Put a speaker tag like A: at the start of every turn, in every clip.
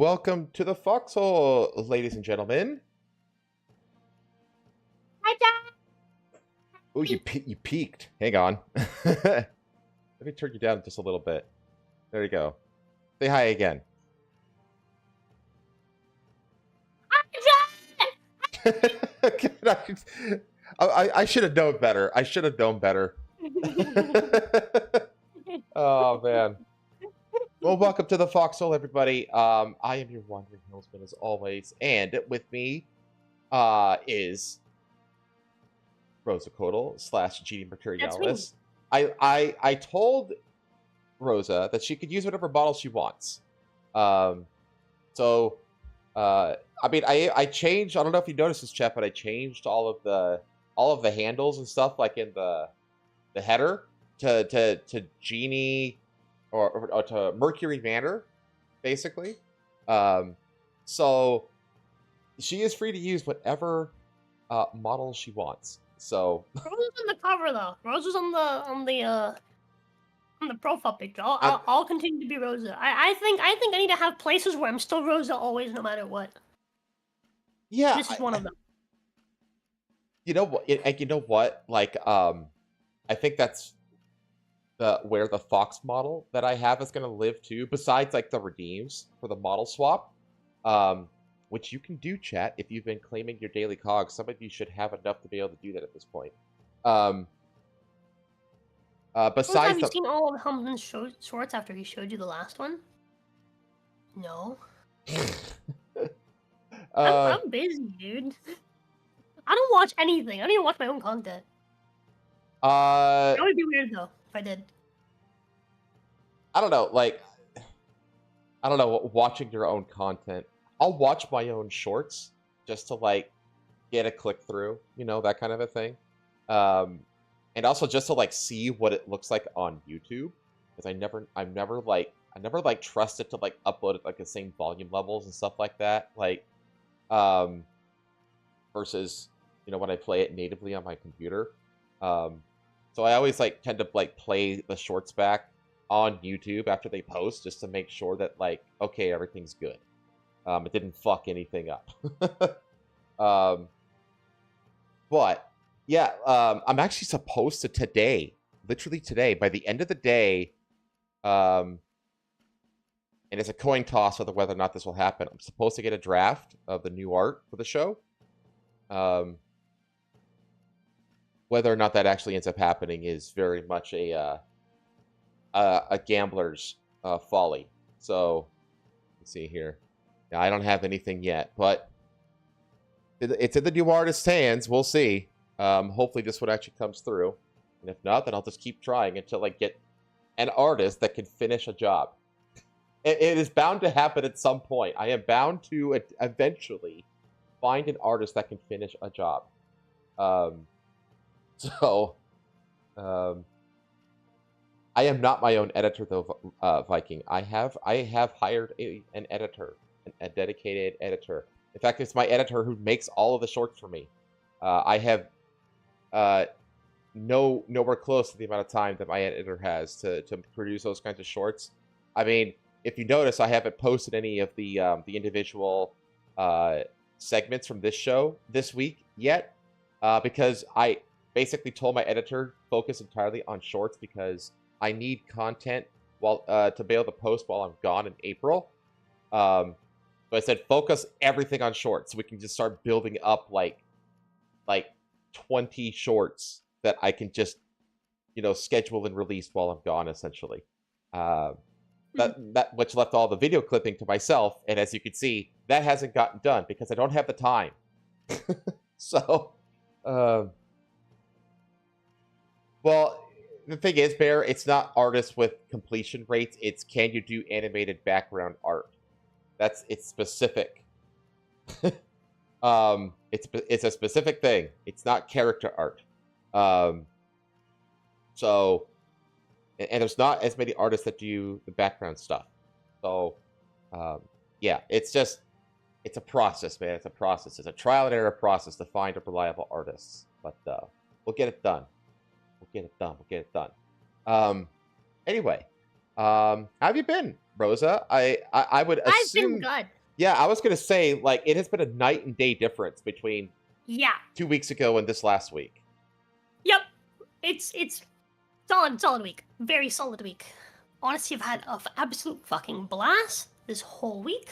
A: welcome to the Foxhole, ladies and gentlemen.
B: Hi, Dad.
A: Oh, you peaked. Hang on. Let me turn you down just a little bit. There you go. Say hi again. I should have known better. I should have known better. Oh, man. Well, welcome to the Foxhole, everybody. I am your wandering hillsman, as always, and with me is Rosa Codal / GD Mercurialis. I told Rosa that she could use whatever bottle she wants. I mean, I changed. I don't know if you noticed this, chat, but I changed all of the handles and stuff, like in the header to Genie or to Mercury Manor, basically. So she is free to use whatever model she wants. So
B: Rose is on the cover though. Rose is on the profile picture. I'll continue to be Rosa. I think I need to have places where I'm still Rosa always, no matter what.
A: Yeah,
B: this is one of them.
A: You know what? You know what? Like, I think that's where the Fox model that I have is going to live too. Besides, like the redeems for the model swap, which you can do, chat, if you've been claiming your daily cogs. Some of you should have enough to be able to do that at this point. Besides,
B: have you seen all of Humden's shorts after he showed you the last one? No. I'm busy, dude. I don't watch anything. I don't even watch my own content. That would be weird though if I did.
A: I don't know, like, I don't know, watching your own content. I'll watch my own shorts just to like get a click through, you know, that kind of a thing. And also just to like see what it looks like on YouTube, because I never trust it to like upload it like the same volume levels and stuff like that. Like, versus, you know, when I play it natively on my computer. So I always like tend to like play the shorts back on YouTube after they post, just to make sure that like, okay, everything's good. It didn't fuck anything up. But yeah, I'm actually supposed to today, literally today, by the end of the day, and it's a coin toss of whether or not this will happen. I'm supposed to get a draft of the new art for the show. Whether or not that actually ends up happening is very much a gambler's folly. So let's see here. Now, I don't have anything yet, but it's in the new artist's hands. We'll see. Hopefully this one actually comes through, and if not, then I'll just keep trying until I get an artist that can finish a job. It is bound to happen at some point. I am bound to eventually find an artist that can finish a job. I am not my own editor, though, Viking. I have hired an editor, a dedicated editor. In fact, it's my editor who makes all of the shorts for me. I have nowhere close to the amount of time that my editor has to produce those kinds of shorts. I mean, if you notice, I haven't posted any of the individual segments from this show this week yet, because I basically told my editor focus entirely on shorts because I need content to be able to post while I'm gone in April. So I said focus everything on shorts so we can just start building up like 20 shorts that I can just, you know, schedule and release while I'm gone, essentially. That which left all the video clipping to myself, and as you can see, that hasn't gotten done because I don't have the time. So, well, the thing is, Bear, it's not artists with completion rates. It's can you do animated background art? It's specific. It's a specific thing. It's not character art. So, and there's not as many artists that do the background stuff. So, yeah, it's a process, man. It's a process. It's a trial and error process to find a reliable artist. But we'll get it done. We'll get it done. Anyway, How have you been, Rosa? I would
B: I've been
A: assume.
B: good.
A: Yeah, I was gonna say like it has been a night and day difference between
B: Yeah.
A: 2 weeks ago and this last week.
B: Yep. It's solid week. Very solid week. Honestly, I've had an absolute fucking blast this whole week.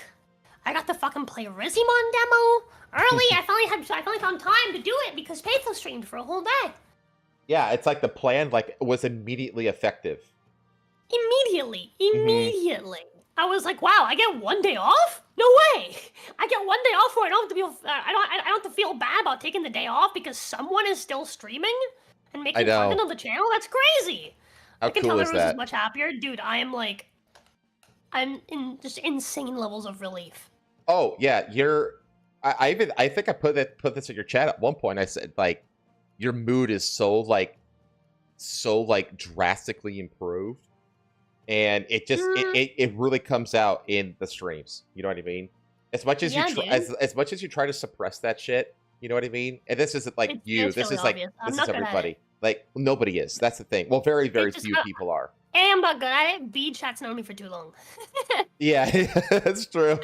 B: I got to fucking play Rizimon demo early. I finally found time to do it because Pathos streamed for a whole day.
A: Yeah, it's like the plan like was immediately effective.
B: Immediately. I was like, wow, I get 1 day off? No way! I get 1 day off where I don't have to feel I don't have to feel bad about taking the day off because someone is still streaming and making content on the channel. That's crazy.
A: How
B: I can
A: cool
B: tell
A: is
B: everyone's
A: that?
B: much happier, dude. I'm in just insane levels of relief.
A: Oh yeah, I think I put this in your chat at one point. I said like your mood is so drastically improved, and it just it really comes out in the streams. You know what I mean? As much as as much as you try to suppress that shit, you know what I mean? And this isn't like you. This is like this is everybody. Like nobody is. That's the thing. Well, very few people are.
B: And I'm not good at it. B chat's known me for too long.
A: Yeah, that's true.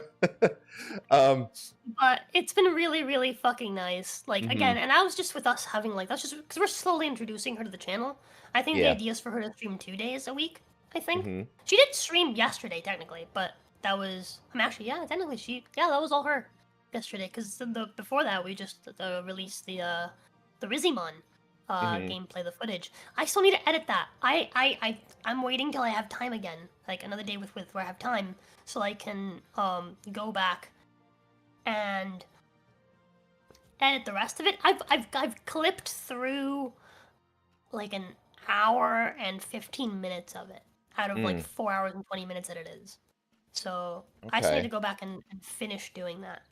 B: But it's been really fucking nice. Like again, and that was just with us having like that's just because we're slowly introducing her to the channel. I think the idea is for her to stream 2 days a week. I think she did stream yesterday technically, but that was technically that was all her yesterday because before that we just released the Rizimon gameplay, the footage. I still need to edit that. I'm waiting till I have time again, like another day with where I have time, so I can go back and edit the rest of it. I've clipped through like an hour and 15 minutes of it out of like 4 hours and 20 minutes that it is. So I just need to go back and finish doing that.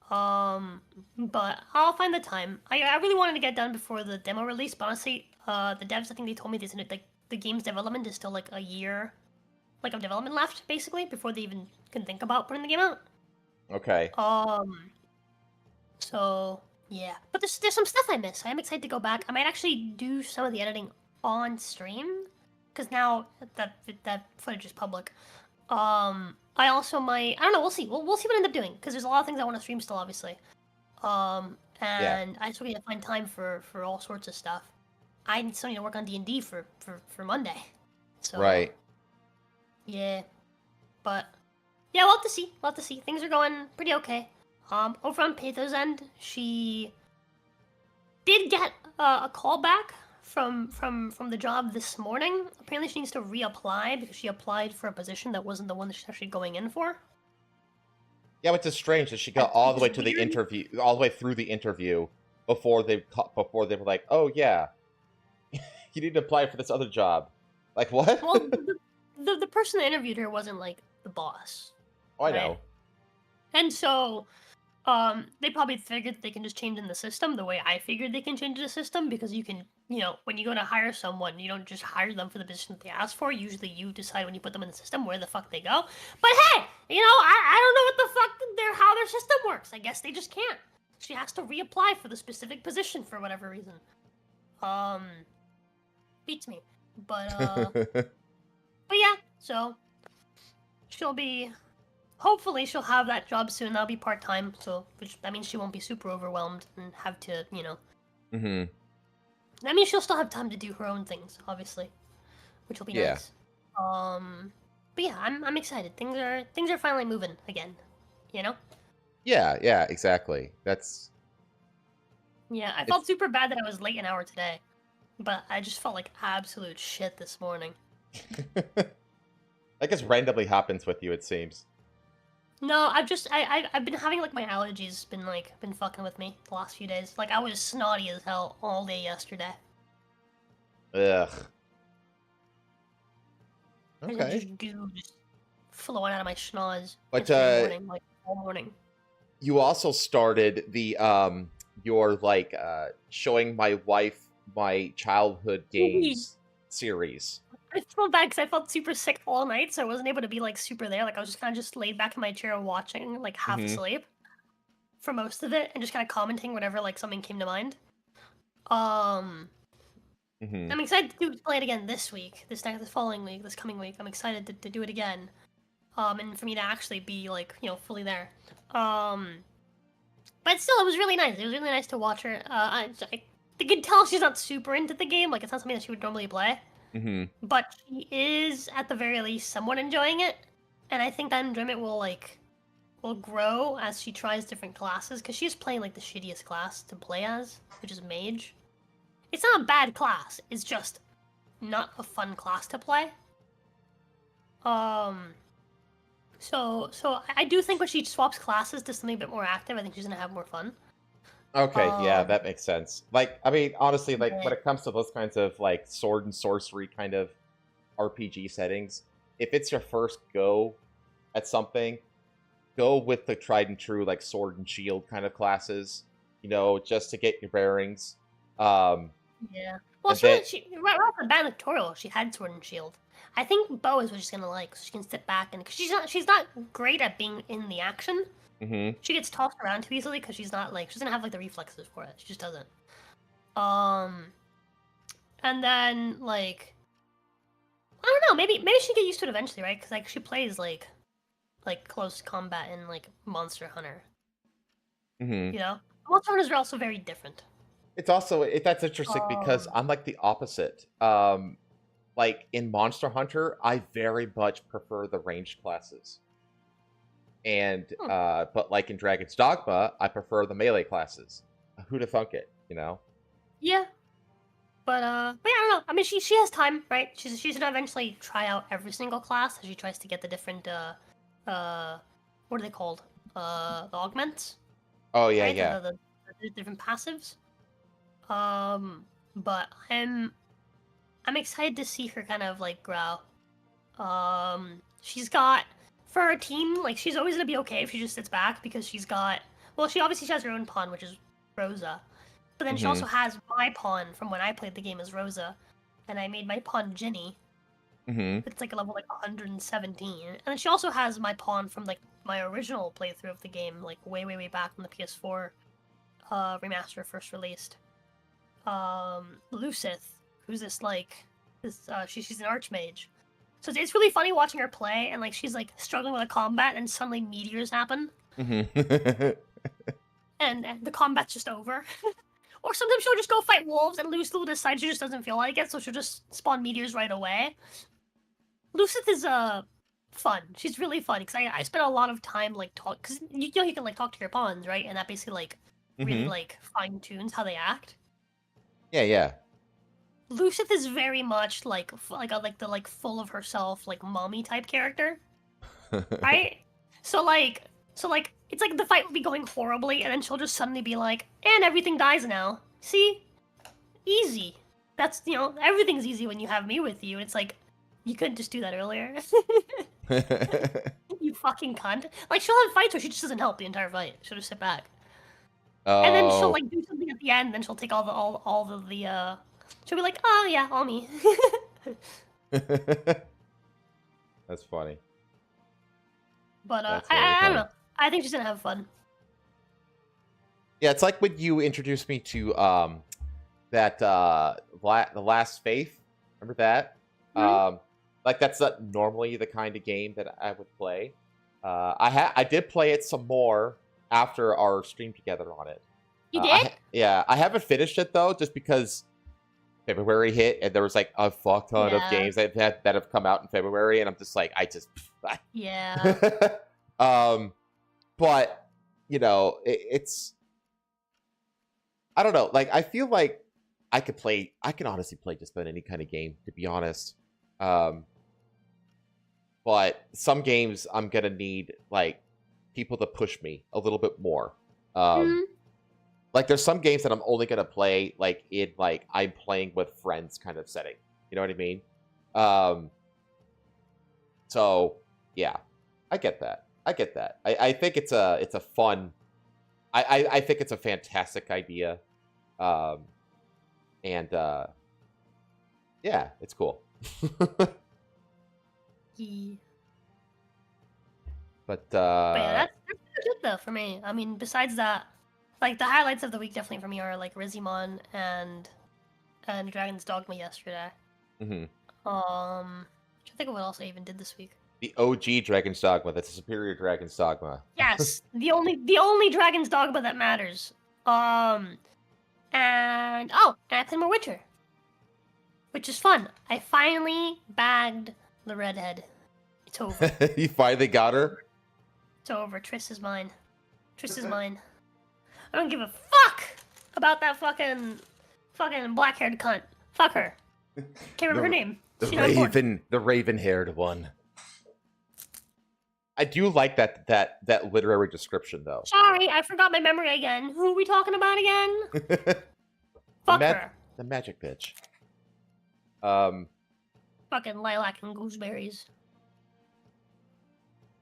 B: But I'll find the time. I really wanted to get done before the demo release, but honestly, the devs, I think they told me this, like the game's development is still like a year, like of development left, basically, before they even can think about putting the game out.
A: Okay.
B: So yeah, but there's some stuff I miss. I am excited to go back. I might actually do some of the editing on stream, because now that footage is public. I also might. I don't know. We'll see. We'll see what I end up doing because there's a lot of things I want to stream still, obviously. And I still need to find time for all sorts of stuff. I still need to work on D&D for Monday. So
A: right.
B: Yeah, but yeah, we'll have to see. Things are going pretty okay. Over on Pathos' end, she did get a call back from the job this morning. Apparently she needs to reapply because she applied for a position that wasn't the one that she's actually going in for.
A: Yeah, which is strange that she got all the way to the interview, all the way through the interview before they were like, "Oh yeah, you need to apply for this other job." Like what?
B: Well, the person that interviewed her wasn't like the boss.
A: Oh, I know.
B: And so they probably figured they can just change in the system the way I figured they can change the system, because you can, when you go to hire someone, you don't just hire them for the position that they asked for. Usually you decide when you put them in the system where the fuck they go. But hey, I don't know what the fuck how their system works. I guess they just can't. She has to reapply for the specific position for whatever reason. Beats me. But but yeah, so hopefully she'll have that job soon. That'll be part-time, so that means she won't be super overwhelmed and have to, That means she'll still have time to do her own things, obviously, which will be nice. But yeah, I'm excited. Things are finally moving again,
A: Yeah, exactly. That's.
B: Yeah, I felt super bad that I was late an hour today, but I just felt like absolute shit this morning.
A: I guess randomly happens with you, it seems.
B: No, I've been having like my allergies been fucking with me the last few days. Like I was snotty as hell all day yesterday.
A: Ugh. Okay.
B: And just goo just flowing out of my schnoz.
A: But
B: all morning.
A: You also started the your showing my wife my childhood games series.
B: I felt bad because I felt super sick all night, so I wasn't able to be super there. Like I was just kind of just laid back in my chair watching, half asleep for most of it, and just kind of commenting whenever something came to mind. I'm excited to play it again this week, this following week, this coming week. I'm excited to do it again, and for me to actually be like fully there. But still, it was really nice. It was really nice to watch her. You can tell she's not super into the game. Like it's not something that she would normally play. But she is, at the very least, somewhat enjoying it, and I think that enjoyment will grow as she tries different classes. Because she's playing like the shittiest class to play as, which is mage. It's not a bad class. It's just not a fun class to play. So I do think when she swaps classes to something a bit more active, I think she's gonna have more fun.
A: Okay, yeah, that makes sense. Like, I mean, honestly, like when it comes to those kinds of like sword and sorcery kind of RPG settings, if it's your first go at something, go with the tried and true like sword and shield kind of classes, just to get your bearings.
B: Yeah. Well, right off the bat in the tutorial, she had sword and shield. I think bow is what she's gonna like, so she can sit back and because she's not great at being in the action. She gets tossed around too easily because she's not like she doesn't have like the reflexes for it. She just doesn't. And then like I don't know, maybe she get used to it eventually, right? Because like she plays like close combat in like Monster Hunter. Monster Hunters are also very different.
A: It's also that's interesting because I'm like the opposite. Like in Monster Hunter, I very much prefer the ranged classes. And but like in Dragon's Dogma, I prefer the melee classes. Who'd have thunk it,
B: Yeah. But yeah, I don't know. I mean, she has time, right? She's gonna eventually try out every single class as she tries to get the different what are they called? The augments.
A: Oh yeah,
B: right?
A: yeah.
B: The different passives. But I'm excited to see her kind of like grow. She's got for her team, like she's always gonna be okay if she just sits back because she obviously has her own pawn, which is Rosa. But then she also has my pawn from when I played the game as Rosa, and I made my pawn Ginny. It's like a level like 117, and then she also has my pawn from like my original playthrough of the game, like way back when the PS4 remaster first released. Lucith, who's she's an archmage. So it's really funny watching her play, and like she's like struggling with a combat, and suddenly meteors happen, and the combat's just over. Or sometimes she'll just go fight wolves, and Lucith will decide she just doesn't feel like it, so she'll just spawn meteors right away. Lucith is fun. She's really fun because I spent a lot of time like because you can like talk to your pawns, right? And that basically like really like fine tunes how they act.
A: Yeah.
B: Lucith is very much like the full of herself like mommy type character, right? So it's like the fight will be going horribly, and then she'll just suddenly be like, "And everything dies now. See, easy. That's everything's easy when you have me with you." And it's like you couldn't just do that earlier. You fucking cunt! Like she'll have fights where she just doesn't help the entire fight. She'll just sit back. And then she'll like do something at the end. Then she'll take all the she'll be like, "Oh yeah, all me."
A: That's funny.
B: But I don't know. I think she's gonna have fun.
A: Yeah, it's like when you introduced me to that The Last Faith. Remember that? Like that's not normally the kind of game that I would play. I did play it some more after our stream together on it.
B: You did?
A: I haven't finished it though, just because February hit and there was like a fuck ton of games that have come out in February, and I'm just like,
B: yeah.
A: But it's I don't know. Like I feel like I can honestly play just about any kind of game, to be honest. But some games I'm gonna need like people to push me a little bit more. Like there's some games that I'm only gonna play like in like I'm playing with friends kind of setting. You know what I mean? So yeah, I get that. I think it's a fun. I think it's a fantastic idea. And yeah, it's cool. But
B: yeah, that's good though for me. I mean, besides that, like the highlights of the week definitely for me are like Rizimon and and Dragon's Dogma yesterday. I think of what else I even did this week.
A: The OG Dragon's Dogma. That's a superior Dragon's Dogma.
B: Yes, the only Dragon's Dogma that matters. And I played more Witcher, which is fun. I finally bagged the redhead. It's over.
A: You finally got her?
B: It's over. Triss is mine. Triss is mine. I don't give a fuck about that fucking black-haired cunt. Fuck her. Can't remember her name.
A: The raven-haired one. I do like that literary description, though.
B: Sorry, I forgot my memory again. Who are we talking about again? Fuck her.
A: The magic bitch.
B: Fucking lilac and gooseberries.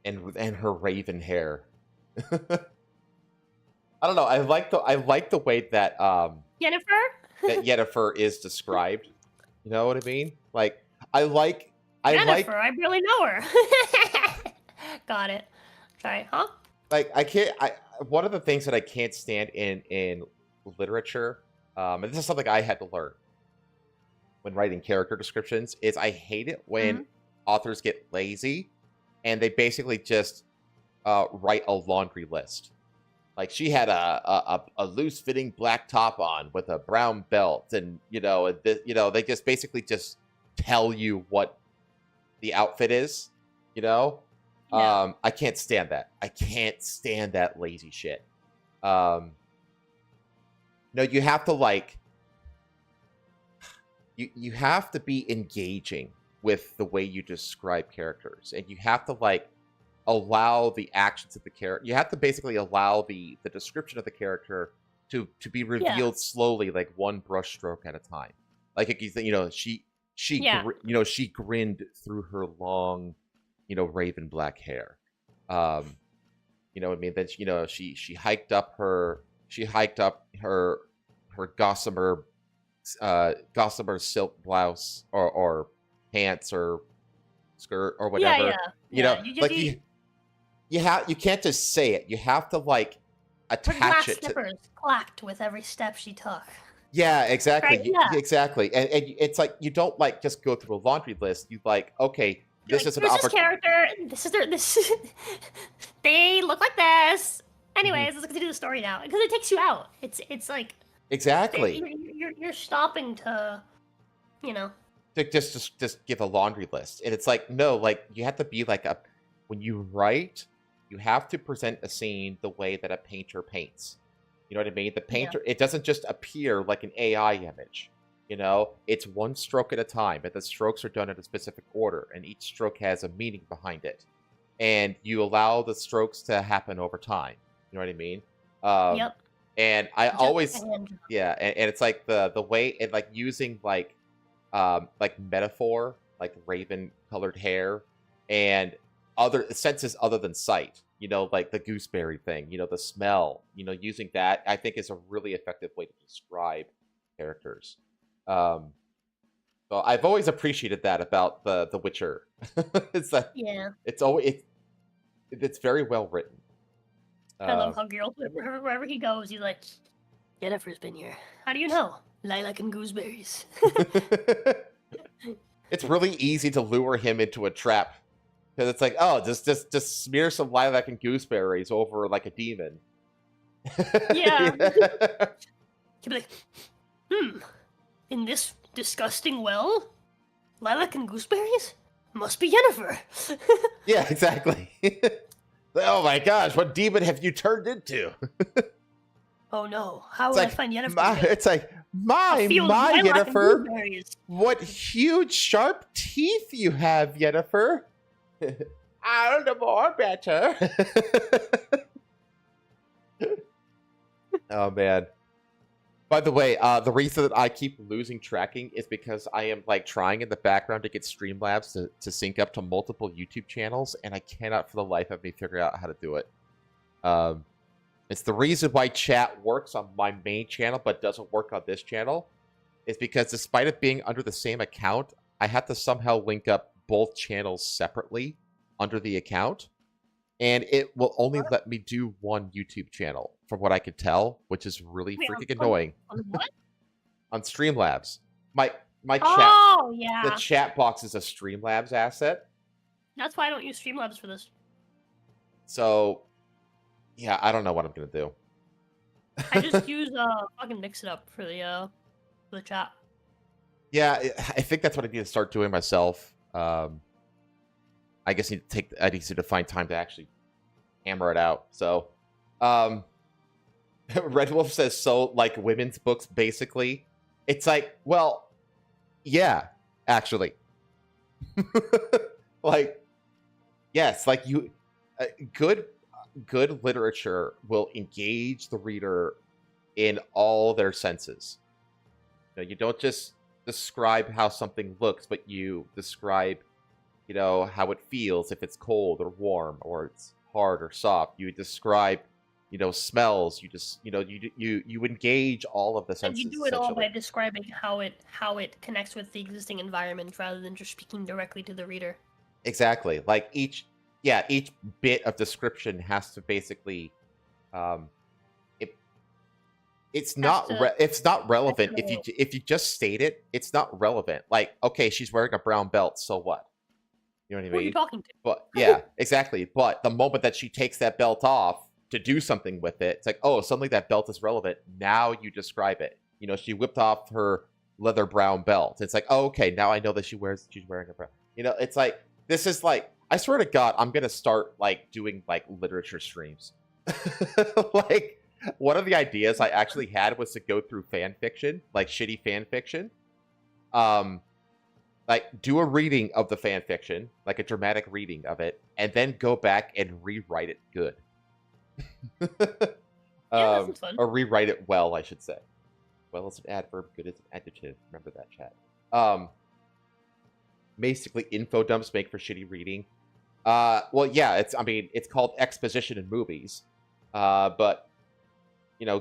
A: And her raven hair. I don't know. I like the way that
B: Yennefer?
A: that Yennefer is described. You know what I mean? Like
B: Yennefer, I barely know her. Got it. Sorry, huh?
A: Like one of the things that I can't stand in literature, and this is something I had to learn when writing character descriptions, is I hate it when authors get lazy and they basically just write a laundry list. Like, she had a loose-fitting black top on with a brown belt, and they just basically just tell you what the outfit is.
B: Yeah.
A: I can't stand that. I can't stand that lazy shit. No, you have to you have to be engaging with the way you describe characters, and you have to allow the actions of the character. You have to basically allow the description of the character to be revealed slowly, like one brush stroke at a time. Like, she grinned through her long, raven black hair. You know what I mean? Then she hiked up her gossamer silk blouse or pants or skirt or whatever. You can't just say it. You have to attach it.
B: Slippers clacked with every step she took.
A: Yeah, exactly.
B: Right? Yeah.
A: Exactly. And it's like, you don't just go through a laundry list. You okay, this is an opportunity.
B: This character. They look like this. Anyways, let's continue the story now because it takes you out. It's like
A: exactly.
B: You're stopping to,
A: to just give a laundry list, and it's like, no, you have to be when you write, you have to present a scene the way that a painter paints. You know what I mean? The painter, it doesn't just appear like an AI image. It's one stroke at a time, and the strokes are done in a specific order, and each stroke has a meaning behind it. And you allow the strokes to happen over time. You know what I mean?
B: Yep.
A: And I always, and it's like the way, and using metaphor, like raven colored hair, and other senses other than sight. Like the gooseberry thing. The smell. Using that, I think, is a really effective way to describe characters. So I've always appreciated that about the Witcher. It's that it's very well written.
B: I love how Geralt, wherever he goes, he's like, Yennefer's been here. How do you know? Lilac and gooseberries.
A: It's really easy to lure him into a trap. Because it's like, oh, just smear some lilac and gooseberries over a demon.
B: Yeah. He'd be like, in this disgusting well, lilac and gooseberries? Must be Yennefer.
A: Yeah, exactly. Oh my gosh, what demon have you turned into?
B: Oh no, how will I find Yennefer?
A: It's like, my Yennefer. What huge sharp teeth you have, Yennefer. All the more better. Oh man. By the way, the reason that I keep losing tracking is because I am trying in the background to get Streamlabs to sync up to multiple YouTube channels, and I cannot for the life of me figure out how to do it. It's the reason why chat works on my main channel but doesn't work on this channel, is because despite it being under the same account, I have to somehow link up both channels separately under the account, and it will only let me do one YouTube channel, from what I could tell, which is really freaking annoying.
B: On what?
A: On Streamlabs. my chat.
B: Oh
A: The
B: yeah.
A: chat box is a Streamlabs asset.
B: That's why I don't use Streamlabs for this.
A: So, yeah, I don't know what I'm gonna do.
B: I just use fucking Mix It Up for the chat.
A: Yeah, I think that's what I need to start doing myself. I guess I need to find time to actually hammer it out. So, Red Wolf says, so like women's books, basically. It's like, well, yeah, actually. Like, yes, like good literature will engage the reader in all their senses. You don't just describe how something looks, but you describe, how it feels, if it's cold or warm, or it's hard or soft. You describe, smells. You just, you engage all of the senses.
B: And you do it all by describing how it connects with the existing environment rather than just speaking directly to the reader.
A: Exactly. Like each bit of description has to basically, it's not relevant if you just state it. It's not relevant. Like, okay, she's wearing a brown belt, so what? You know what I mean?
B: Who are you talking to?
A: But yeah, exactly. But the moment that she takes that belt off to do something with it, it's like, oh, suddenly that belt is relevant. Now you describe it. She whipped off her leather brown belt. It's like, oh, okay, now I know that she's wearing a brown. It's like, this is like, I swear to God, I'm gonna start like doing like literature streams. Like, one of the ideas I actually had was to go through fan fiction, like shitty fan fiction. Like, do a reading of the fan fiction, like a dramatic reading of it, and then go back and rewrite it good.
B: Yeah, that's fun.
A: Or rewrite it well, I should say. Well is an adverb, good is an adjective. Remember that, chat. Basically, info dumps make for shitty reading. Well, yeah, it's called exposition in movies. But,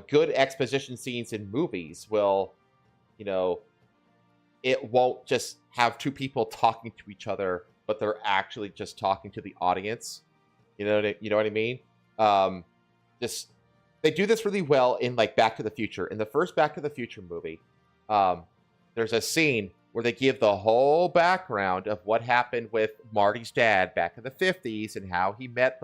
A: good exposition scenes in movies will, it won't just have two people talking to each other, but they're actually just talking to the audience. You know what I mean? They do this really well in like Back to the Future. In the first Back to the Future movie, there's a scene where they give the whole background of what happened with Marty's dad back in the 50s and how he met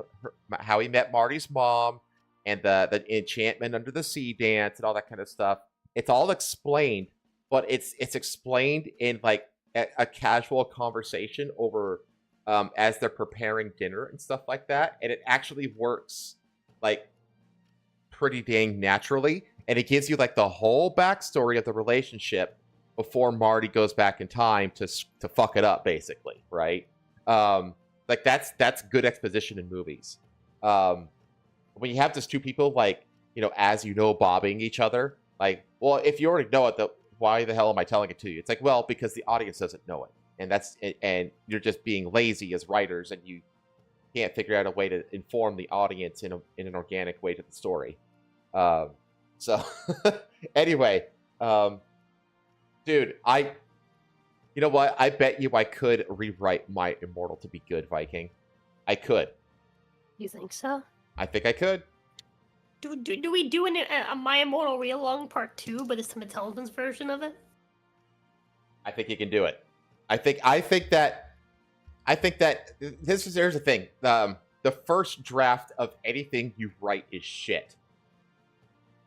A: Marty's mom and the enchantment under the sea dance and all that kind of stuff. It's all explained, but it's explained in like a casual conversation over as they're preparing dinner and stuff like that, and it actually works like pretty dang naturally, and it gives you like the whole backstory of the relationship before Marty goes back in time to fuck it up, basically, right? Like that's good exposition in movies. When you have just two people like, bobbing each other, like, well, if you already know it, why the hell am I telling it to you? It's like, well, because the audience doesn't know it, and you're just being lazy as writers, and you can't figure out a way to inform the audience in an organic way to the story. So anyway, dude, you know what? I bet you I could rewrite My Immortal to be good, Viking. I could.
B: You think so?
A: I think I could.
B: Do we do a My Immortal Real Long Part 2, but it's some intelligence version of it?
A: I think you can do it. I think that there's the thing. The first draft of anything you write is shit.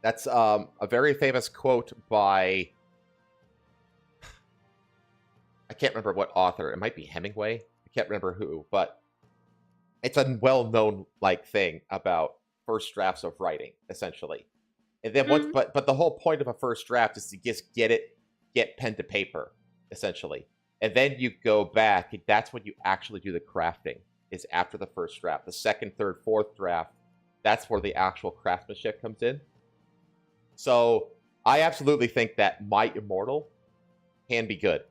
A: That's a very famous quote by, I can't remember what author. It might be Hemingway. I can't remember who, but it's a well-known like thing about first drafts of writing, essentially. And then but the whole point of a first draft is to just get pen to paper, essentially. And then you go back, and that's when you actually do the crafting, is after the first draft. The second, third, fourth draft, that's where the actual craftsmanship comes in. So I absolutely think that My Immortal can be good.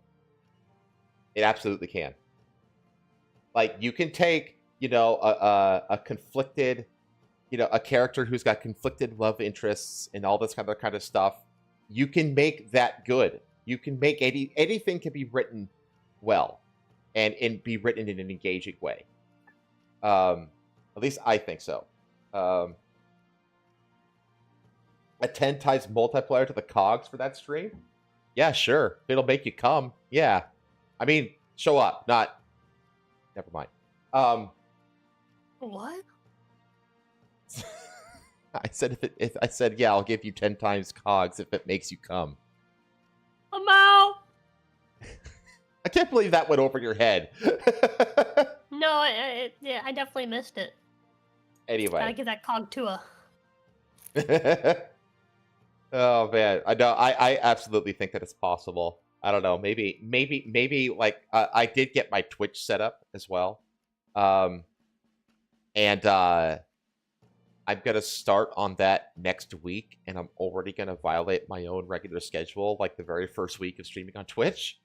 A: It absolutely can. Like, you can take, a conflicted, a character who's got conflicted love interests and all this kind of stuff. You can make that good. You can make anything can be written well and be written in an engaging way. At least I think so. A 10 times multiplier to the cogs for that stream? Yeah, sure. It'll make you come. Yeah. I mean, show up, not... Never mind.
B: What?
A: I said if I said, yeah, I'll give you 10 times cogs if it makes you come.
B: Amau!
A: I can't believe that went over your head.
B: No, yeah, I definitely missed it.
A: Anyway.
B: Gotta give that cog to a...
A: Oh man, I know. I absolutely think that it's possible. I don't know. Maybe like I did get my Twitch set up as well, and I'm gonna start on that next week, and I'm already gonna violate my own regular schedule, like the very first week of streaming on Twitch,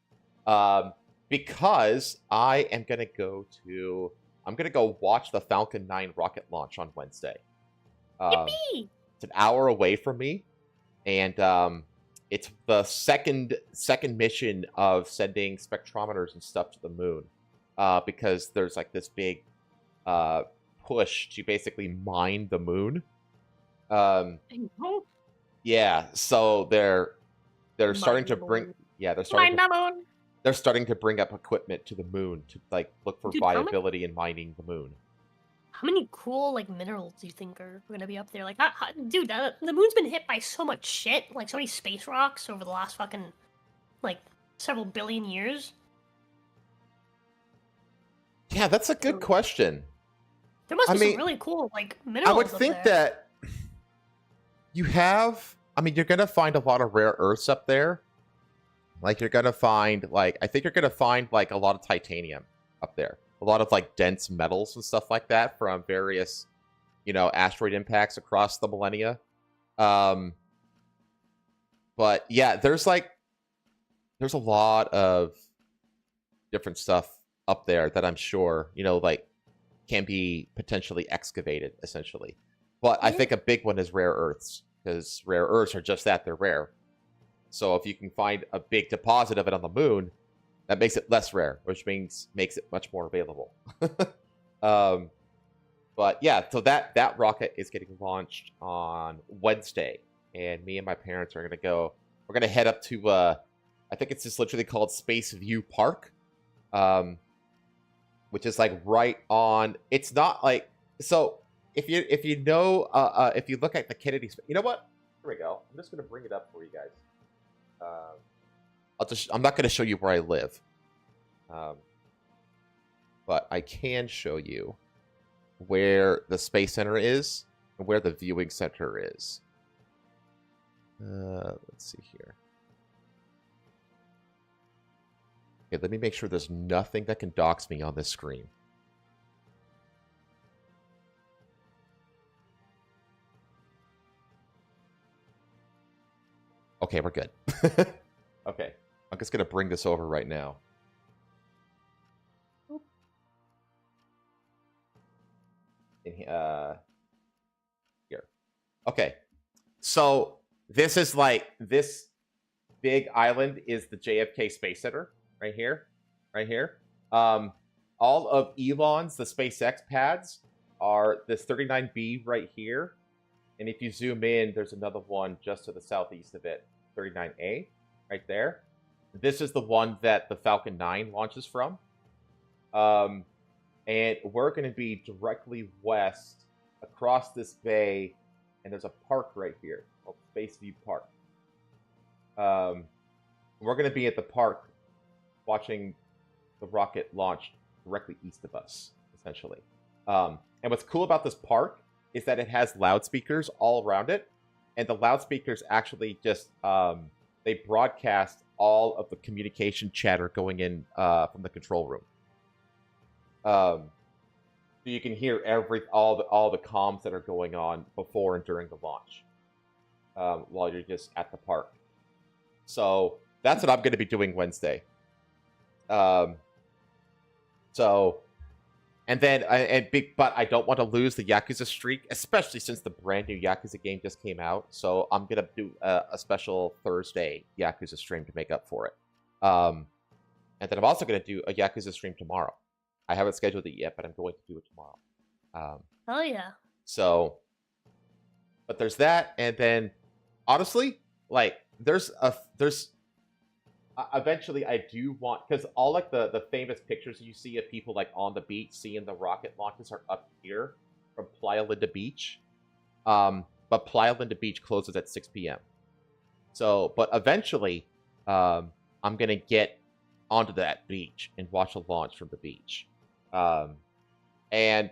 A: because I am gonna go to. I'm gonna go watch the Falcon 9 rocket launch on Wednesday.
B: Yippee!
A: It's an hour away from me. And it's the second mission of sending spectrometers and stuff to the moon, because there's like this big push to basically mine the moon. Yeah, so they're starting to bring they're starting to bring up equipment to the moon to like look for viability in mining the moon.
B: How many cool, like, minerals do you think are going to be up there? Like, dude, the moon's been hit by so much shit, like, so many space rocks over the last fucking, like, several billion years.
A: Yeah, that's a good question.
B: There must be some really cool, like, minerals.
A: I would think that you have... I mean, you're going to find a lot of rare earths up there. Like, you're going to find, like... I think you're going to find, like, a lot of titanium up there. A lot of like dense metals and stuff like that from various, asteroid impacts across the millennia. But yeah, there's a lot of different stuff up there that I'm sure, like can be potentially excavated essentially. But I think a big one is rare earths, because rare earths are just that, they're rare. So if you can find a big deposit of it on the moon, that makes it less rare, which makes it much more available. But yeah, so that rocket is getting launched on Wednesday, and me and my parents are gonna go. We're gonna head up to I think it's just literally called Space View Park, which is like right on. It's not like so. If you look at the Kennedy, you know what? Here we go. I'm just gonna bring it up for you guys. I'm not going to show you where I live, but I can show you where the Space Center is and where the viewing center is. Let's see here. Okay, let me make sure there's nothing that can dox me on this screen. Okay, we're good. Okay. I'm just going to bring this over right now. Here. Okay. So this is like, this big island is the JFK Space Center right here. Right here. All of Elon's, the SpaceX pads, are this 39B right here. And if you zoom in, there's another one just to the southeast of it, 39A, right there. This is the one that the Falcon 9 launches from. And we're going to be directly west across this bay, and there's a park right here called Space View Park. We're going to be at the park watching the rocket launch directly east of us, essentially. And what's cool about this park is that it has loudspeakers all around it, and the loudspeakers actually just they broadcast all of the communication chatter going in from the control room. So you can hear all the comms that are going on before and during the launch while you're just at the park. So that's what I'm going to be doing Wednesday. And then, but I don't want to lose the Yakuza streak, especially since the brand new Yakuza game just came out. So I'm going to do a special Thursday Yakuza stream to make up for it. And then I'm also going to do a Yakuza stream tomorrow. I haven't scheduled it yet, but I'm going to do it tomorrow.
B: Oh, yeah.
A: So, but there's that. And then, honestly, like, there's eventually I do want, because all like the famous pictures you see of people like on the beach seeing the rocket launches are up here from Playa Linda Beach. But Playa Linda Beach closes at 6 p.m. So, but eventually, I'm gonna get onto that beach and watch a launch from the beach. And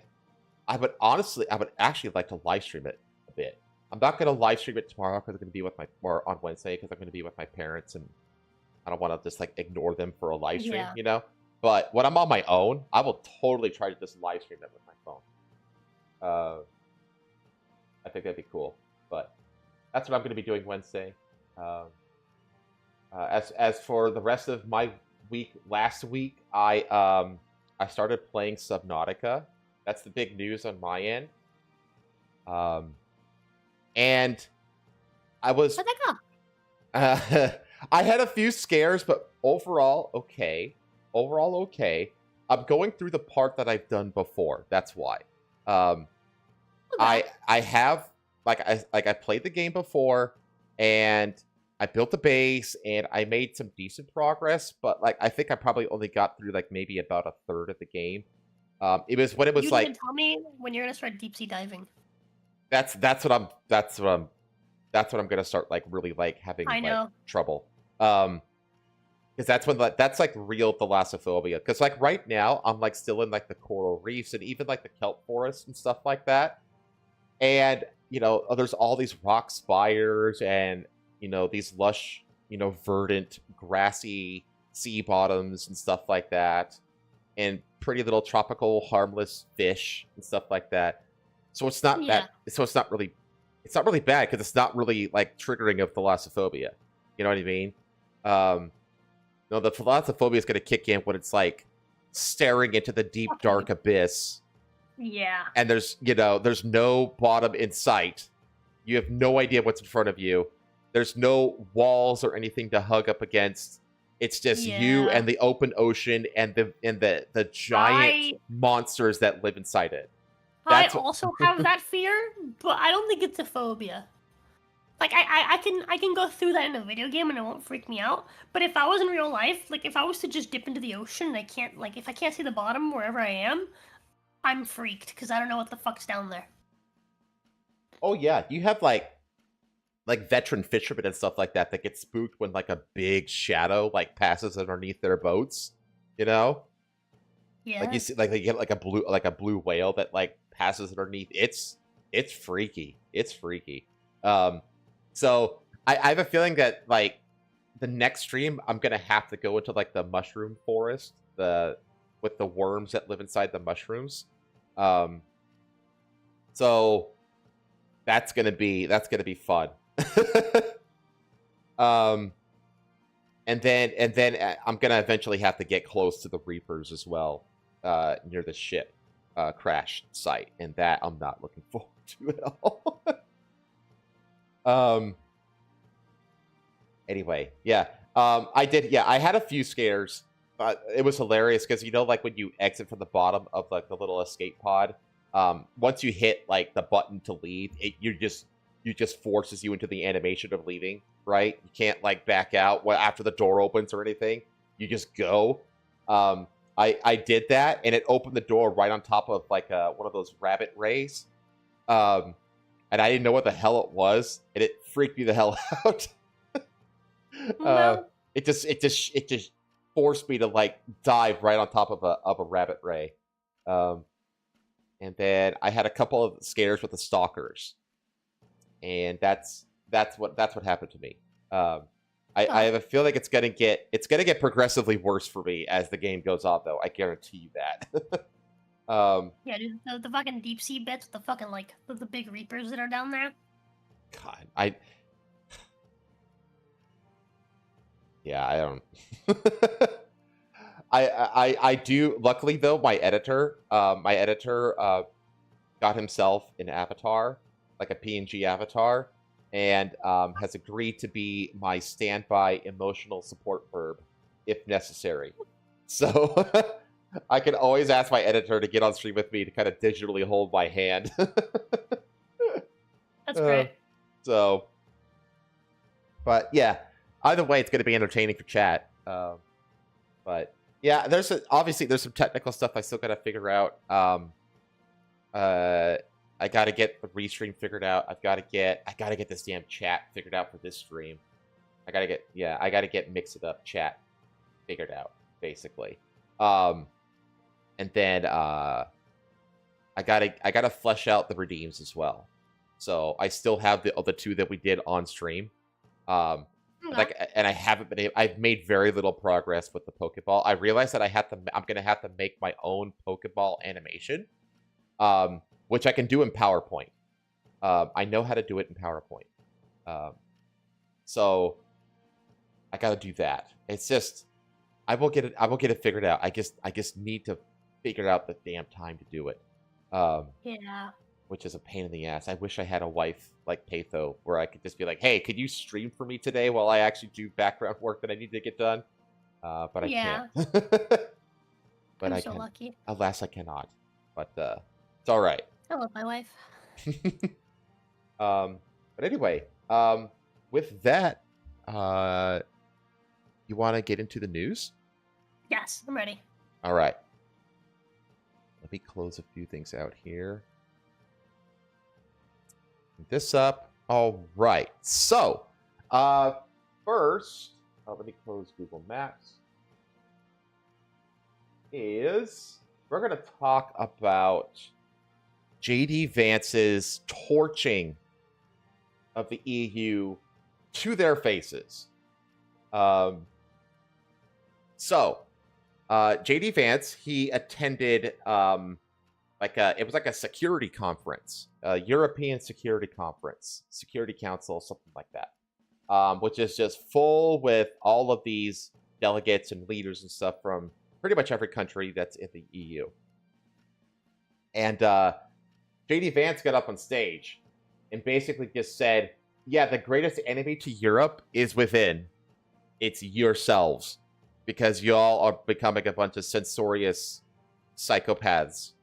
A: I would actually like to live stream it a bit. I'm not gonna live stream it tomorrow because I'm gonna be with or on Wednesday because I'm gonna be with my parents and I don't want to just like ignore them for a live stream, you know. But when I'm on my own, I will totally try to just live stream it with my phone. I think that'd be cool. But that's what I'm gonna be doing Wednesday. As for the rest of my week, last week I started playing Subnautica. That's the big news on my end. And I was.
B: How'd that
A: go? I had a few scares, but overall okay. Overall okay. I'm going through the part that I've done before. That's why. I have I played the game before, and I built a base, and I made some decent progress. But like I think I probably only got through like maybe about a third of the game. It was when it was
B: you
A: like.
B: Didn't tell me when you're gonna start deep sea diving.
A: That's what I'm gonna start like really like having like trouble. Because that's when that's like real thalassophobia. Because like right now I'm like still in like the coral reefs and even like the kelp forest and stuff like that. And you know there's all these rock spires and you know these lush verdant grassy sea bottoms and stuff like that, and pretty little tropical harmless fish and stuff like that. So it's not that. So it's not really bad because it's not really like triggering of thalassophobia. You know what I mean? No, the thalassophobia is going to kick in when it's like staring into the deep dark abyss.
B: Yeah.
A: And there's no bottom in sight. You have no idea what's in front of you. There's no walls or anything to hug up against. It's just you and the open ocean and the giant monsters that live inside it.
B: I also have that fear, but I don't think it's a phobia. Like I can go through that in a video game and it won't freak me out. But if I was in real life, like if I was to just dip into the ocean and if I can't see the bottom wherever I am, I'm freaked because I don't know what the fuck's down there.
A: Oh yeah, you have like veteran fishermen and stuff like that get spooked when like a big shadow like passes underneath their boats, you know?
B: Yeah.
A: Like you see, like you get like a blue whale that like passes underneath. It's freaky. It's freaky. So I have a feeling that like the next stream I'm gonna have to go into like the mushroom forest, with the worms that live inside the mushrooms. So that's gonna be fun. And then I'm gonna eventually have to get close to the Reapers as well, near the ship crash site, and that I'm not looking forward to at all. Anyway, yeah. I had a few scares. It was hilarious because like when you exit from the bottom of like the little escape pod, once you hit like the button to leave, it just forces you into the animation of leaving. Right? You can't like back out after the door opens or anything. You just go. I did that, and it opened the door right on top of like one of those rabbit rays. And I didn't know what the hell it was, and it freaked me the hell out. It just forced me to like dive right on top of a rabbit ray. And then I had a couple of scares with the stalkers, and that's what happened to me. I have a feeling it's gonna get progressively worse for me as the game goes on, though. I guarantee you that.
B: Yeah, dude, the fucking deep sea bits, the fucking like the big reapers that are down there.
A: God, I don't. I do. Luckily, though, my editor got himself an avatar, like a PNG avatar, and has agreed to be my standby emotional support verb if necessary. So I can always ask my editor to get on stream with me to kind of digitally hold my hand.
B: That's great.
A: So, but yeah, Either way, it's going to be entertaining for chat. But yeah, obviously there's some technical stuff I still got to figure out. I got to get the restream figured out. I got to get this damn chat figured out for this stream. I got to get Mix It Up chat figured out, basically. And then I gotta flesh out the redeems as well. So I still have the two that we did on stream. And I haven't been able, I've made very little progress with the Pokeball. I realized that I'm gonna have to make my own Pokeball animation, which I can do in PowerPoint. I know how to do it in PowerPoint. So I gotta do that. It's just I will get it figured out. I just need to figure out the damn time to do it.
B: Yeah.
A: Which is a pain in the ass. I wish I had a wife like Patho where I could just be like, hey, could you stream for me today while I actually do background work that I need to get done? But I can't. But
B: I'm so lucky.
A: Alas, I cannot. But it's all right.
B: I love my wife.
A: But anyway, with that, you want to get into the news?
B: Yes, I'm ready.
A: All right. Let me close a few things out here. This up. All right. So, first, let me close Google Maps. We're going to talk about JD Vance's torching of the EU to their faces. JD Vance, he attended it was like a security conference, a European security conference, Security Council, something like that, which is just full with all of these delegates and leaders and stuff from pretty much every country that's in the EU. And JD Vance got up on stage and basically just said, yeah, the greatest enemy to Europe is within. It's yourselves. Because y'all are becoming a bunch of censorious psychopaths,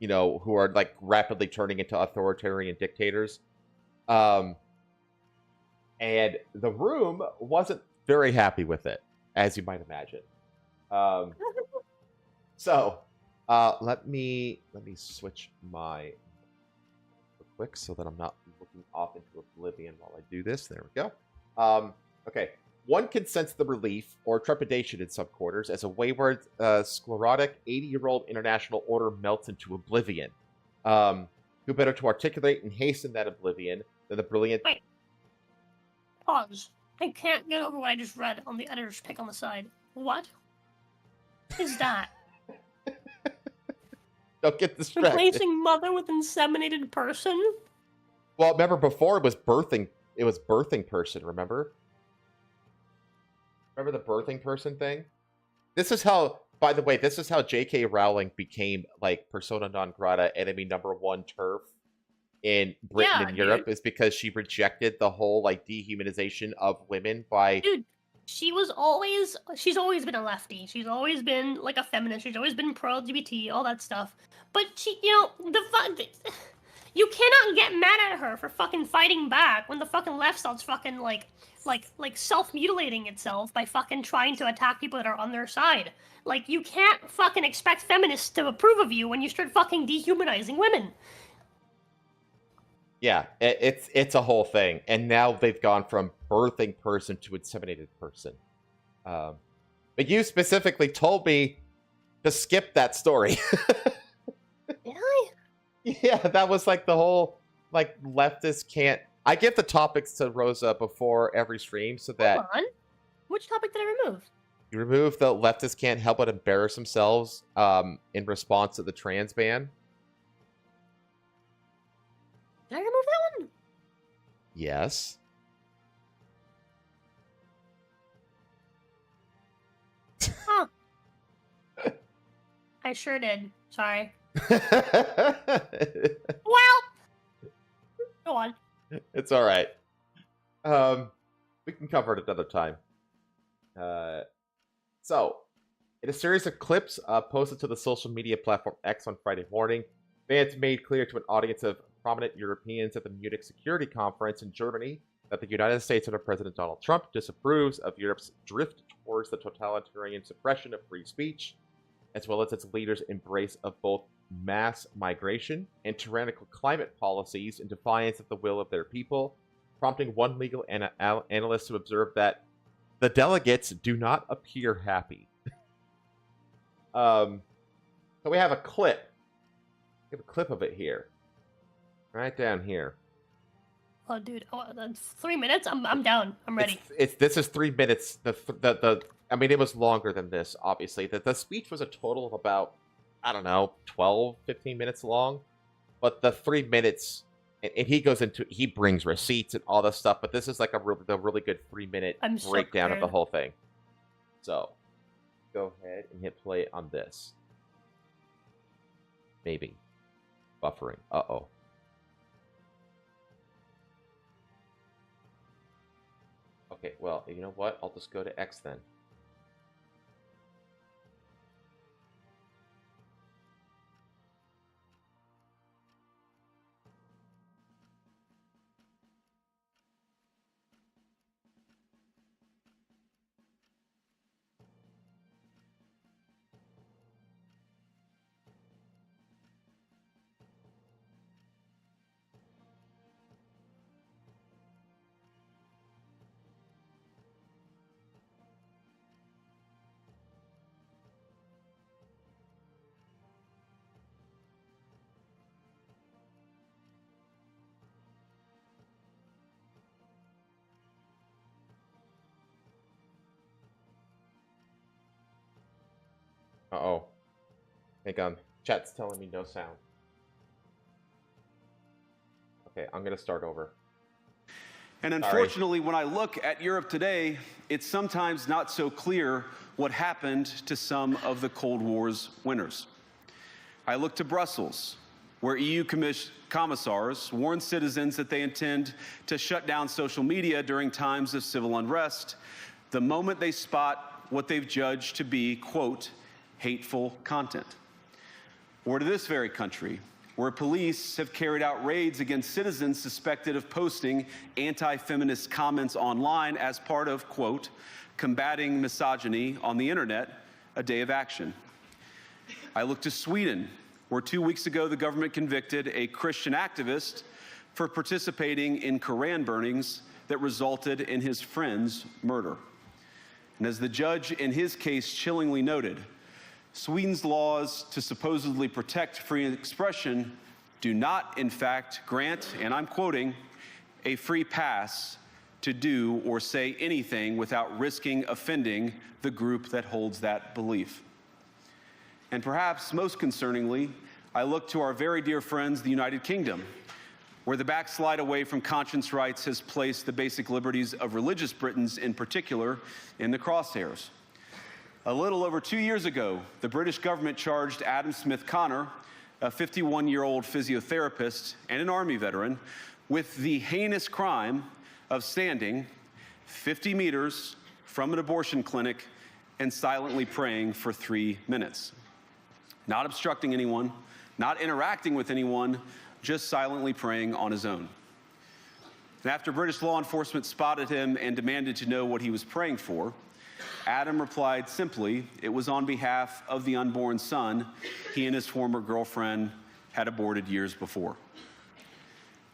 A: who are like rapidly turning into authoritarian dictators. And the room wasn't very happy with it, as you might imagine. Let me switch my real quick so that I'm not looking off into oblivion while I do this. There we go. Okay. One can sense the relief or trepidation in some quarters as a wayward, sclerotic 80-year-old international order melts into oblivion. Who better to articulate and hasten that oblivion than the brilliant...
B: Wait. Pause. I can't get over what I just read on the editor's pick on the side. What is that?
A: Don't get distracted.
B: Replacing mother with inseminated person?
A: Well, remember before it was birthing person, remember? Remember the birthing person thing? This is how, by the way, J.K. Rowling became, like, persona non grata, enemy number one turf in Britain and Europe, is because she rejected the whole, like, dehumanization of women by... Dude,
B: she's always been a lefty. She's always been, like, a feminist. She's always been pro-LGBT, all that stuff. But she, you cannot get mad at her for fucking fighting back when the fucking left starts fucking, like self-mutilating itself by fucking trying to attack people that are on their side. Like, you can't fucking expect feminists to approve of you when you start fucking dehumanizing women.
A: Yeah, it's a whole thing. And now they've gone from birthing person to inseminated person. But you specifically told me to skip that story.
B: Did I?
A: Yeah, that was like the whole, like, leftist can't... I give the topics to Rosa before every stream so that...
B: Hold on. Which topic did I remove?
A: You remove the leftists can't help but embarrass themselves in response to the trans ban.
B: Did I remove that one?
A: Yes.
B: Huh. I sure did. Sorry. Well, go on.
A: It's all right. We can cover it another time. So, in a series of clips posted to the social media platform X on Friday morning, Vance made clear to an audience of prominent Europeans at the Munich Security Conference in Germany that the United States under President Donald Trump disapproves of Europe's drift towards the totalitarian suppression of free speech, as well as its leaders' embrace of both mass migration and tyrannical climate policies in defiance of the will of their people, prompting one legal analyst to observe that the delegates do not appear happy. So we have a clip. We have a clip of it here. Right down here.
B: Oh, dude, 3 minutes? I'm down. I'm ready.
A: This is 3 minutes. I mean, it was longer than this, obviously. The speech was a total of about, I don't know, 12, 15 minutes long. But the 3 minutes, and he brings receipts and all this stuff, but this is like a really good 3-minute breakdown of the whole thing. So, go ahead and hit play on this. Maybe. Buffering. Uh-oh. Okay, well, you know what? I'll just go to X then. Uh-oh. Hang on. Chat's telling me no sound. Okay, I'm going to start over.
C: And unfortunately, when I look at Europe today, it's sometimes not so clear what happened to some of the Cold War's winners. I look to Brussels, where EU commissars warn citizens that they intend to shut down social media during times of civil unrest the moment they spot what they've judged to be, quote, hateful content. Or to this very country, where police have carried out raids against citizens suspected of posting anti-feminist comments online as part of, quote, combating misogyny on the internet, a day of action. I look to Sweden, where 2 weeks ago the government convicted a Christian activist for participating in Koran burnings that resulted in his friend's murder. And as the judge in his case chillingly noted, Sweden's laws to supposedly protect free expression do not, in fact, grant, and I'm quoting, a free pass to do or say anything without risking offending the group that holds that belief. And perhaps most concerningly, I look to our very dear friends, the United Kingdom, where the backslide away from conscience rights has placed the basic liberties of religious Britons in particular in the crosshairs. A little over 2 years ago, the British government charged Adam Smith Connor, a 51-year-old physiotherapist and an Army veteran, with the heinous crime of standing 50 meters from an abortion clinic and silently praying for 3 minutes. Not obstructing anyone, not interacting with anyone, just silently praying on his own. And after British law enforcement spotted him and demanded to know what he was praying for, Adam replied simply, it was on behalf of the unborn son he and his former girlfriend had aborted years before.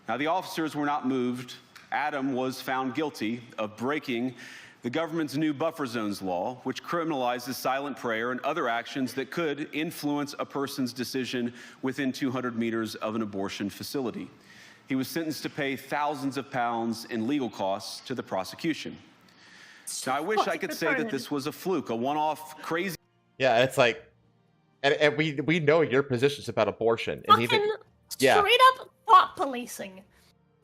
C: Now, the officers were not moved. Adam was found guilty of breaking the government's new buffer zones law, which criminalizes silent prayer and other actions that could influence a person's decision within 200 meters of an abortion facility. He was sentenced to pay thousands of pounds in legal costs to the prosecution. Now, I wish I could say that this was a fluke, a one-off crazy...
A: Yeah, it's like... And we know your positions about abortion. And
B: fucking straight up thought policing.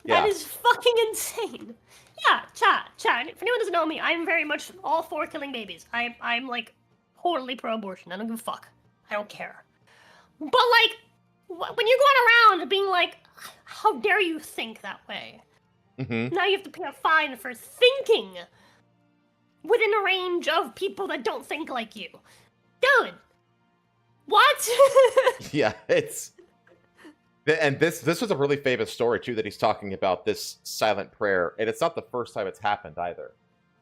B: That is fucking insane. Yeah, chat. If anyone doesn't know me, I'm very much all for killing babies. I'm like, totally pro-abortion. I don't give a fuck. I don't care. But, like, when you're going around being like, how dare you think that way?
A: Mm-hmm.
B: Now you have to pay a fine for thinking within a range of people that don't think like you. Dude! What?
A: Yeah, it's... And this was a really famous story too that he's talking about, this silent prayer, and it's not the first time it's happened either.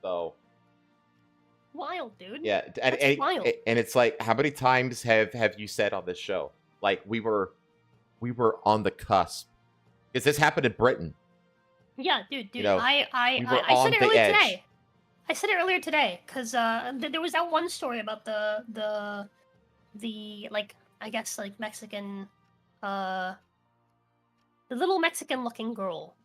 A: So
B: wild, dude.
A: Yeah, and
B: wild.
A: And it's like, how many times have you said on this show, like, we were on the cusp, because this happened in Britain.
B: Yeah, dude.
A: You know,
B: I said it earlier today. I said it earlier today because there was that one story about the like, I guess, like, Mexican, the little Mexican looking girl.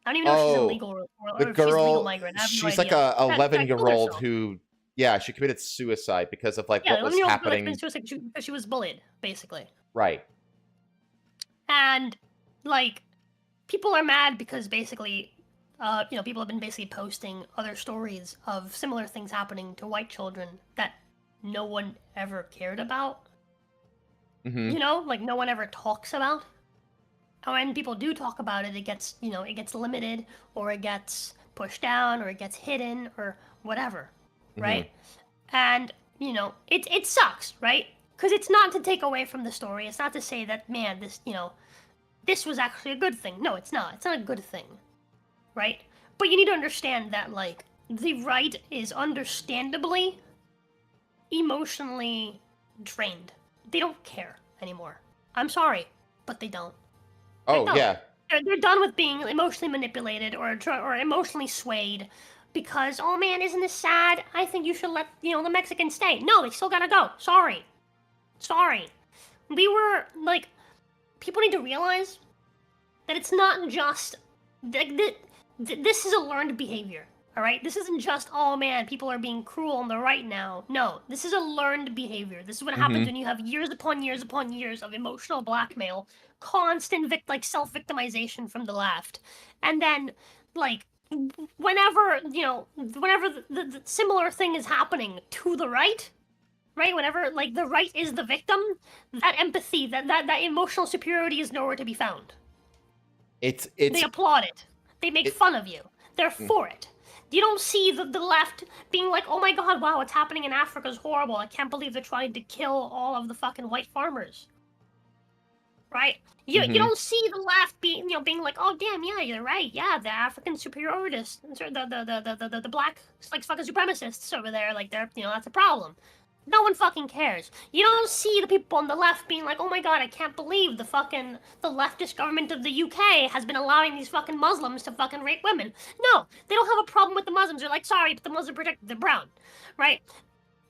B: I don't even know if she's illegal or
A: the
B: if
A: girl,
B: she's a legal migrant. I have
A: she's
B: no
A: like
B: idea.
A: a 11-year-old who, yeah, she committed suicide because of like what was happening.
B: Because she was bullied, basically.
A: Right.
B: And like, people are mad because basically, people have been basically posting other stories of similar things happening to white children that no one ever cared about.
A: Mm-hmm.
B: You know, like, no one ever talks about. And when people do talk about it, it gets, it gets limited, or it gets pushed down, or it gets hidden, or whatever, right? Mm-hmm. And, it sucks, right? Because it's not to take away from the story. It's not to say that, man, this was actually a good thing. No, it's not. It's not a good thing, right? But you need to understand that, like, the right is understandably emotionally drained. They don't care anymore. I'm sorry, but they don't.
A: Yeah.
B: They're done with being emotionally manipulated or emotionally swayed because, oh man, isn't this sad? I think you should let, the Mexicans stay. No, they still gotta go. Sorry. We were, like, people need to realize that it's not just, this is a learned behavior, all right? This isn't just, oh man, people are being cruel on the right now. No, this is a learned behavior. This is what happens when you have years upon years upon years of emotional blackmail, constant self-victimization from the left. And then, like, whenever the similar thing is happening to the right, whenever, like, the right is the victim, that empathy, that emotional superiority is nowhere to be found. They applaud it. They make fun of you. They're for it. You don't see the left being like, oh my god, wow, what's happening in Africa is horrible. I can't believe they're trying to kill all of the fucking white farmers. Right? You don't see the left being like, oh damn, yeah, you're right. Yeah, the African superiorists, the black, like, fucking supremacists over there, like, they're, that's a problem. No one fucking cares. You don't see the people on the left being like, oh my god, I can't believe the leftist government of the UK has been allowing these fucking Muslims to fucking rape women. No, they don't have a problem with the Muslims. They're like, sorry, but the Muslims protect the brown, right?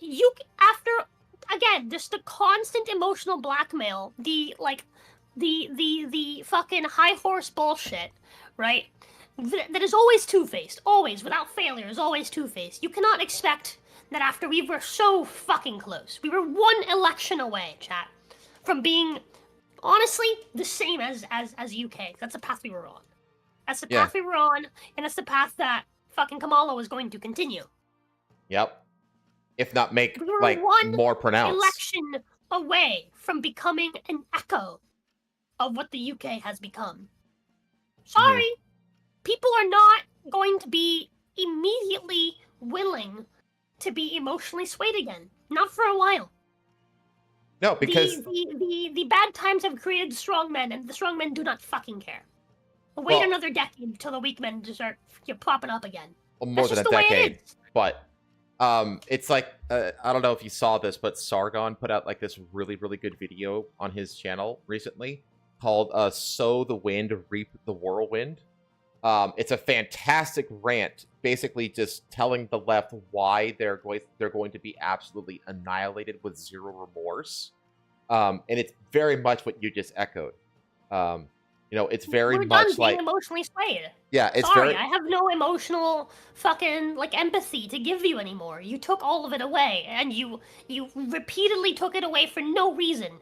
B: Again, just the constant emotional blackmail, the fucking high horse bullshit, right? That is always two-faced, always, without failure, is always two-faced. You cannot expect that after we were so fucking close. We were one election away, chat, from being, honestly, the same as UK. That's the path we were on. That's the path we were on, and that's the path that fucking Kamala was going to continue.
A: Yep. If not make, like, more pronounced.
B: Election away from becoming an echo of what the UK has become. Sorry, people are not going to be immediately willing to be emotionally swayed again. Not for a while.
A: No, because
B: the bad times have created strong men, and the strong men do not fucking care. Wait another decade until the weak men just start popping up again.
A: Well, more than a decade. But it's like, I don't know if you saw this, but Sargon put out, like, this really, really good video on his channel recently called Sow the Wind, Reap the Whirlwind. It's a fantastic rant, basically just telling the left why they're going to be absolutely annihilated with zero remorse. And it's very much what you just echoed. It's very much like
B: emotionally swayed.
A: Yeah, it's
B: Sorry, I have no emotional fucking, like, empathy to give you anymore. You took all of it away, and you repeatedly took it away for no reason.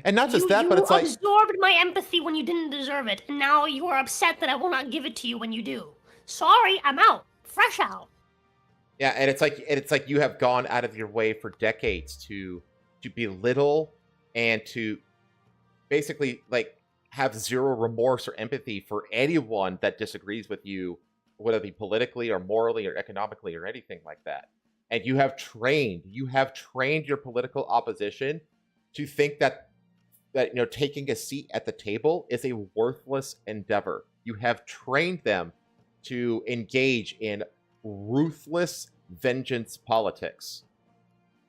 A: And not just that, but it's like,
B: you absorbed my empathy when you didn't deserve it, and now you are upset that I will not give it to you when you do. Sorry, I'm out. Fresh out.
A: Yeah, and it's like you have gone out of your way for decades to belittle and to basically, like, have zero remorse or empathy for anyone that disagrees with you, whether it be politically or morally or economically or anything like that. And you have trained your political opposition to think that that taking a seat at the table is a worthless endeavor. You have trained them to engage in ruthless vengeance politics,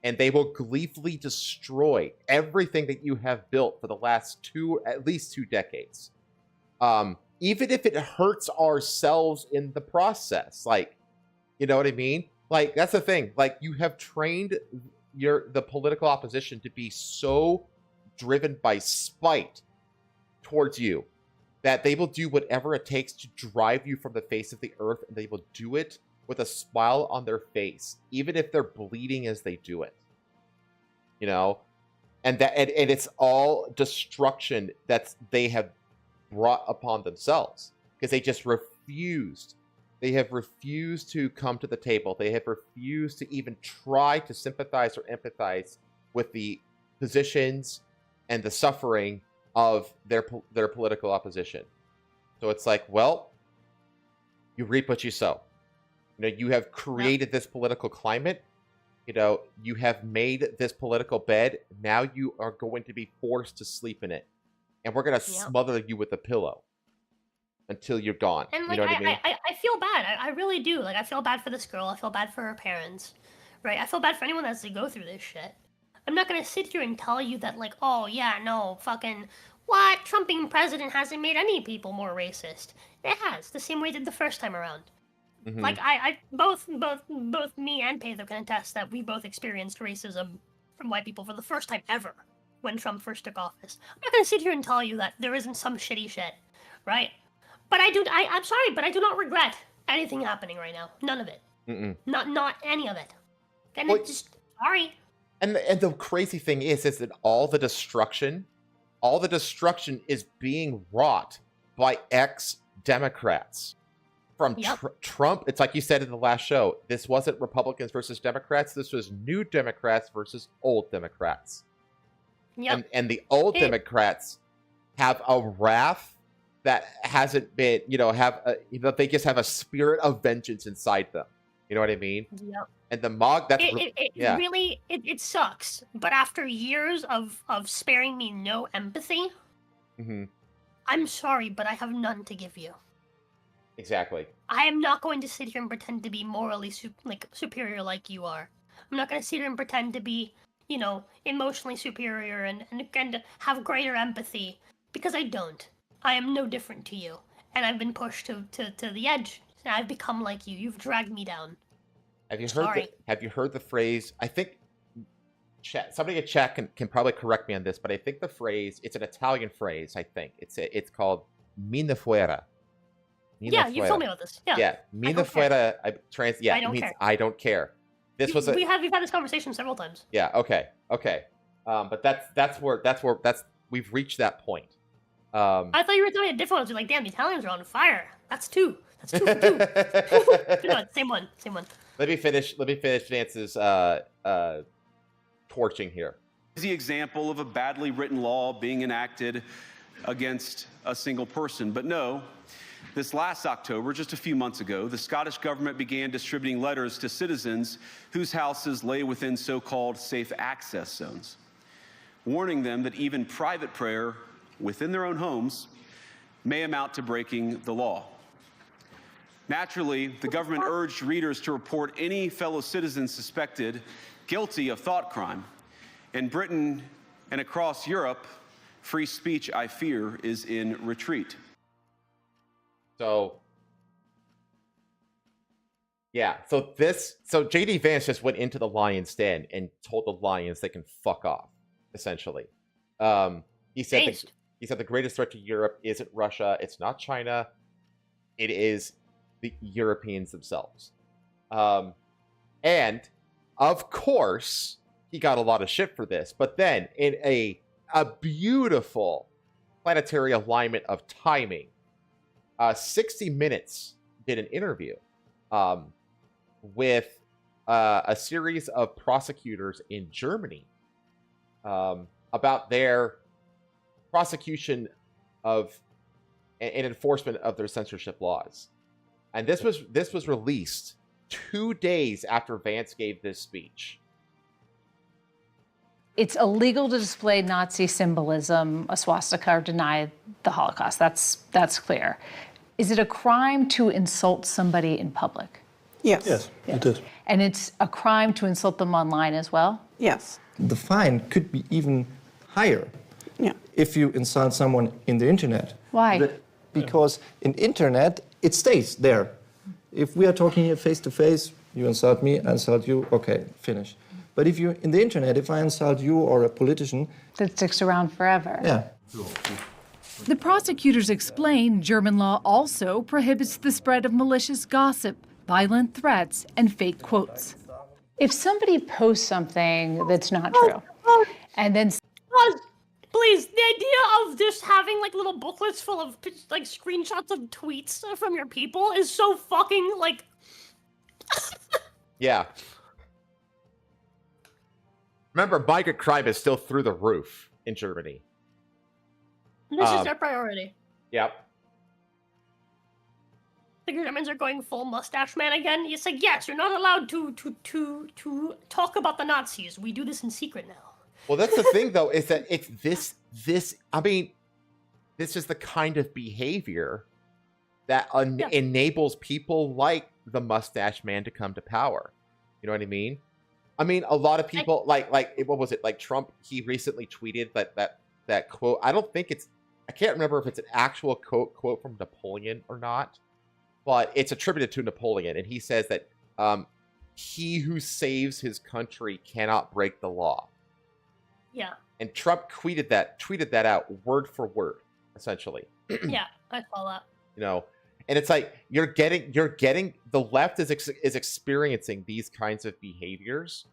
A: and they will gleefully destroy everything that you have built for the last at least 2 decades. Even if it hurts ourselves in the process, like, you know what I mean? Like, that's the thing. Like, you have trained the political opposition to be so driven by spite towards you that they will do whatever it takes to drive you from the face of the earth, and they will do it with a smile on their face, even if they're bleeding as they do it. And it's all destruction that they have brought upon themselves because they just refused. They have refused to come to the table. They have refused to even try to sympathize or empathize with the positions and the suffering of their political opposition. So it's like, well, you reap what you sow. You have created this political climate. You have made this political bed. Now you are going to be forced to sleep in it. And we're going to smother you with a pillow until you're gone.
B: And, like,
A: you know what I mean?
B: I feel bad. I really do. Like, I feel bad for this girl. I feel bad for her parents. Right? I feel bad for anyone that has to go through this shit. I'm not going to sit here and tell you that, like, oh, yeah, no, fucking, what? Trump being president hasn't made any people more racist. It has. The same way it did the first time around. Mm-hmm. Like, both me and Pather can attest that we both experienced racism from white people for the first time ever when Trump first took office. I'm not going to sit here and tell you that there isn't some shitty shit, right? But I'm sorry, but I do not regret anything happening right now. None of it. Mm-mm. Not any of it. And it's just, sorry.
A: And the crazy thing is that all the destruction is being wrought by ex-Democrats. From Trump, it's like you said in the last show, this wasn't Republicans versus Democrats, this was new Democrats versus old Democrats. Yep. And the old Democrats have a wrath that hasn't been, they just have a spirit of vengeance inside them. You know what I mean?
B: Yep.
A: And the MOG, that's
B: it sucks. But after years of sparing me no empathy, I'm sorry, but I have none to give you.
A: Exactly.
B: I am not going to sit here and pretend to be morally superior like you are. I'm not going to sit here and pretend to be, emotionally superior and have greater empathy, because I don't. I am no different to you, and I've been pushed to the edge. And I've become like you. You've dragged me down.
A: Have you heard the phrase? I think somebody in chat can probably correct me on this, but I think the phrase, it's an Italian phrase. I think it's called "mina fuera."
B: Yeah, you told me about this. Yeah.
A: Mina fuera. It means I don't care. We've
B: had this conversation several times.
A: Yeah. Okay. But that's where we've reached that point.
B: I thought you were telling me a different one. You're like, damn, the Italians are on fire. That's two. That's 2 for 2. No, same one.
A: Let me finish Vance's torching here.
C: The example of a badly written law being enacted against a single person, but no. This last October, just a few months ago, the Scottish government began distributing letters to citizens whose houses lay within so-called safe access zones, warning them that even private prayer within their own homes may amount to breaking the law. Naturally, the government urged readers to report any fellow citizen suspected guilty of thought crime. In Britain and across Europe, free speech, I fear, is in retreat.
A: So JD Vance just went into the lion's den and told the lions they can fuck off, essentially. He said the greatest threat to Europe isn't Russia, it's not China, it is the Europeans themselves. And of course, he got a lot of shit for this, but then in a beautiful planetary alignment of timing, 60 Minutes did an interview with a series of prosecutors in Germany about their prosecution of and enforcement of their censorship laws. And this was released 2 days after Vance gave this speech.
D: It's illegal to display Nazi symbolism, a swastika, or deny the Holocaust. That's clear. Is it a crime to insult somebody in public?
E: Yes.
F: Yes, it is.
D: And it's a crime to insult them online as well?
E: Yes.
F: The fine could be even higher if you insult someone in the internet.
D: Why?
F: Because in internet, it stays there. If we are talking here face to face, you insult me, I insult you, okay, finish. But if you're in the internet, if I insult you or a politician...
D: That sticks around forever.
F: Yeah.
G: The prosecutors explain German law also prohibits the spread of malicious gossip, violent threats, and fake quotes.
D: If somebody posts something that's not true, and then...
B: Please, the idea of just having like little booklets full of like screenshots of tweets from your people is so fucking like...
A: Yeah. Remember, migrant crime is still through the roof in Germany.
B: This is their priority.
A: Yep.
B: The Germans are going full mustache man again. It's like, yes, you're not allowed to talk about the Nazis. We do this in secret now.
A: Well, that's the thing, though, is that it's this. I mean, this is the kind of behavior that enables people like the mustache man to come to power. You know what I mean? I mean, a lot of people like what was it? Like Trump, he recently tweeted that quote. I don't think I can't remember if it's an actual quote from Napoleon or not, but it's attributed to Napoleon, and he says that he who saves his country cannot break the law.
B: Yeah. And
A: Trump tweeted that out word for word, essentially.
B: Yeah, I saw that.
A: You know, and it's like you're getting the left is experiencing these kinds of behaviors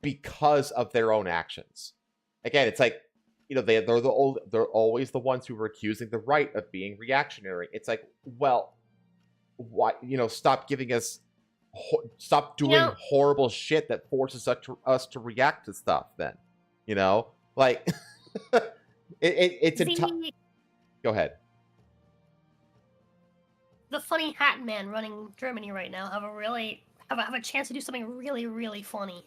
A: because of their own actions. Again, it's like, you know, they're always the ones who are accusing the right of being reactionary. It's like, well, why, you know, stop doing horrible shit that forces us to react to stuff. Then, you know, like it's Go ahead.
B: The funny hat man running Germany right now have a chance to do something really, really funny.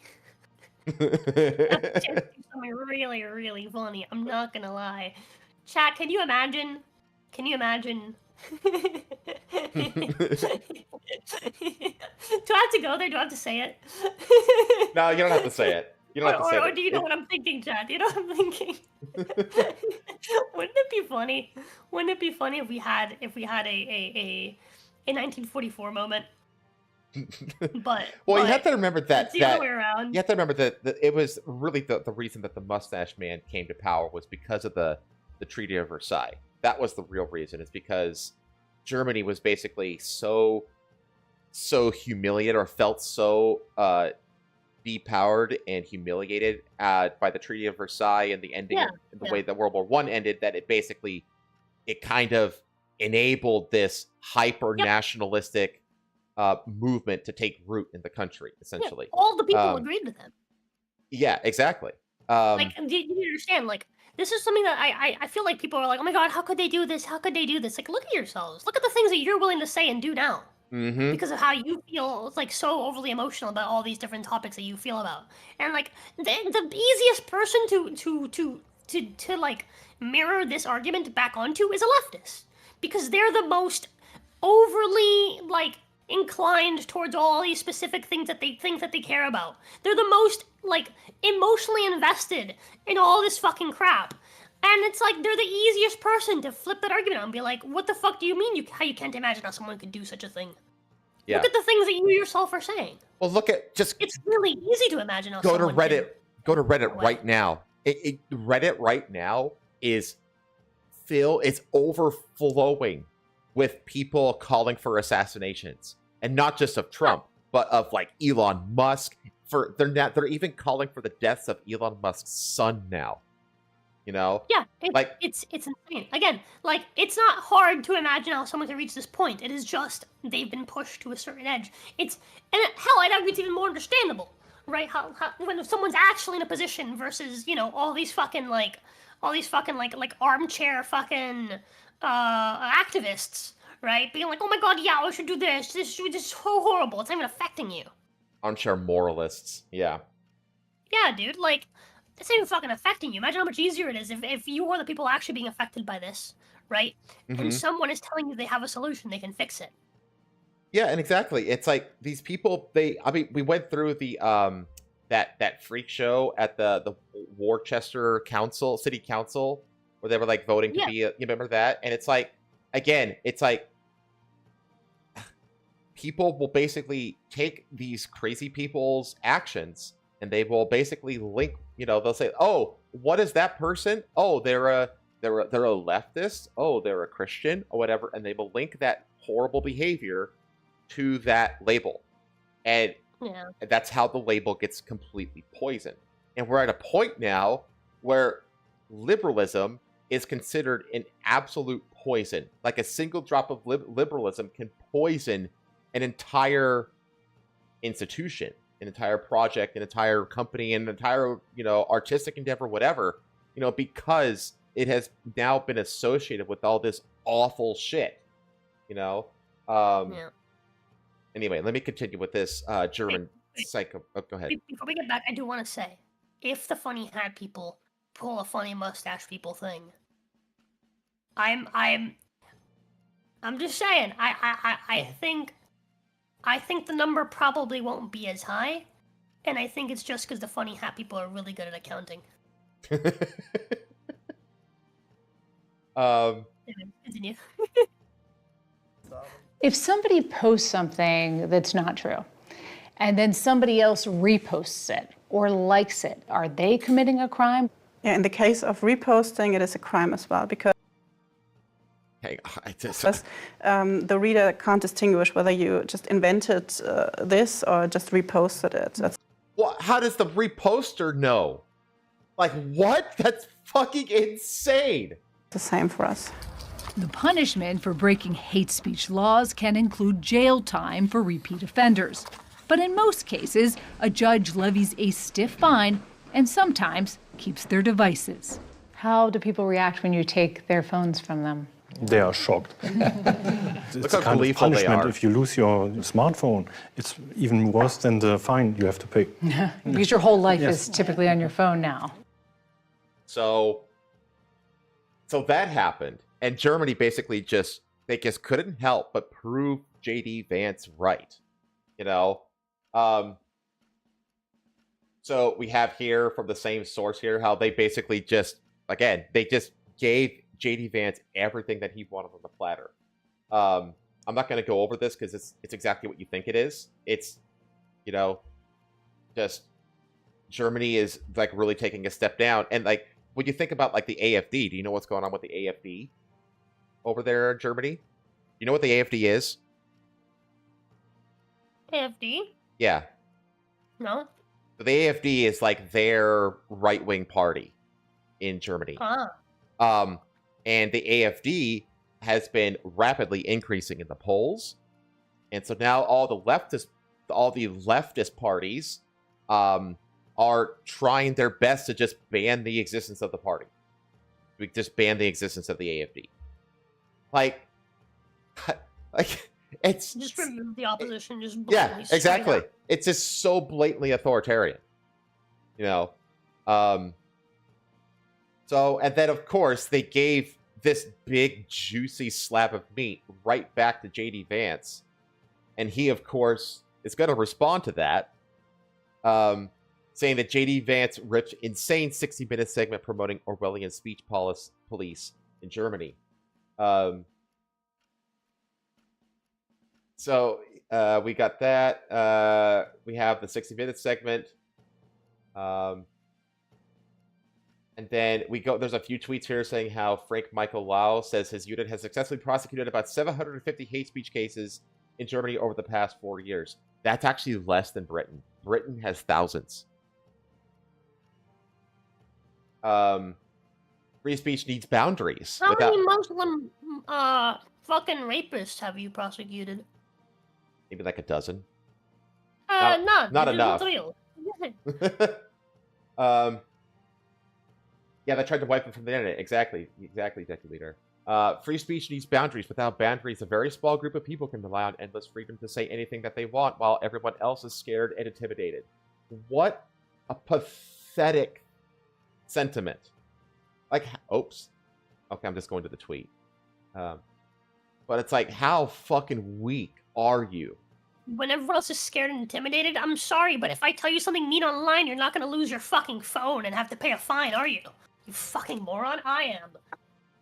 B: Something really, really funny. I'm not gonna lie. Chat, can you imagine? Do I have to go there? Do I have to say it?
A: No, you don't have to say it. You don't have to say it.
B: Or do you know what I'm thinking, chat? Do you know what I'm thinking? Wouldn't it be funny? Wouldn't it be funny if we had a 1944 moment? But
A: well, you have to remember that
B: the other way around.
A: You have to remember that it was really the reason that the mustache man came to power was because of the Treaty of Versailles. That was the real reason. It's because Germany was basically so humiliated, or felt so depowered and humiliated by the Treaty of Versailles and the ending in the way that World War I ended, that it kind of enabled this hyper nationalistic movement to take root in the country, essentially.
B: Yeah, all the people agreed with them.
A: Yeah, exactly.
B: Like, do you understand? Like, this is something that I feel like people are like, oh my god, how could they do this? How could they do this? Like, look at yourselves. Look at the things that you're willing to say and do now.
A: Mm-hmm.
B: Because of how you feel, like, so overly emotional about all these different topics that you feel about. And like, the easiest person to like mirror this argument back onto is a leftist, because they're the most overly like inclined towards all these specific things that they think that they care about. They're the most like emotionally invested in all this fucking crap. And it's like, they're the easiest person to flip that argument on and be like, what the fuck do you mean how you can't imagine how someone could do such a thing? Yeah. Look at the things that you yourself are saying.
A: Well, look at it's
B: really easy to imagine how
A: go to Reddit right now. Reddit right now is it's overflowing with people calling for assassinations, and not just of Trump, but of like Elon Musk. They're even calling for the deaths of Elon Musk's son now. You know? Yeah,
B: it's insane. Again, like, it's not hard to imagine how someone can reach this point. It is just they've been pushed to a certain edge. Hell, I'd argue it's even more understandable, right? How when someone's actually in a position versus, you know, all these fucking like armchair fucking activists, right? Being like, oh my god, yeah, I should do this. This is so horrible. It's not even affecting you.
A: Armchair moralists, yeah.
B: Yeah, dude, like, it's not even fucking affecting you. Imagine how much easier it is if you are the people actually being affected by this, right? And someone is telling you they have a solution, they can fix it.
A: Yeah, and exactly. It's like these people, I mean, we went through the that freak show at the Worcester City Council, where they were like voting to be you remember that? And it's like, again, it's like people will basically take these crazy people's actions and they will basically link, they'll say, "Oh, what is that person? Oh, they're a leftist. Oh, they're a Christian or whatever," and they will link that horrible behavior to that label. And that's how the label gets completely poisoned. And we're at a point now where liberalism is considered an absolute poison. Like a single drop of liberalism can poison an entire institution, an entire project, an entire company, an entire, artistic endeavor, whatever, because it has now been associated with all this awful shit, Anyway, let me continue with this German psycho. Oh, go ahead.
B: Before we get back, I do want to say, if the funny hat people pull a funny mustache people thing, I'm just saying. I think the number probably won't be as high, and I think it's just because the funny hat people are really good at accounting. Continue.
D: If somebody posts something that's not true, and then somebody else reposts it or likes it, are they committing a crime?
E: Yeah, in the case of reposting, it is a crime as well, because the reader can't distinguish whether you just invented this or just reposted it.
A: Well, how does the reposter know? Like, what? That's fucking insane.
E: The same for us.
G: The punishment for breaking hate speech laws can include jail time for repeat offenders. But in most cases, a judge levies a stiff fine and sometimes keeps their devices.
D: How do people react when you take their phones from them?
H: They are shocked. It's a kind of punishment if you lose your smartphone. It's even worse than the fine you have to pay.
D: Because your whole life is typically on your phone now.
A: So that happened. And Germany basically they just couldn't help but prove JD Vance right. So we have here from the same source here how they basically they just gave JD Vance everything that he wanted on the platter. I'm not going to go over this because it's exactly what you think it is. It's, just Germany is like really taking a step down. And like when you think about like the AFD, do you know what's going on with the AFD over there in Germany? You know what the AFD is?
B: AFD?
A: Yeah.
B: No.
A: The AFD is like their right-wing party in Germany. And the AFD has been rapidly increasing in the polls. And so now all the leftist parties are trying their best to just ban the existence of the party. We just ban the existence of the AFD. Like it's
B: just remove the opposition. Just
A: yeah, exactly. It's just so blatantly authoritarian, So, and then of course they gave this big juicy slab of meat right back to JD Vance, and he of course is going to respond to that, saying that JD Vance ripped insane 60-minute segment promoting Orwellian speech police in Germany. So we got that. We have the 60-minute segment. And then there's a few tweets here saying how Frank Michael Lau says his unit has successfully prosecuted about 750 hate speech cases in Germany over the past 4 years. That's actually less than Britain. Britain has thousands. Free speech needs boundaries.
B: How many Muslim fucking rapists have you prosecuted?
A: Maybe like a dozen.
B: Not
A: enough. Yeah, they tried to wipe them from the internet. Exactly, Deputy Leader. Free speech needs boundaries. Without boundaries, a very small group of people can rely on endless freedom to say anything that they want while everyone else is scared and intimidated. What a pathetic sentiment. Like, oops. Okay, I'm just going to the tweet. But it's like, how fucking weak are you?
B: When everyone else is scared and intimidated, I'm sorry, but if I tell you something mean online, you're not gonna lose your fucking phone and have to pay a fine, are you? You fucking moron. I am.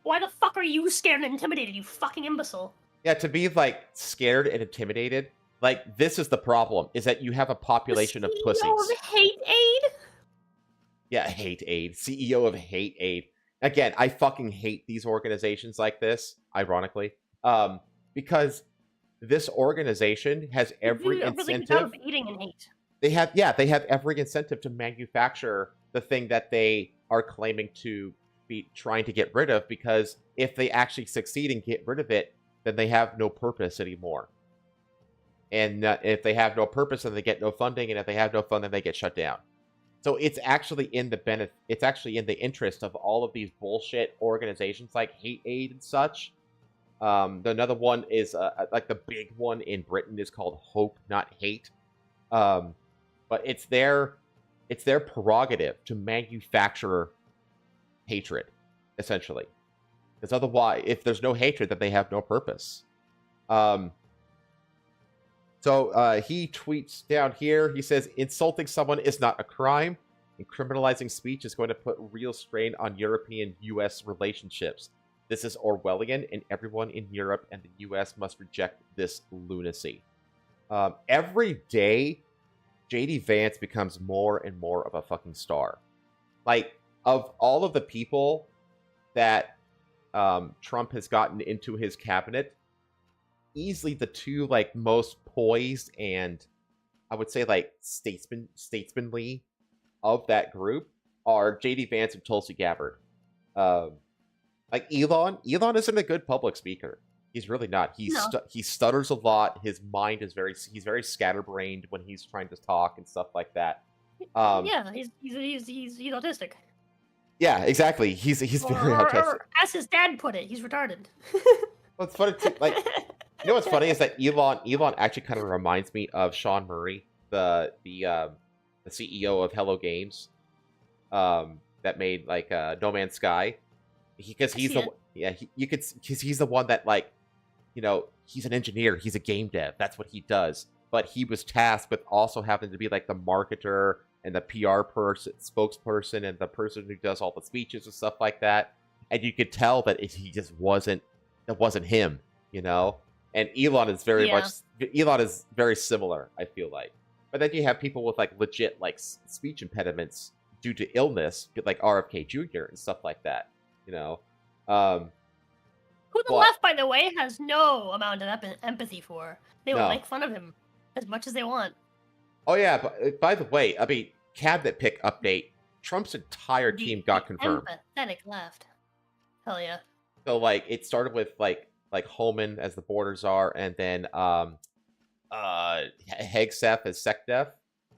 B: Why the fuck are you scared and intimidated, you fucking imbecile?
A: Yeah, to be, like, scared and intimidated, like, this is the problem, is that you have a population of pussies.
B: CEO of Hate Aid?
A: Yeah, Hate Aid. CEO of Hate Aid. Again, I fucking hate these organizations like this, ironically, because this organization has every incentive.
B: Really eating and hate.
A: They have every incentive to manufacture the thing that they are claiming to be trying to get rid of, because if they actually succeed and get rid of it, then they have no purpose anymore. And if they have no purpose, then they get no funding, and if they have no funding, they get shut down. So it's actually in the interest of all of these bullshit organizations like Hate Aid and such. Another one is like the big one in Britain is called Hope Not Hate. But it's their prerogative to manufacture hatred, essentially. Because otherwise, if there's no hatred, then they have no purpose. So he tweets down here, he says, insulting someone is not a crime, and criminalizing speech is going to put real strain on European-U.S. relationships. This is Orwellian, and everyone in Europe and the U.S. must reject this lunacy. Every day, JD Vance becomes more and more of a fucking star. Like, of all of the people that Trump has gotten into his cabinet, easily the two, like, most poised and I would say, like, statesmanly of that group are JD Vance and Tulsi Gabbard. Like, Elon isn't a good public speaker. He's really not. He stutters a lot. His mind is he's very scatterbrained when he's trying to talk and stuff like that.
B: Yeah, he's autistic.
A: Yeah, exactly. He's very autistic.
B: Or as his dad put it, he's retarded.
A: Well, it's funny too, like, you know what's funny is that Elon actually kind of reminds me of Sean Murray, the CEO of Hello Games, that made like No Man's Sky. Because he's the one that, like, you know, he's an engineer, he's a game dev, that's what he does. But he was tasked with also having to be like the marketer and the PR spokesperson and the person who does all the speeches and stuff like that. And you could tell that he just wasn't him, you know. And Elon is very similar, I feel like. But then you have people with like legit like speech impediments due to illness, like RFK Jr. and stuff like that, you know.
B: Who the left, by the way, has no amount of empathy for. They will make fun of him as much as they want.
A: Oh yeah, but by the way, I mean, cabinet pick update. Trump's entire team got confirmed.
B: Empathetic left. Hell yeah.
A: So like, it started with like Holman as the border czar, and then Hegseth as SecDef.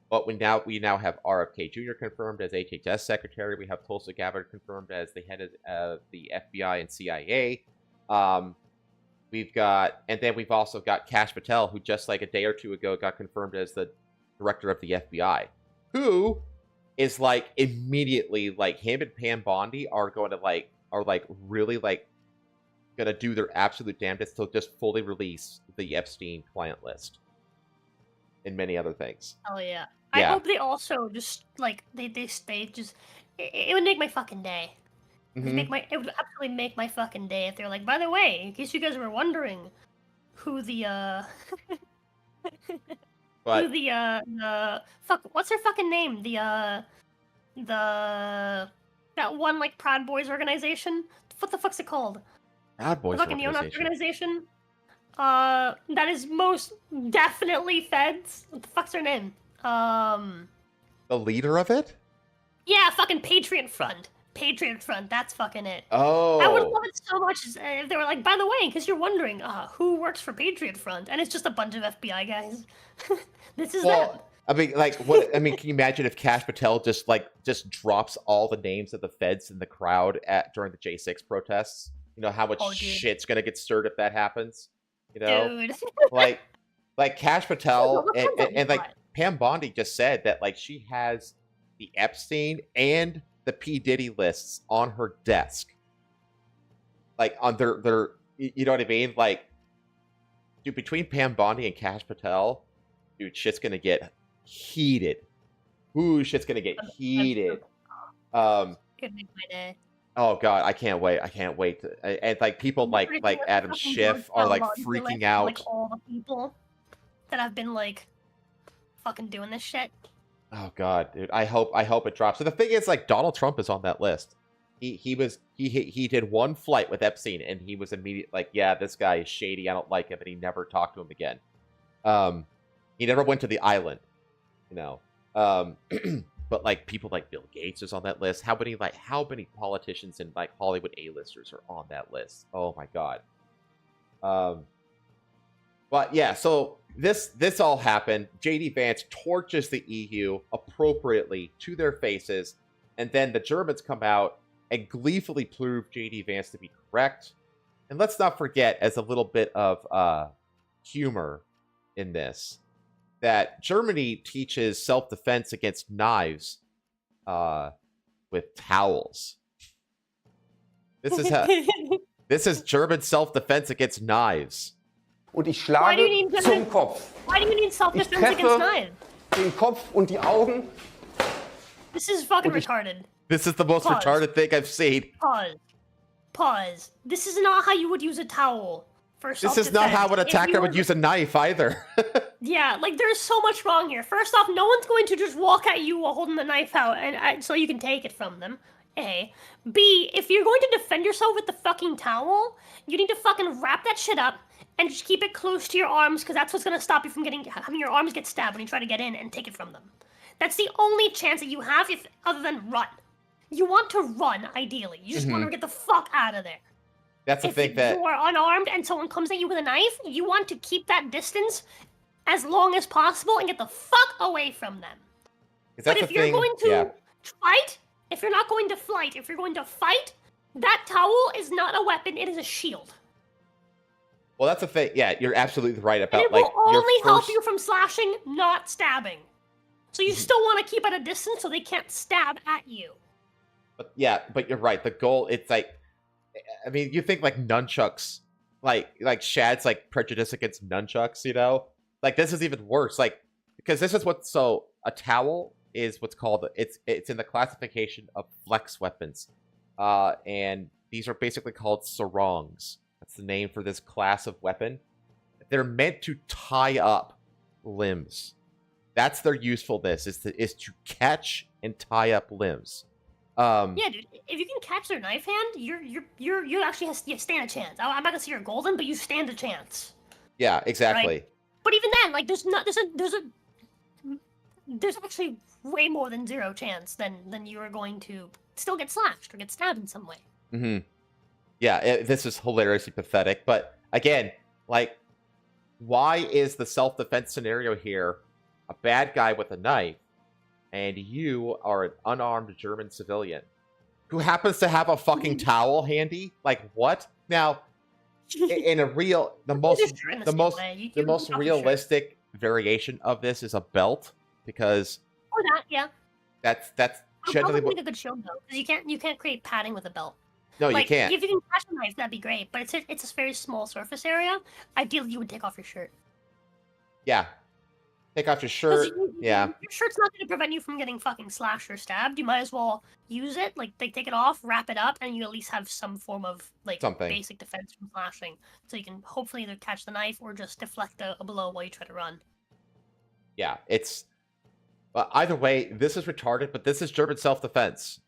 A: But we now have RFK Jr. confirmed as HHS secretary. We have Tulsi Gabbard confirmed as the head of the FBI and CIA. We've also got Kash Patel, who just like a day or two ago got confirmed as the director of the FBI, who is like immediately like him and Pam Bondi are really gonna do their absolute damnedest to just fully release the Epstein client list and many other things.
B: Oh yeah. I hope they also just like they just it would make my fucking day.
A: Mm-hmm.
B: It would absolutely make my fucking day if they're like, by the way, in case you guys were wondering who the what's their fucking name? That one like Proud Boys organization? What the fuck's it called?
A: Proud Boys
B: fucking organization. That is most definitely feds. What the fuck's their name?
A: The leader of it?
B: Yeah, fucking Patriot Front. Patriot Front, that's fucking it.
A: Oh.
B: I would love it so much if they were like, by the way, because you're wondering, who works for Patriot Front? And it's just a bunch of FBI guys. This is them.
A: I mean, like, what? I mean, can you imagine if Kash Patel just drops all the names of the feds in the crowd during the J6 protests? You know how much shit's gonna get stirred if that happens. You know,
B: Dude.
A: like Kash Patel and like Pam Bondi just said that like she has the Epstein and the P. Diddy lists on her desk. Like, on their you know what I mean? Like, dude, between Pam Bondi and Kash Patel, dude, shit's gonna get heated. Ooh, shit's gonna get heated.
B: Could make my day.
A: Oh god, I can't wait. I can't wait. And like people like Adam Schiff are like freaking out.
B: Like all the people that have been like fucking doing this shit.
A: Oh god, dude. I hope it drops. So the thing is, like, Donald Trump is on that list. He did one flight with Epstein, and he was immediate like, yeah, this guy is shady. I don't like him, and he never talked to him again. He never went to the island, you know. But like people like Bill Gates is on that list. How many politicians and like Hollywood A-listers are on that list? Oh my god. But yeah, so this all happened. JD Vance torches the EU appropriately to their faces, and then the Germans come out and gleefully prove JD Vance to be correct. And let's not forget, as a little bit of humor in this, that Germany teaches self-defense against knives with towels. This is German self-defense against knives.
I: Und ich schlage zum Kopf.
B: Why do you need self-defense against knives?
I: Den Kopf und die Augen.
B: This is fucking retarded.
A: This is the most retarded thing I've seen.
B: Pause. This is not how you would use a towel for self-defense.
A: This is not how an attacker would use a knife either.
B: Yeah, like there's so much wrong here. First off, no one's going to just walk at you while holding the knife out and so you can take it from them. A. B. If you're going to defend yourself with the fucking towel, you need to fucking wrap that shit up and just keep it close to your arms, because that's what's going to stop you from having your arms get stabbed when you try to get in and take it from them. That's the only chance that you have, other than run. You want to run, ideally. You just want to get the fuck out of there.
A: That's the thing that...
B: If you are unarmed and someone comes at you with a knife, you want to keep that distance as long as possible and get the fuck away from them. But if you're going to fight, if you're not going to flight, if you're going to fight, that towel is not a weapon, it is a shield.
A: Well, that's the thing. Yeah, you're absolutely right about,
B: and it will only help you from slashing, not stabbing. So you still want to keep at a distance so they can't stab at you.
A: But yeah, but you're right. The goal, it's like, I mean, you think like nunchucks, like Shad's like prejudice against nunchucks, you know? Like this is even worse. Like, because this is so a towel is what's called, it's in the classification of flex weapons. And these are basically called sarongs. That's the name for this class of weapon. They're meant to tie up limbs. That's their usefulness, is to catch and tie up limbs.
B: Yeah, dude. If you can catch their knife hand, you actually stand a chance. I'm not gonna say you're golden, but you stand a chance.
A: Yeah, exactly.
B: Right? But even then, like, there's actually way more than zero chance than you are going to still get slashed or get stabbed in some way.
A: Mm-hmm. Yeah, this is hilariously pathetic. But again, like, why is the self-defense scenario here a bad guy with a knife, and you are an unarmed German civilian who happens to have a fucking towel handy? Like, what? Now, in a real, the most realistic variation of this is a belt, because
B: or that, yeah.
A: That's
B: generally a good shield though, because you can't create padding with a belt.
A: No,
B: like,
A: you can't.
B: If you can catch a knife, that'd be great. But it's a very small surface area. Ideally, you would take off your shirt.
A: Yeah. Take off your shirt. Your
B: shirt's not going to prevent you from getting fucking slashed or stabbed. You might as well use it, like, take it off, wrap it up, and you at least have some form of, like, basic defense from slashing. So you can hopefully either catch the knife or just deflect a blow while you try to run.
A: Yeah, it's... either way, this is retarded, but this is German self-defense.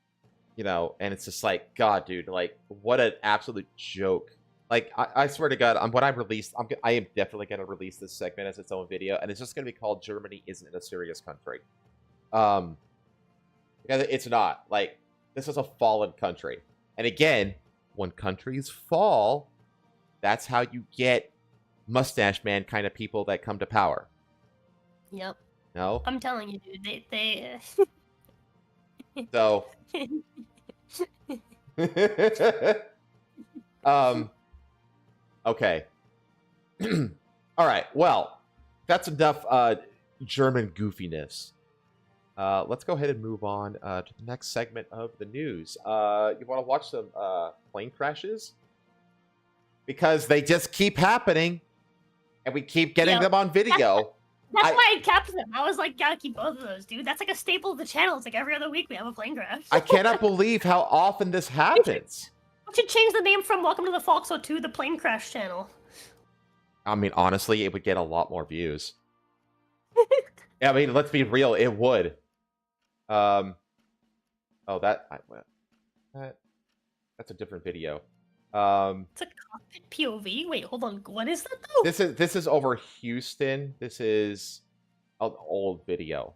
A: You know, and it's just like, God, dude, like, what an absolute joke. Like, I swear to God, when I release, I am definitely going to release this segment as its own video, and it's just going to be called Germany Isn't a Serious Country. Because it's not. Like, this is a fallen country. And again, when countries fall, that's how you get mustache man kind of people that come to power.
B: Yep.
A: No?
B: I'm telling you, dude, they...
A: So... Okay. All right. Well, that's enough German goofiness. Let's go ahead and move on to the next segment of the news. You want to watch some plane crashes? Because they just keep happening, and we keep getting them on video.
B: That's why I kept them. I was like, gotta keep both of those, dude. That's like a staple of the channel. It's like every other week we have a plane crash.
A: I cannot believe how often this happens.
B: We should change the name from Welcome to the Foxhole to the Plane Crash channel.
A: I mean, honestly, it would get a lot more views. I mean, let's be real, it would. Oh, that's a different video.
B: It's a cockpit POV. Wait, hold on. What is that though?
A: This is over Houston. This is an old video.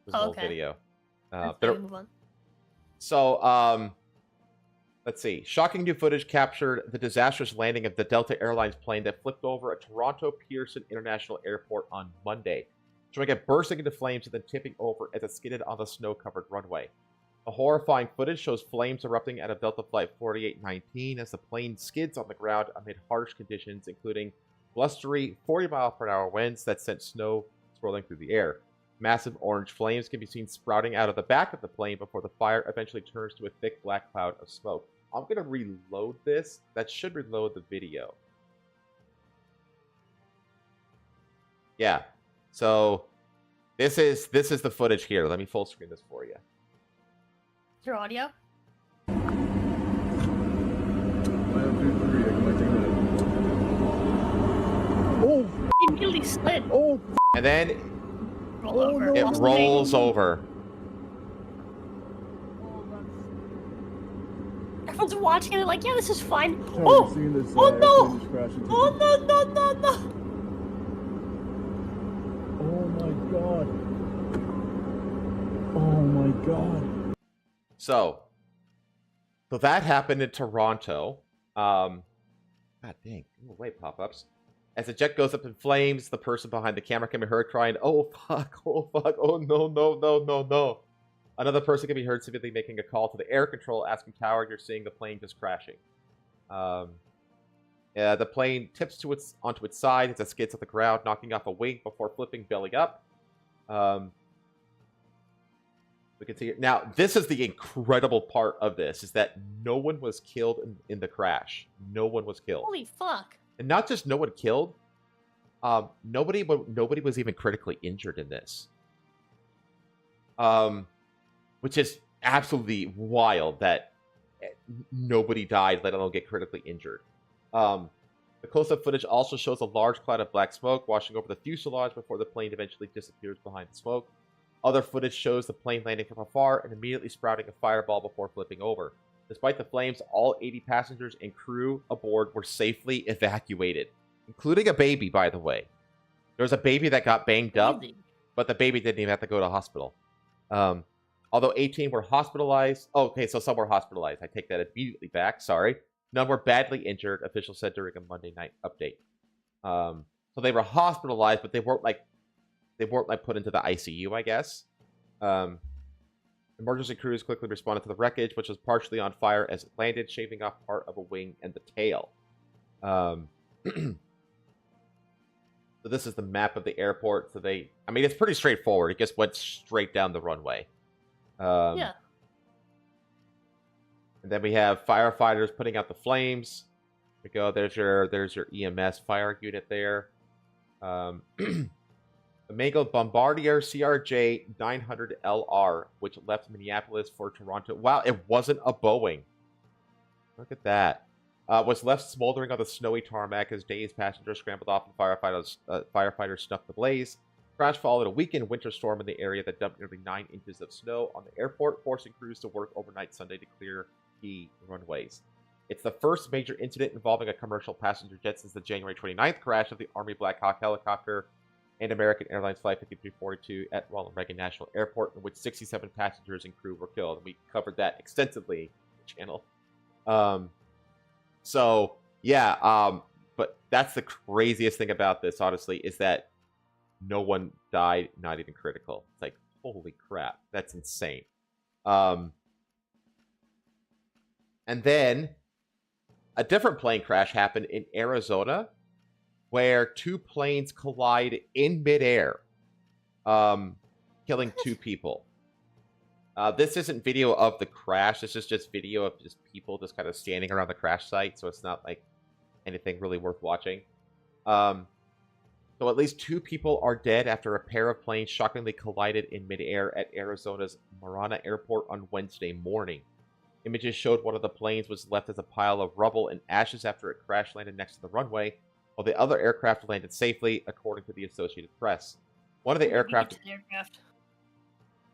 A: This is an old video.
B: Move on.
A: So, let's see. Shocking new footage captured the disastrous landing of the Delta Airlines plane that flipped over at Toronto Pearson International Airport on Monday, showing it bursting into flames and then tipping over as it skidded on the snow-covered runway. The horrifying footage shows flames erupting out of Delta Flight 4819 as the plane skids on the ground amid harsh conditions, including blustery 40-mile-per-hour winds that sent snow swirling through the air. Massive orange flames can be seen sprouting out of the back of the plane before the fire eventually turns to a thick black cloud of smoke. I'm going to reload this. That should reload the video. Yeah. So this is the footage here. Let me full screen this for you.
B: Your audio?
H: Oh!
B: He immediately slid.
H: Oh!
A: And then it rolls over.
B: Everyone's watching and they're like, yeah, this is fine. Oh! Oh no! Oh no, no, no, no!
H: Oh my god. Oh my god.
A: So that happened in Toronto. God dang, go away, pop-ups. As the jet goes up in flames, the person behind the camera can be heard crying, "Oh fuck, oh fuck, oh no, no, no, no, no." Another person can be heard severely making a call to the air control, asking tower, "You're seeing the plane just crashing." The plane tips onto its side as it skids at the ground, knocking off a wing before flipping belly up. We can see it. Now, this is the incredible part of this, is that no one was killed in the crash. No one was killed.
B: Holy fuck.
A: And not just no one killed, nobody was even critically injured in this. Which is absolutely wild that nobody died, let alone get critically injured. The close-up footage also shows a large cloud of black smoke washing over the fuselage before the plane eventually disappears behind the smoke. Other footage shows the plane landing from afar and immediately sprouting a fireball before flipping over. Despite the flames, all 80 passengers and crew aboard were safely evacuated, including a baby, by the way. There was a baby that got banged up, but the baby didn't even have to go to hospital. Although 18 were hospitalized. Oh, okay, so some were hospitalized. I take that immediately back. Sorry. None were badly injured, officials said during a Monday night update. So they were hospitalized, but they weren't put into the ICU, I guess. Emergency crews quickly responded to the wreckage, which was partially on fire as it landed, shaving off part of a wing and the tail. So this is the map of the airport. So I mean, it's pretty straightforward. It just went straight down the runway.
B: Yeah.
A: And then we have firefighters putting out the flames. There we go. There's your EMS fire unit there. The mangled Bombardier CRJ 900LR, which left Minneapolis for Toronto. Wow, it wasn't a Boeing. Look at that. Was left smoldering on the snowy tarmac as dazed passengers scrambled off and firefighters snuffed the blaze. Crash followed a weekend winter storm in the area that dumped nearly 9 inches of snow on the airport, forcing crews to work overnight Sunday to clear key runways. It's the first major incident involving a commercial passenger jet since the January 29th crash of the Army Black Hawk helicopter and American Airlines Flight 5342 at Ronald Reagan National Airport, in which 67 passengers and crew were killed. And we covered that extensively on the channel. So, yeah, but that's the craziest thing about this, honestly, is that no one died, not even critical. It's like, holy crap, that's insane. And then a different plane crash happened in Arizona, where 2 planes collide in midair. killing 2 people. This isn't video of the crash. This is just video of just people just kind of standing around the crash site, so it's not like anything really worth watching. So at least 2 people are dead after a pair of planes shockingly collided in midair at Arizona's Marana Airport on Wednesday morning. Images showed one of the planes was left as a pile of rubble and ashes after it crash landed next to the runway, while the other aircraft landed safely, according to the Associated Press. One of the aircraft...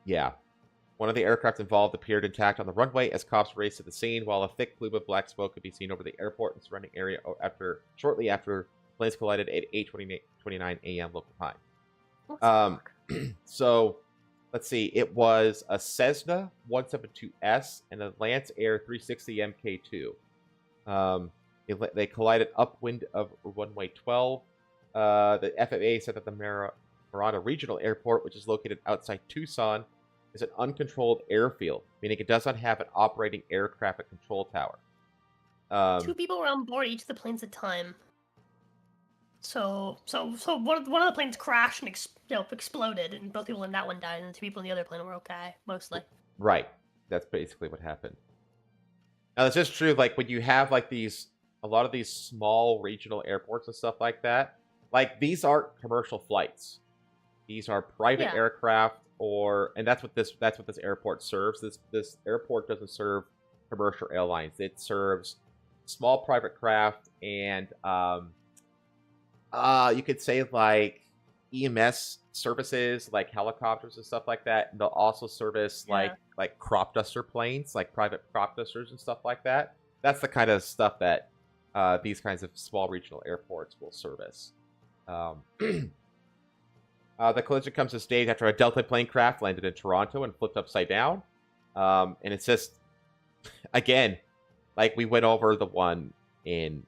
A: Yeah. One of the aircraft involved appeared intact on the runway as cops raced to the scene, while a thick plume of black smoke could be seen over the airport and surrounding area shortly after planes collided at 8:29 a.m. local time. So, let's see. It was a Cessna 172S and a Lance Air 360 Mk2. They collided upwind of runway 12. The FAA said that the Marana Regional Airport, which is located outside Tucson, is an uncontrolled airfield, meaning it does not have an operating air traffic control tower.
B: 2 people were on board each of the planes at a time. So one of the planes crashed and exploded, and both people in that one died, and the 2 people in the other plane were okay, mostly.
A: Right. That's basically what happened. Now, it's just true, like, when you have, like, a lot of these small regional airports and stuff like that, like, these aren't commercial flights. These are private aircraft, and that's what this airport serves. This airport doesn't serve commercial airlines. It serves small private craft and you could say like EMS services, like helicopters and stuff like that. And they'll also service like crop duster planes, like private crop dusters and stuff like that. That's the kind of stuff that these kinds of small regional airports will service. The collision comes as days after a Delta plane craft landed in Toronto and flipped upside down. And it's just, again, like we went over the one in...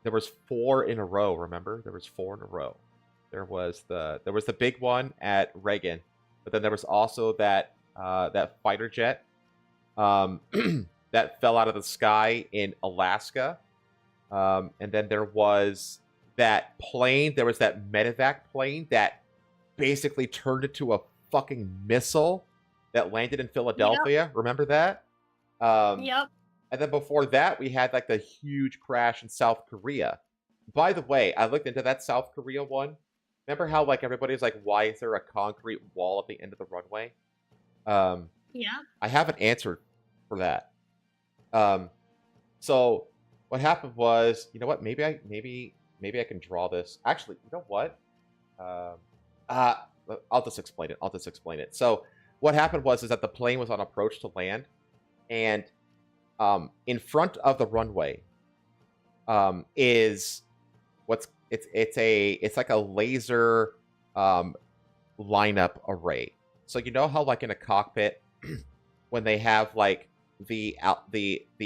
A: There was 4 in a row, remember? There was 4 in a row. There was the big one at Reagan, but then there was also that fighter jet that fell out of the sky in Alaska. And then there was that plane. There was that medevac plane that basically turned into a fucking missile that landed in Philadelphia. Yep. Remember that?
B: Yep.
A: And then before that, we had like the huge crash in South Korea. By the way, I looked into that South Korea one. Remember how like everybody's like, why is there a concrete wall at the end of the runway?
B: Yeah.
A: I have an answer for that. So what happened was, you know what? Maybe I can draw this. Actually, you know what? I'll just explain it. So what happened was that the plane was on approach to land, and in front of the runway is it's like a laser lineup array. So you know how like in a cockpit when they have like the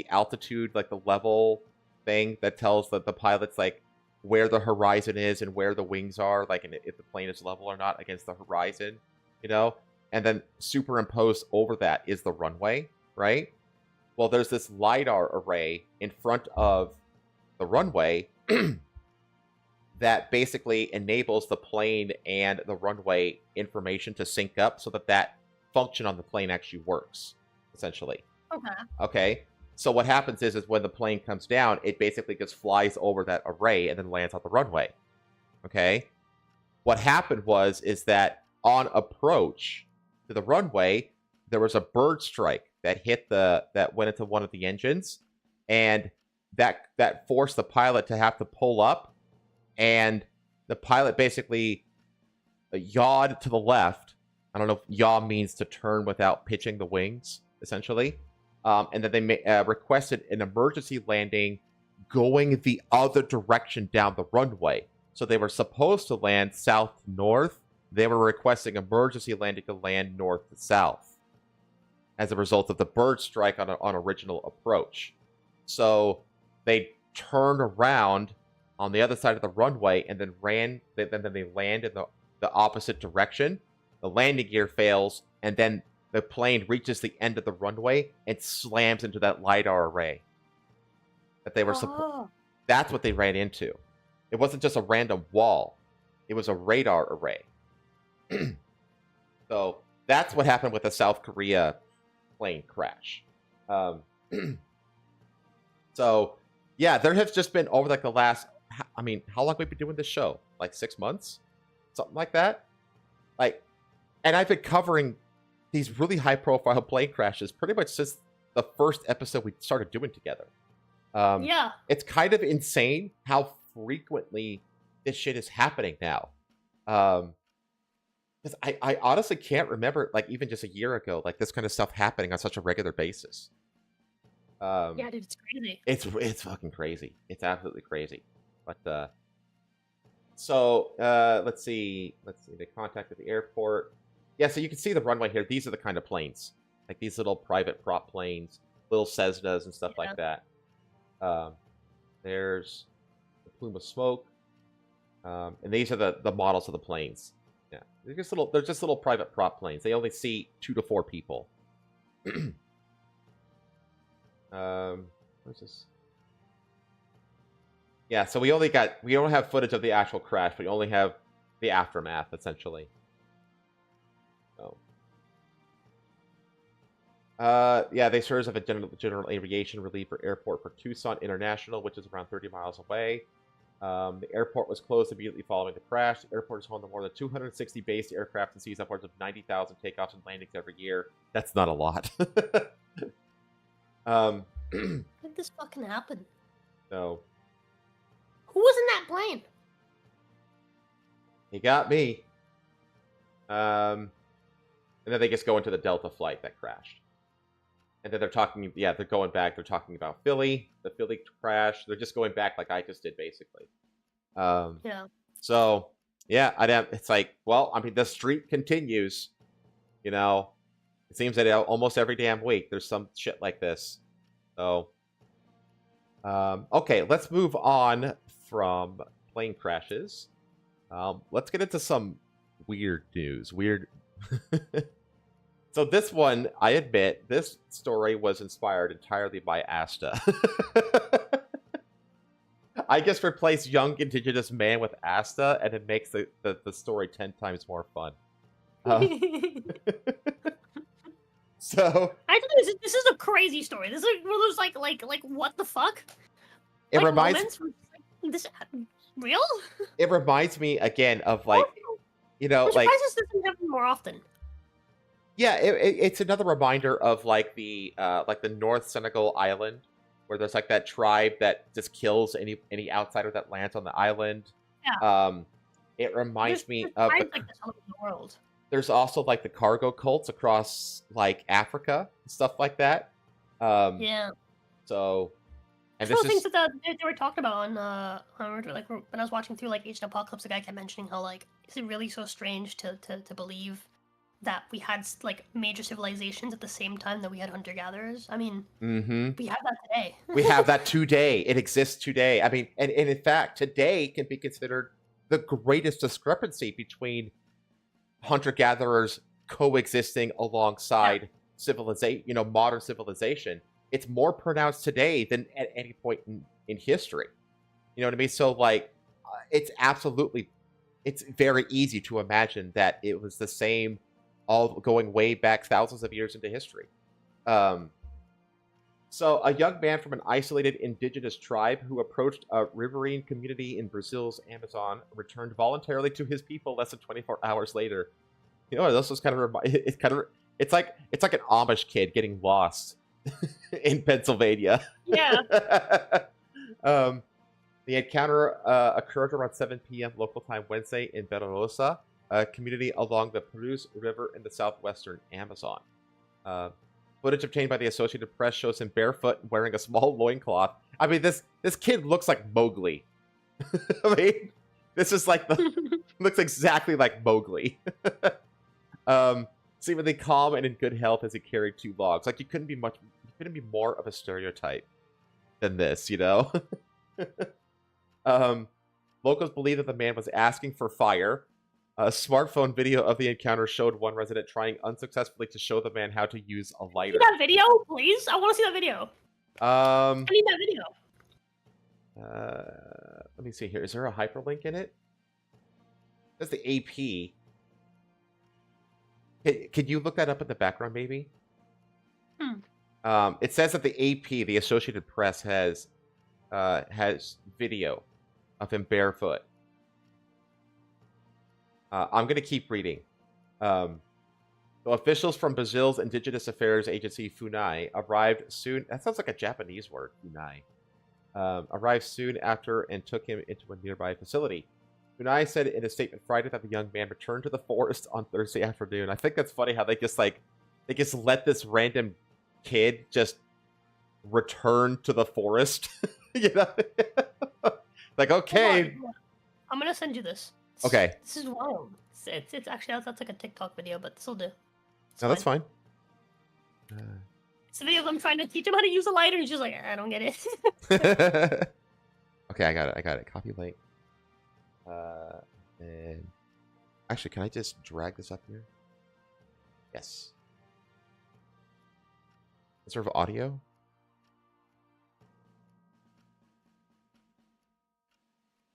A: altitude, like the level thing that tells the pilots like where the horizon is and where the wings are, like if the plane is level or not against the horizon, you know? And then superimposed over that is the runway, right? Well, there's this LiDAR array in front of the runway that basically enables the plane and the runway information to sync up so that function on the plane actually works, essentially. Okay. So what happens is when the plane comes down, it basically just flies over that array and then lands on the runway. Okay. What happened is that on approach to the runway, there was a bird strike that that went into one of the engines, and that forced the pilot to have to pull up, and the pilot basically yawed to the left. I don't know if yaw means to turn without pitching the wings, essentially. And then they requested an emergency landing going the other direction down the runway. So they were supposed to land south to north. They were requesting emergency landing to land north to south as a result of the bird strike on original approach. So they turned around on the other side of the runway and then they land in the opposite direction. The landing gear fails, and then the plane reaches the end of the runway and slams into that LiDAR array that they were That's what they ran into. It wasn't just a random wall. It was a radar array. So that's what happened with the South Korea plane crash. So yeah, there has just been over like the last, I mean, how long have we been doing this show? Like 6 months? Something like that? Like, and I've been covering these really high profile plane crashes pretty much since the first episode we started doing together.
B: Yeah.
A: It's kind of insane how frequently this shit is happening now. Because I honestly can't remember, like, even just a year ago, like, this kind of stuff happening on such a regular basis.
B: Yeah, dude, it's crazy.
A: It's fucking crazy. It's absolutely crazy. But, so, let's see. They contacted the airport. Yeah, so you can see the runway here. These are the kind of planes. Like, these little private prop planes, little Cessnas and stuff like that. There's the plume of smoke. And these are the models of the planes. Yeah, they're just little private prop planes. They only seat 2 to 4 people. Where's this? Yeah, so we don't have footage of the actual crash, but we only have the aftermath essentially. So, yeah, they serve as a general aviation reliever airport for Tucson International, which is around 30 miles away. The airport was closed immediately following the crash. The airport is home to more than 260 based aircraft and sees upwards of 90,000 takeoffs and landings every year. That's not a lot.
B: How did this fucking happen?
A: So,
B: who was in that plane?
A: He got me. And then they just go into the Delta flight that crashed. And then they're talking, yeah, they're going back. They're talking about Philly, the Philly crash. They're just going back like I just did, basically.
B: Yeah.
A: So, yeah, it's like, well, I mean, the streak continues. You know, it seems that almost every damn week there's some shit like this. So, okay, let's move on from plane crashes. Let's get into some weird news. Weird. So this one, I admit, this story was inspired entirely by Asta. I just replaced young indigenous man with Asta, and it makes the story 10 times more fun. So
B: I think this is a crazy story. This is one of those like what the fuck?
A: It
B: like
A: reminds
B: this real.
A: It reminds me again of like, you know,
B: I'm
A: like
B: surprised this doesn't happen more often.
A: Yeah, it's another reminder of like the North Senegal island, where there's like that tribe that just kills any outsider that lands on the island.
B: Yeah.
A: It reminds me
B: there's
A: of
B: tribes like this all over the world.
A: There's also like the cargo cults across like Africa and stuff like that.
B: Yeah.
A: So, and
B: some
A: this
B: of the
A: is
B: things that they were talking about on like when I was watching through like Agent Apocalypse, the guy kept mentioning how like is it really so strange to believe that we had like major civilizations at the same time that we had hunter-gatherers. I mean, we have that today.
A: We have that today. It exists today. I mean, and in fact, today can be considered the greatest discrepancy between hunter-gatherers coexisting alongside civilization, you know, modern civilization. It's more pronounced today than at any point in history. You know what I mean? So, like, it's very easy to imagine that it was the same, all going way back thousands of years into history. So a young man from an isolated indigenous tribe who approached a riverine community in Brazil's Amazon returned voluntarily to his people less than 24 hours later. You know, this was kind of it's like an Amish kid getting lost in Pennsylvania.
B: Yeah.
A: The encounter occurred around 7 p.m. local time Wednesday in Berosa, a community along the Purus River in the southwestern Amazon. Footage obtained by the Associated Press shows him barefoot and wearing a small loincloth. I mean, this kid looks like Mowgli. I mean, this is like looks exactly like Mowgli. Seemingly calm and in good health as he carried 2 logs. Like, you couldn't be more of a stereotype than this, you know? Locals believe that the man was asking for fire. A smartphone video of the encounter showed one resident trying unsuccessfully to show the man how to use a lighter.
B: See that video, please? I want to see that video. I need that video.
A: Let me see here. Is there a hyperlink in it? That's the AP. Can you look that up in the background, maybe? It says that the AP, the Associated Press, has video of him barefoot. I'm going to keep reading. So officials from Brazil's Indigenous Affairs Agency, FUNAI, arrived soon. That sounds like a Japanese word, FUNAI. Arrived soon after and took him into a nearby facility. FUNAI said in a statement Friday that the young man returned to the forest on Thursday afternoon. I think that's funny how they just let this random kid just return to the forest. You know? Like, okay.
B: I'm gonna send you this.
A: Okay.
B: This is wild. It's actually, that's like a TikTok video, but this'll do.
A: No, that's fine.
B: It's a video of them trying to teach him how to use a lighter, and he's just like, I don't get it.
A: Okay, I got it. Copy link. And actually, can I just drag this up here? Yes. Is there audio?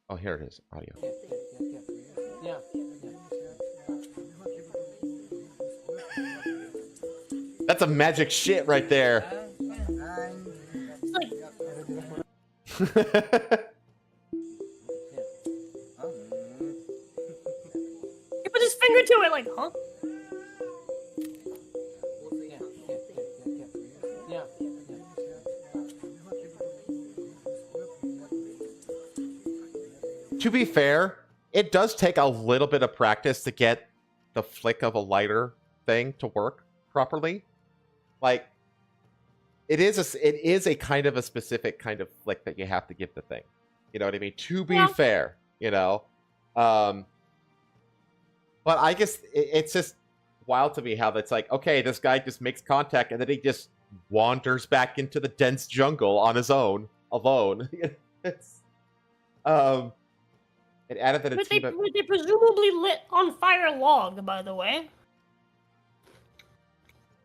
A: Oh, here it is. Audio. That's a magic shit right there.
B: It's like... He put his finger to it, like, huh?
A: To be fair, it does take a little bit of practice to get the flick of a lighter thing to work properly. Like, it is a kind of a specific kind of flick that you have to give the thing. You know what I mean? To be fair, you know. But I guess it's just wild to me how that's like, okay, this guy just makes contact and then he just wanders back into the dense jungle on his own, alone. It's, it added that
B: they presumably lit on fire log, by the way.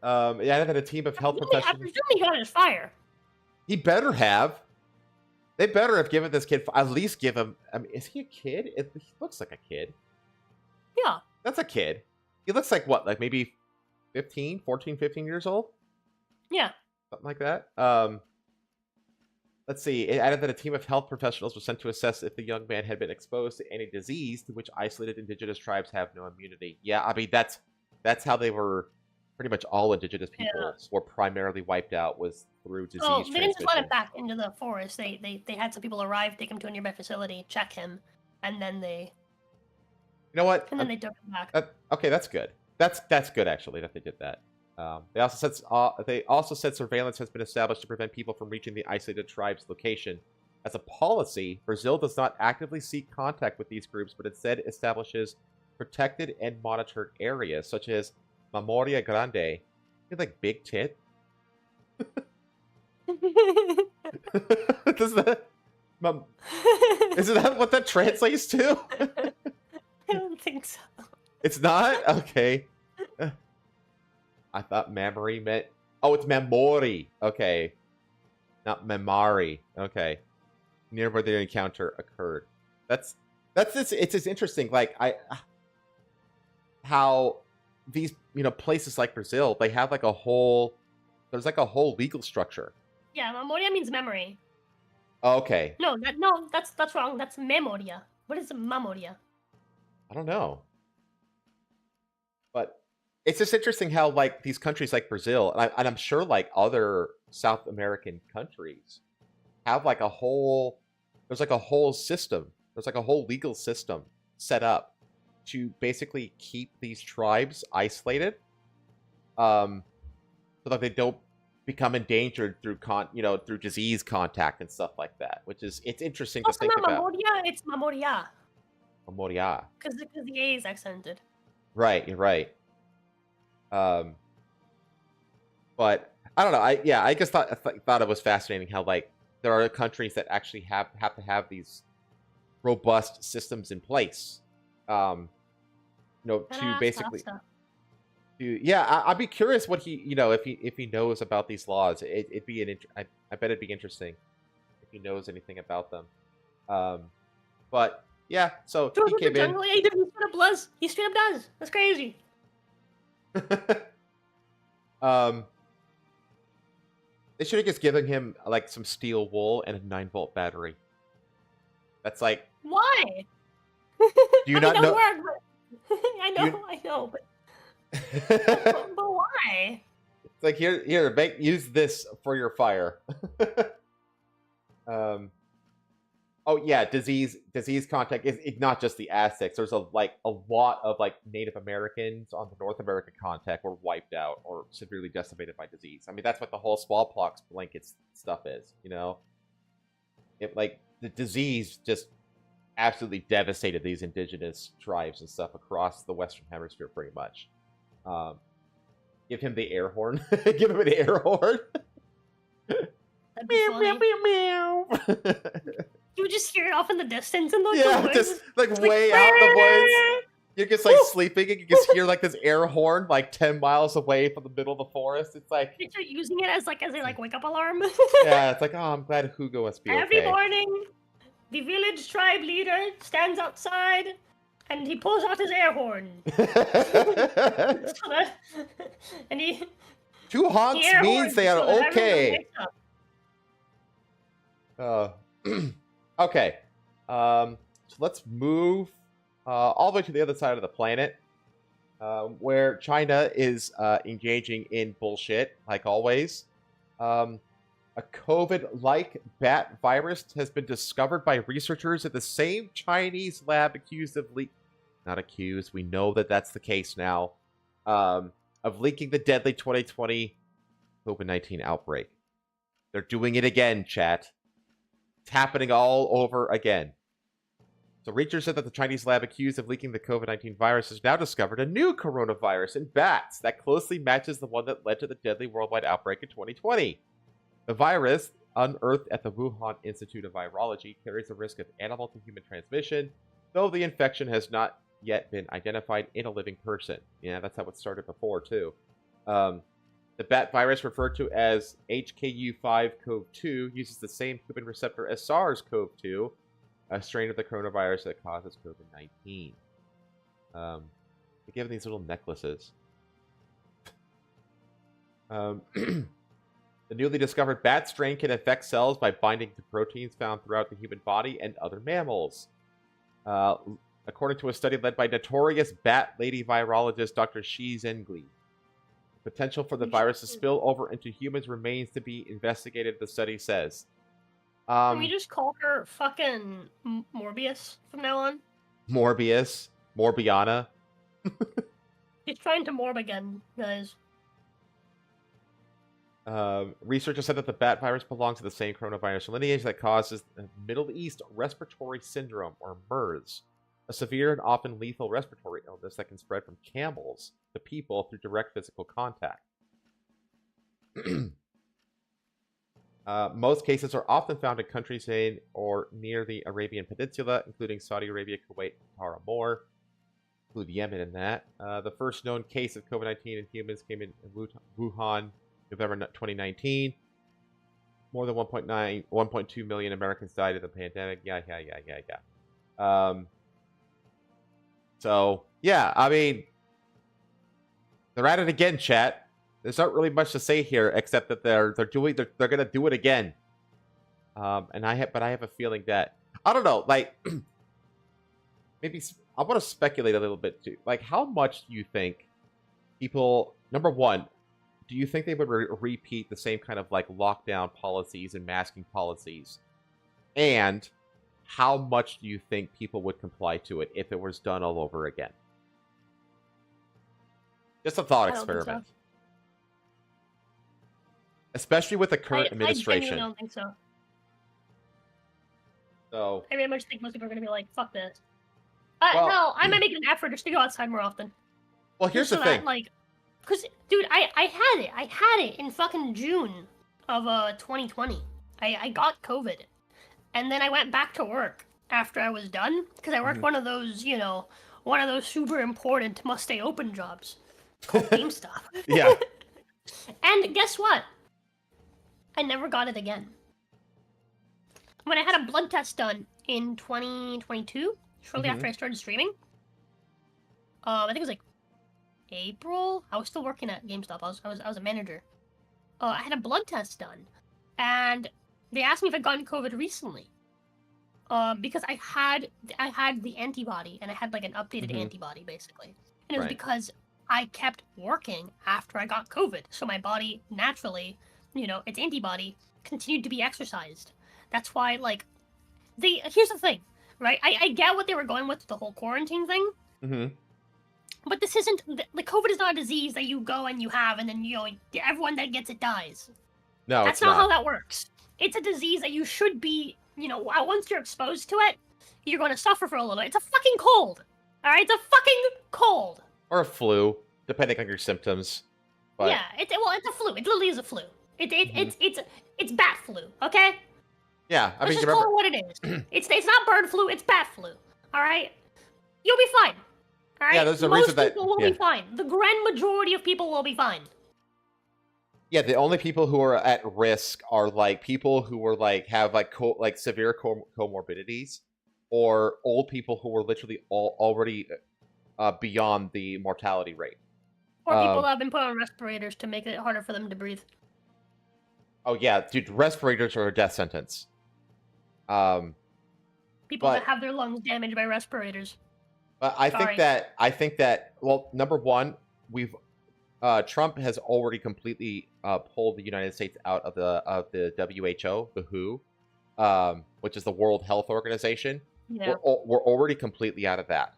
A: It added that a team of health professionals.
B: I presume he got his fire.
A: He better have. They better have given this kid, at least give him. I mean, is he a kid? He looks like a kid.
B: Yeah.
A: That's a kid. He looks like what? Like maybe 14, 15 years old?
B: Yeah.
A: Something like that. Let's see. It added that a team of health professionals was sent to assess if the young man had been exposed to any disease to which isolated indigenous tribes have no immunity. Yeah, I mean, that's how they were. Pretty much all indigenous peoples were primarily wiped out was through disease transmission.
B: They didn't just let him back into the forest. They had some people arrive, take him to a nearby facility, check him, and then they...
A: You know what?
B: And then they took him back.
A: Okay, that's good. That's good, actually, that they did that. They also said surveillance has been established to prevent people from reaching the isolated tribe's location. As a policy, Brazil does not actively seek contact with these groups, but instead establishes protected and monitored areas, such as Memoria Grande. You like big tit? Isn't that what that translates to?
B: I don't think so.
A: It's not? Okay. I thought memory meant... Oh, it's memori. Okay. Not memari. Okay. Near where the encounter occurred. It's just interesting. Like, how these, places like Brazil, they have like there's like a whole legal structure.
B: Yeah, memoria means memory.
A: Okay.
B: No, that's wrong. That's memoria. What is memoria?
A: I don't know. But it's just interesting how like these countries like Brazil, and I'm sure like other South American countries have like there's like a whole system. There's like a whole legal system set up to basically keep these tribes isolated, so that they don't become endangered through through disease contact and stuff like that. Which is it's interesting to think about.
B: Memoria, it's memoria.
A: Memoria.
B: Because the A is accented.
A: Right, you're right. But I don't know. I just thought it was fascinating how like there are countries that actually have to have these robust systems in place. To basically, I'd be curious what he, if he knows about these laws. It'd be I bet it'd be interesting if he knows anything about them. But yeah, so he came in.
B: He straight up does. That's crazy.
A: They should have just given him like some steel wool and a 9-volt battery. That's like,
B: why?
A: Do you not know?
B: Work, but... I know, but but why?
A: It's like here, use this for your fire. Oh yeah, disease contact is not just the Aztecs. There's a lot of like Native Americans on the North American contact were wiped out or severely decimated by disease. I mean, that's what the whole smallpox blankets stuff is. You know, like the disease just absolutely devastated these indigenous tribes and stuff across the Western Hemisphere, pretty much. Give him the air horn. Give him an air horn.
B: Meow, meow, meow, meow. You just hear it off in the distance and the woods.
A: Just like way out in the woods. You're just like sleeping and you just hear like this air horn like 10 miles away from the middle of the forest. It's like
B: you're using it as a wake up alarm.
A: Yeah, it's like, oh, I'm glad Hugo must be
B: Every
A: okay.
B: morning, the village tribe leader stands outside and he pulls out his air horn. And he
A: 2 honks means they are okay. Okay. So let's move all the way to the other side of the planet, where China is engaging in bullshit, like always. A COVID-like bat virus has been discovered by researchers at the same Chinese lab accused of not accused, we know that that's the case now, of leaking the deadly 2020 COVID-19 outbreak. They're doing it again, chat. It's happening all over again. So researchers said that the Chinese lab accused of leaking the COVID-19 virus has now discovered a new coronavirus in bats that closely matches the one that led to the deadly worldwide outbreak in 2020. The virus, unearthed at the Wuhan Institute of Virology, carries a risk of animal-to-human transmission, though the infection has not yet been identified in a living person. Yeah, that's how it started before, too. The bat virus, referred to as HKU5-CoV2, uses the same human receptor as SARS-CoV-2, a strain of the coronavirus that causes COVID-19. They're given these little necklaces. The newly discovered bat strain can affect cells by binding to proteins found throughout the human body and other mammals. According to a study led by notorious bat lady virologist Dr. Shi Zhengli. Potential for the virus to spill over into humans remains to be investigated, the study says.
B: Can we just call her fucking Morbius from now on?
A: Morbius? Morbiana?
B: He's trying to morb again, guys.
A: Researchers said that the bat virus belongs to the same coronavirus lineage that causes the Middle East Respiratory Syndrome, or MERS, a severe and often lethal respiratory illness that can spread from camels to people through direct physical contact. Most cases are often found in countries in or near the Arabian Peninsula, including Saudi Arabia, Kuwait, Qatar, and more. Include Yemen in that. The first known case of COVID-19 in humans came in Wuhan, November 2019. More than 1.2 million Americans died of the pandemic. Yeah. So, yeah, I mean, they're at it again, chat. There's not really much to say here, except that they're gonna do it again. But I have a feeling that, I don't know, like, maybe I want to speculate a little bit too. Like, how much do you think people? Number one, do you think they would repeat the same kind of like lockdown policies and masking policies? And how much do you think people would comply to it if it was done all over again? Just a thought experiment. So. Especially with the current administration.
B: I genuinely don't think so.
A: So
B: I very much think most people are going to be like, fuck this. No, I might make an effort just to go outside more often.
A: Well, here's the thing.
B: Because, dude, I had it in fucking June of 2020. I got COVID. And then I went back to work after I was done. Because I worked one of those, one of those super important must stay open jobs. Called game stuff.
A: Yeah.
B: And guess what? I never got it again. When I had a blood test done in 2022, shortly after I started streaming, I think it was like April. I was still working at GameStop. I was a manager. I had a blood test done, and they asked me if I'd gotten COVID recently. Because I had the antibody, and I had like an updated antibody basically, and it was because I kept working after I got COVID, so my body naturally, its antibody continued to be exercised. That's why, like, here's the thing, right? I get what they were going with the whole quarantine thing, but this isn't like COVID is not a disease that you go and you have, and then everyone that gets it dies.
A: No,
B: that's not how that works. It's a disease that you should be. Once you're exposed to it, you're going to suffer for a little. It's a fucking cold. All right, it's a fucking cold.
A: Or a flu, depending on your symptoms. But...
B: Yeah, it's a flu. It literally is a flu. It's bat flu. Okay.
A: Yeah,
B: Let's just call it what it is. It's not bird flu. It's bat flu. All right. You'll be fine. All right.
A: Yeah, there's a reason that
B: people will be fine. The grand majority of people will be fine.
A: Yeah, the only people who are at risk are like people who are like have like severe comorbidities, or old people who are literally already beyond the mortality rate,
B: or people that have been put on respirators to make it harder for them to breathe.
A: Oh yeah, dude, respirators are a death sentence.
B: People that have their lungs damaged by respirators.
A: But I think that well, number one, Trump has already completely pulled the United States out of the WHO, the WHO, which is the World Health Organization.
B: Yeah.
A: We're already completely out of that.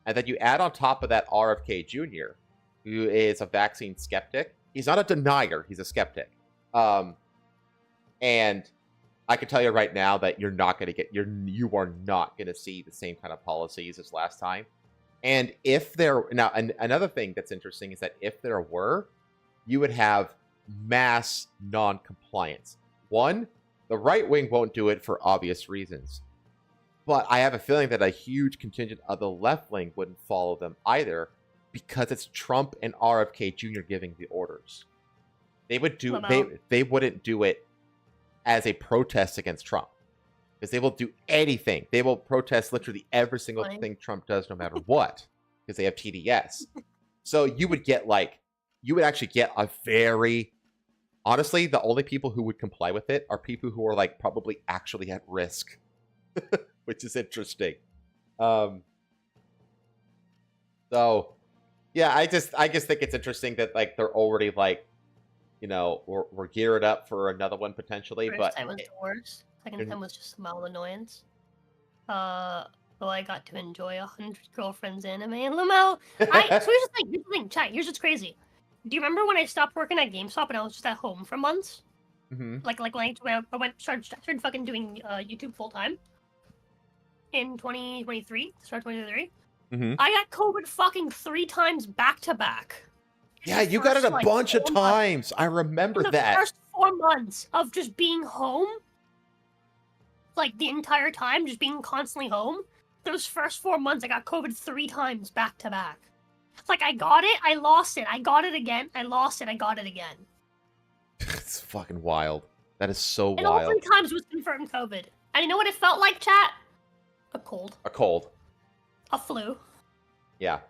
A: And then you add on top of that RFK Jr., who is a vaccine skeptic. He's not a denier, he's a skeptic. And I can tell you right now that you are not going to see the same kind of policies as last time. And if there another thing that's interesting is that if there were, you would have mass non-compliance. One, the right wing won't do it for obvious reasons, but I have a feeling that a huge contingent of the left wing wouldn't follow them either, because it's Trump and RFK Jr. giving the orders. They wouldn't do it as a protest against Trump. Because they will do anything. They will protest literally every single thing Trump does, no matter what, because they have TDS. So you would actually get a very, honestly, the only people who would comply with it are people who are like probably actually at risk, which is interesting. So yeah, I just think it's interesting that like they're already like, we're geared up for another one potentially.
B: First time was the worst. Second time was just a mild annoyance. I got to enjoy 100 Girlfriends anime and Lumel. So here's the thing, chat. Here's what's crazy. Do you remember when I stopped working at GameStop and I was just at home for months? Like when I started fucking doing YouTube full time in 2023, start 2023. I got COVID fucking 3 times back to back.
A: Yeah, you got it a bunch of times. I remember that.
B: The first 4 months of just being home. Like, the entire time, just being constantly home. Those first 4 months, I got COVID 3 times back to back. It's like, I got it, I lost it, I got it again, I lost it, I got it again.
A: It's fucking wild. That is so
B: and
A: wild.
B: And all 3 times was confirmed COVID. And you know what it felt like, chat? A cold.
A: A cold.
B: A flu.
A: Yeah.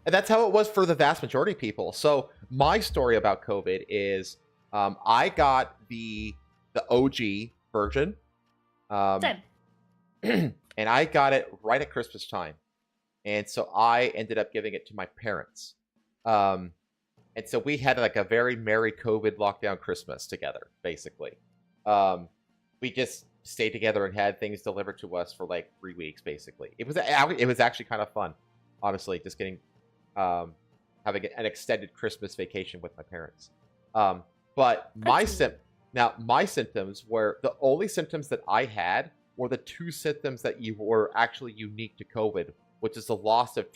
A: And that's how it was for the vast majority of people. So, my story about COVID is, I got the OG version.
B: Same.
A: And I got it right at Christmas time, and so I ended up giving it to my parents, and so we had like a very merry COVID lockdown Christmas together. Basically, we just stayed together and had things delivered to us for like 3 weeks. Basically, it was actually kind of fun, honestly. Just getting having an extended Christmas vacation with my parents. But my symptoms were the only symptoms that I had were the 2 symptoms that were actually unique to COVID, which is the loss of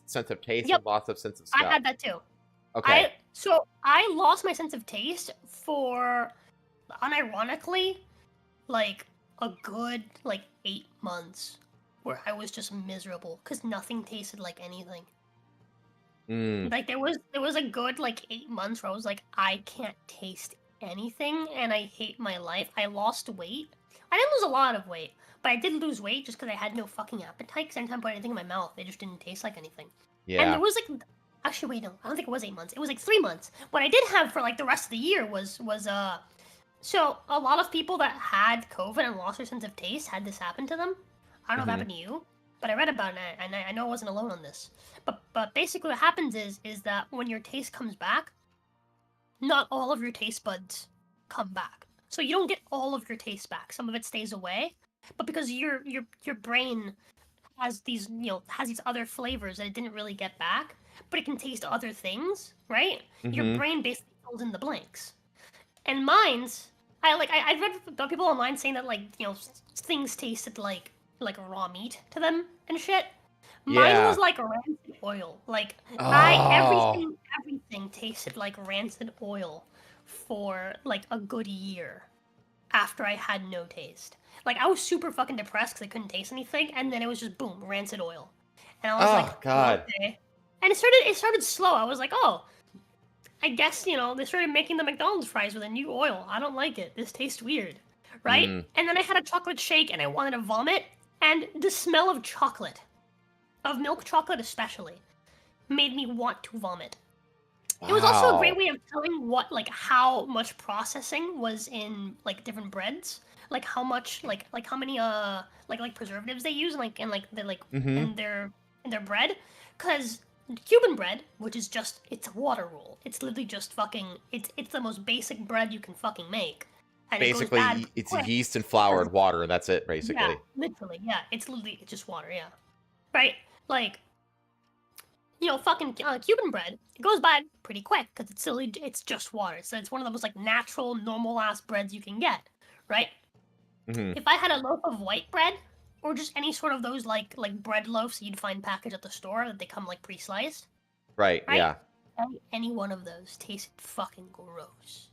A: sense of taste, and loss of sense of smell.
B: I had that too.
A: Okay.
B: So I lost my sense of taste for, unironically, like a good 8 months, where I was just miserable because nothing tasted like anything. Like there was a good 8 months where I was like, I can't taste anything and I hate my life. I lost weight. I didn't lose a lot of weight, but I did lose weight just because I had no fucking appetite. Because anytime I put anything in my mouth, it just didn't taste like anything.
A: Yeah.
B: And there was Actually, wait, no, I don't think it was 8 months. It was like 3 months. What I did have for like the rest of the year was so a lot of people that had COVID and lost their sense of taste had this happen to them. I don't know if it happened to you, but I read about it and I know I wasn't alone on this. But basically what happens is that when your taste comes back, not all of your taste buds come back. So you don't get all of your taste back. Some of it stays away. But because your brain has these, has these other flavors that it didn't really get back, but it can taste other things, right? Your brain basically fills in the blanks. And mine's, I read about people online saying that things tasted like raw meat to them and shit. Mine was like rancid oil. Like everything tasted like rancid oil for like a good year after I had no taste. Like I was super fucking depressed because I couldn't taste anything, and then it was just boom, rancid oil. And I was like,
A: God.
B: Okay. And it started slow. I was like, oh, I guess, they started making the McDonald's fries with a new oil. I don't like it. This tastes weird. Right? And then I had a chocolate shake and I wanted to vomit. And the smell of chocolate, of milk chocolate especially, made me want to vomit. Wow. It was also a great way of telling how much processing was in different breads. Like how much how many preservatives they use in their bread. Because Cuban bread, which is just, it's water roll. It's literally just it's the most basic bread you can fucking make. And
A: basically, it's yeast and flour and water, and that's it, basically.
B: Yeah, literally, yeah. It's just water, yeah. Right? Cuban bread, it goes bad pretty quick, because it's just water. So it's one of the most, natural, normal-ass breads you can get, right? If I had a loaf of white bread, or just any sort of those bread loaves that you'd find packaged at the store that they come pre-sliced.
A: Right? Yeah.
B: Any one of those tasted fucking gross.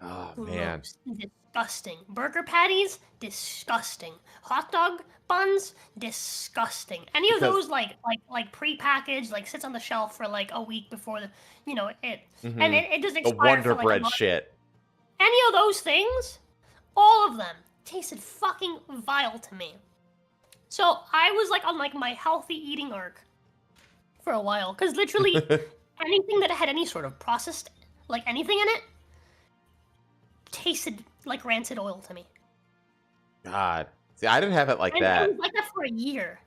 A: Oh man.
B: Disgusting. Burger patties, disgusting. Hot dog buns, disgusting. Any of those pre-packaged, sits on the shelf for a week before the and it doesn't expire.
A: The Wonder
B: for,
A: Bread shit.
B: Any of those things, all of them tasted fucking vile to me. So I was on my healthy eating arc for a while, because literally anything that had any sort of processed anything in it tasted like rancid oil to me.
A: God, see, I didn't have it like that.
B: I was like that for a year.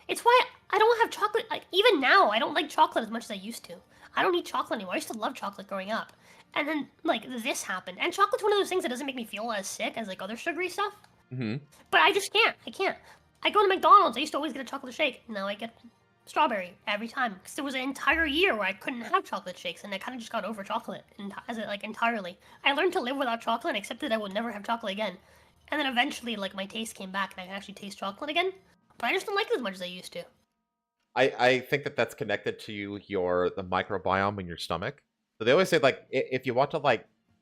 B: It's why I don't have chocolate. Even now, I don't like chocolate as much as I used to. I don't eat chocolate anymore. I used to love chocolate growing up, and then this happened. And chocolate's one of those things that doesn't make me feel as sick as other sugary stuff. But I just can't. I can't. I go to McDonald's. I used to always get a chocolate shake. Now I get strawberry every time, because there was an entire year where I couldn't have chocolate shakes, and I kind of just got over chocolate entirely. I learned to live without chocolate and accepted I would never have chocolate again. And then eventually, my taste came back, and I can actually taste chocolate again. But I just don't like it as much as I used to.
A: I think that's connected to the microbiome in your stomach. So they always say if you want to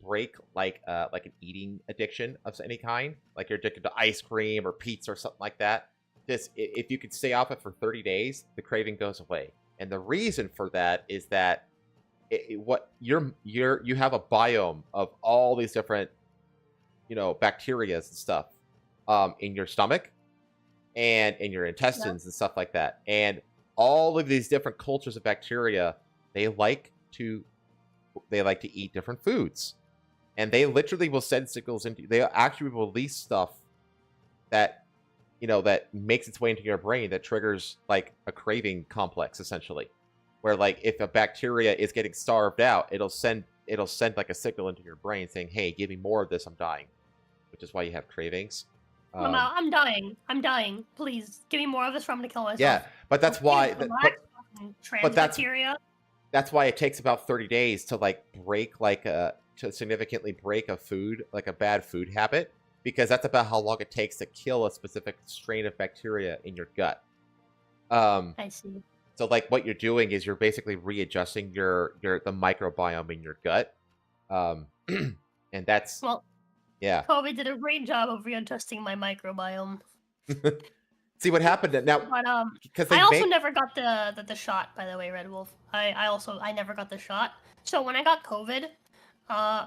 A: break an eating addiction of any kind, like you're addicted to ice cream or pizza or something like that, if you could stay off it for 30 days, the craving goes away. And the reason for that is that you have a biome of all these different bacteria and stuff in your stomach and in your intestines and stuff like that. And all of these different cultures of bacteria, they like to eat different foods. And they literally will send signals they actually will release stuff that that makes its way into your brain that triggers a craving complex, essentially, where if a bacteria is getting starved out, it'll send a signal into your brain saying, hey, give me more of this, I'm dying, which is why you have cravings.
B: I'm dying, please give me more of this or I'm gonna kill myself.
A: Yeah, but that's why
B: bacteria.
A: That's why it takes about 30 days to break to significantly break a food, a bad food habit, because that's about how long it takes to kill a specific strain of bacteria in your gut.
B: I see.
A: So what you're doing is you're basically readjusting the microbiome in your gut. And that's yeah.
B: COVID did a great job of readjusting my microbiome.
A: See what happened now.
B: But I also never got the shot, by the way, Red Wolf. I never got the shot. So when I got COVID,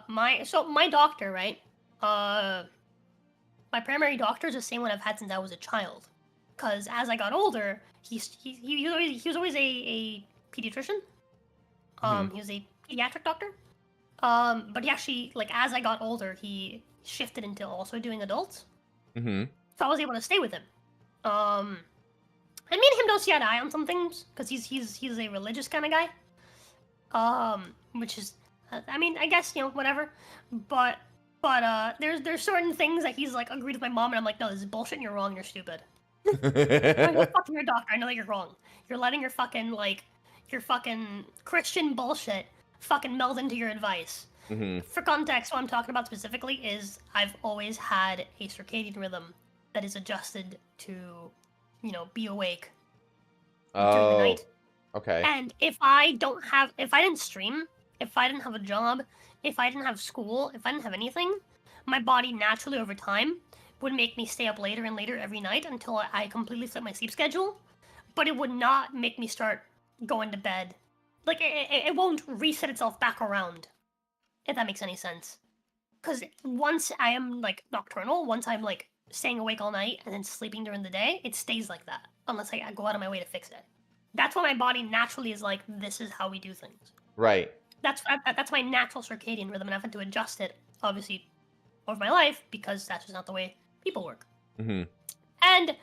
B: my doctor, right? My primary doctor is the same one I've had since I was a child. Because as I got older, he was always a pediatrician. He was a pediatric doctor. But he actually, like, as I got older, he shifted into also doing adults.
A: Mm-hmm.
B: So I was able to stay with him. And me and him don't see eye to eye on some things because he's a religious kind of guy. Which is, I mean, I guess, you know, whatever. But there's certain things that he's like agreed with my mom, and I'm like, no, this is bullshit, and you're wrong, you're stupid. I'm like, fucking your doctor. I know that you're wrong. You're letting your fucking Christian bullshit fucking meld into your advice.
A: Mm-hmm.
B: For context, what I'm talking about specifically is I've always had a circadian rhythm that is adjusted to, you know, be awake during the night.
A: Okay.
B: And if I didn't stream, if I didn't have a job, if I didn't have school, if I didn't have anything, my body naturally over time would make me stay up later and later every night until I completely flip my sleep schedule. But it would not make me start going to bed. Like, it won't reset itself back around, if that makes any sense. Because once I am, like, nocturnal, once I'm, like, staying awake all night and then sleeping during the day, it stays like that. Unless I go out of my way to fix it. That's why my body naturally is like, this is how we do things.
A: Right.
B: That's my natural circadian rhythm, and I've had to adjust it, obviously, over my life, because that's just not the way people work.
A: Mm-hmm.
B: And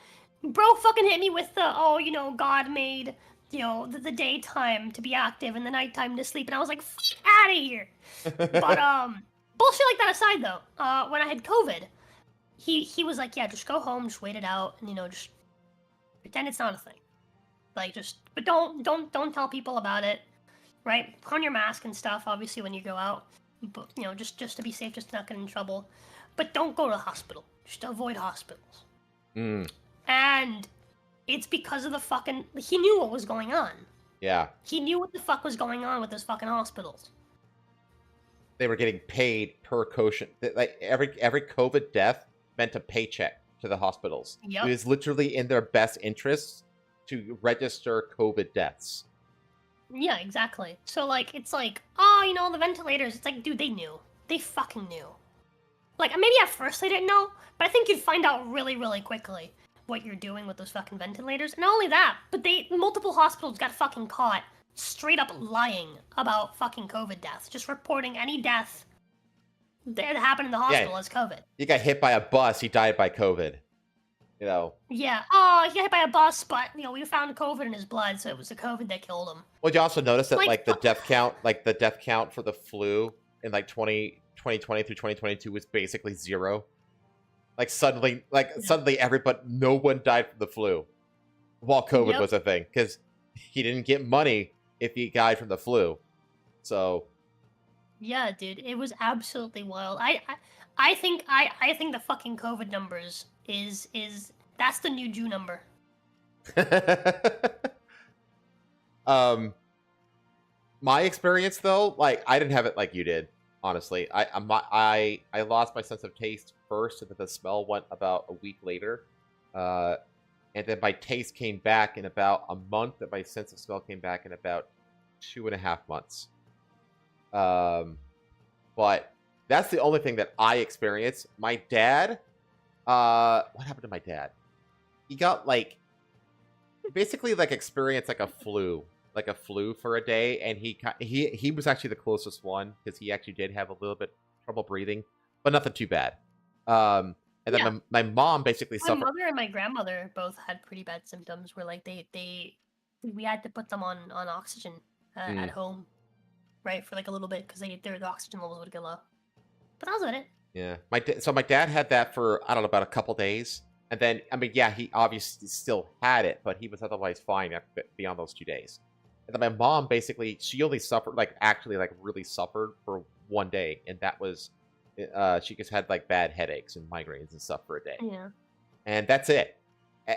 B: bro fucking hit me with the, oh, you know, God made, you know, the daytime to be active and the nighttime to sleep, and I was like, fuck out of here. But bullshit like that aside, though, when I had COVID, he was like, yeah, just go home, just wait it out, and, you know, just pretend it's not a thing. Like, just, but don't tell people about it, right? Put on your mask and stuff, obviously, when you go out, but, you know, just to be safe, just to not get in trouble. But don't go to the hospital. Just avoid hospitals.
A: Mm.
B: And it's because of the fucking, he knew what was going on.
A: Yeah.
B: He knew what the fuck was going on with those fucking hospitals.
A: They were getting paid per quotient. Like, every COVID death meant a paycheck to the hospitals.
B: Yep.
A: It was literally in their best interests to register COVID deaths.
B: Yeah, exactly. So, like, it's like, oh, you know, the ventilators. It's like, dude, they knew. They fucking knew. Like, maybe at first they didn't know, but I think you'd find out really, really quickly what you're doing with those fucking ventilators. And not only that, but multiple hospitals got fucking caught straight up lying about fucking COVID deaths. Just reporting any death that happened in the hospital as COVID.
A: You got hit by a bus, he died by COVID. You know.
B: Yeah. Oh, he got hit by a bus, but, you know, we found COVID in his blood, so it was the COVID that killed him.
A: Well, you also notice that, like, the death count for the flu in, like, 2020 through 2022 was basically zero. Like, suddenly no one died from the flu while COVID was a thing, because he didn't get money if he died from the flu. So.
B: Yeah, dude, it was absolutely wild. I think the fucking COVID numbers is that's the new Jew number.
A: My experience though, like, I didn't have it like you did. Honestly, I lost my sense of taste first, and then the smell went about a week later, and then my taste came back in about a month, and my sense of smell came back in about 2.5 months. But that's the only thing that I experienced. My dad, what happened to my dad? He got, like, basically, like, experienced like a flu for a day, and he was actually the closest one, because he actually did have a little bit trouble breathing, but nothing too bad. And then my mom basically suffered.
B: My mother and my grandmother both had pretty bad symptoms where, like, we had to put them on oxygen at home, right, for like a little bit, because their oxygen levels would get low. But that was about it. Yeah,
A: so my dad had that for, I don't know, about a couple days, and then, I mean, yeah, he obviously still had it, but he was otherwise fine beyond those 2 days. And then my mom, basically, she only suffered, like, actually, like, really suffered for 1 day, and that was, she just had, like, bad headaches and migraines and stuff for a day.
B: Yeah.
A: And that's it.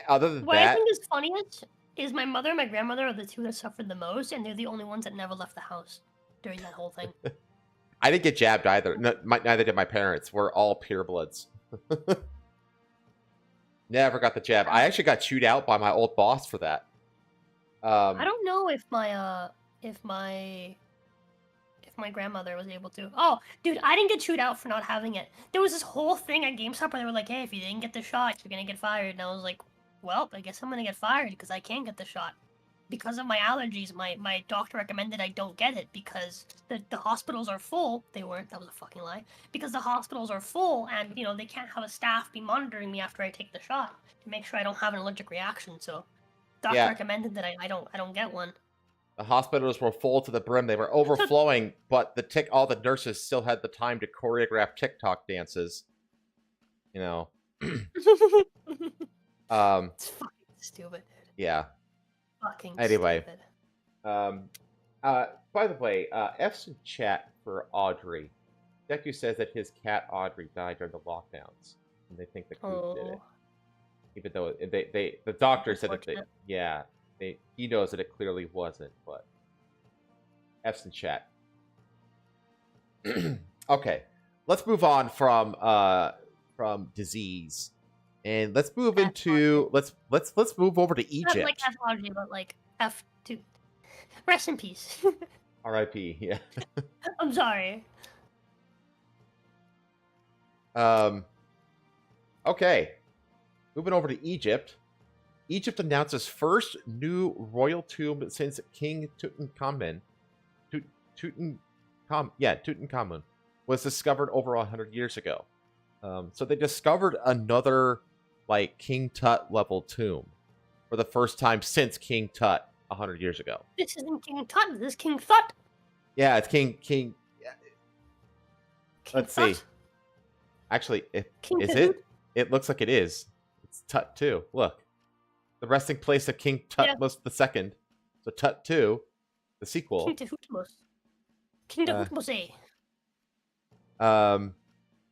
A: Other than
B: what
A: that,
B: I think is funniest is my mother and my grandmother are the two that suffered the most, and they're the only ones that never left the house during that whole thing.
A: I didn't get jabbed either. No, neither did my parents. We're all purebloods. Never got the jab. I actually got chewed out by my old boss for that.
B: I don't know if my grandmother was able to. Oh, dude, I didn't get chewed out for not having it. There was this whole thing at GameStop where they were like, "Hey, if you didn't get the shot, you're gonna get fired." And I was like, "Well, I guess I'm gonna get fired because I can't get the shot." because of my allergies, my doctor recommended I don't get it because the hospitals are full. They weren't. That was a fucking lie. Because the hospitals are full, and they can't have a staff be monitoring me after I take the shot to make sure I don't have an allergic reaction. So, doctor recommended that I don't get one.
A: The hospitals were full to the brim. They were overflowing, but all the nurses still had the time to choreograph TikTok dances.
B: It's fucking stupid.
A: Yeah.
B: Fucking
A: anyway.
B: stupid.
A: By the way, F's in chat for Audrey. Deku says that his cat Audrey died during the lockdowns, and they think the Coop did it. Even though the doctor said that he knows that it clearly wasn't, but F's in chat. Okay, let's move on from disease, and let's move into let's move over to Egypt.
B: Not like F-ology, but like F2. Rest in peace.
A: R.I.P. Yeah.
B: I'm sorry.
A: Okay. Moving over to Egypt. Egypt announces first new royal tomb since King Tutankhamun. Tutankhamun was discovered over 100 years ago. So they discovered another King Tut level tomb for the first time since King Tut 100 years ago.
B: This isn't King Tut. This is King Thut.
A: Yeah, it's King. Let's see. Actually, is it? It looks like it is. It's Tut 2. Look. The resting place of King Tutmos II. So Tut 2, the sequel.
B: King Tutmos. King Tutmos.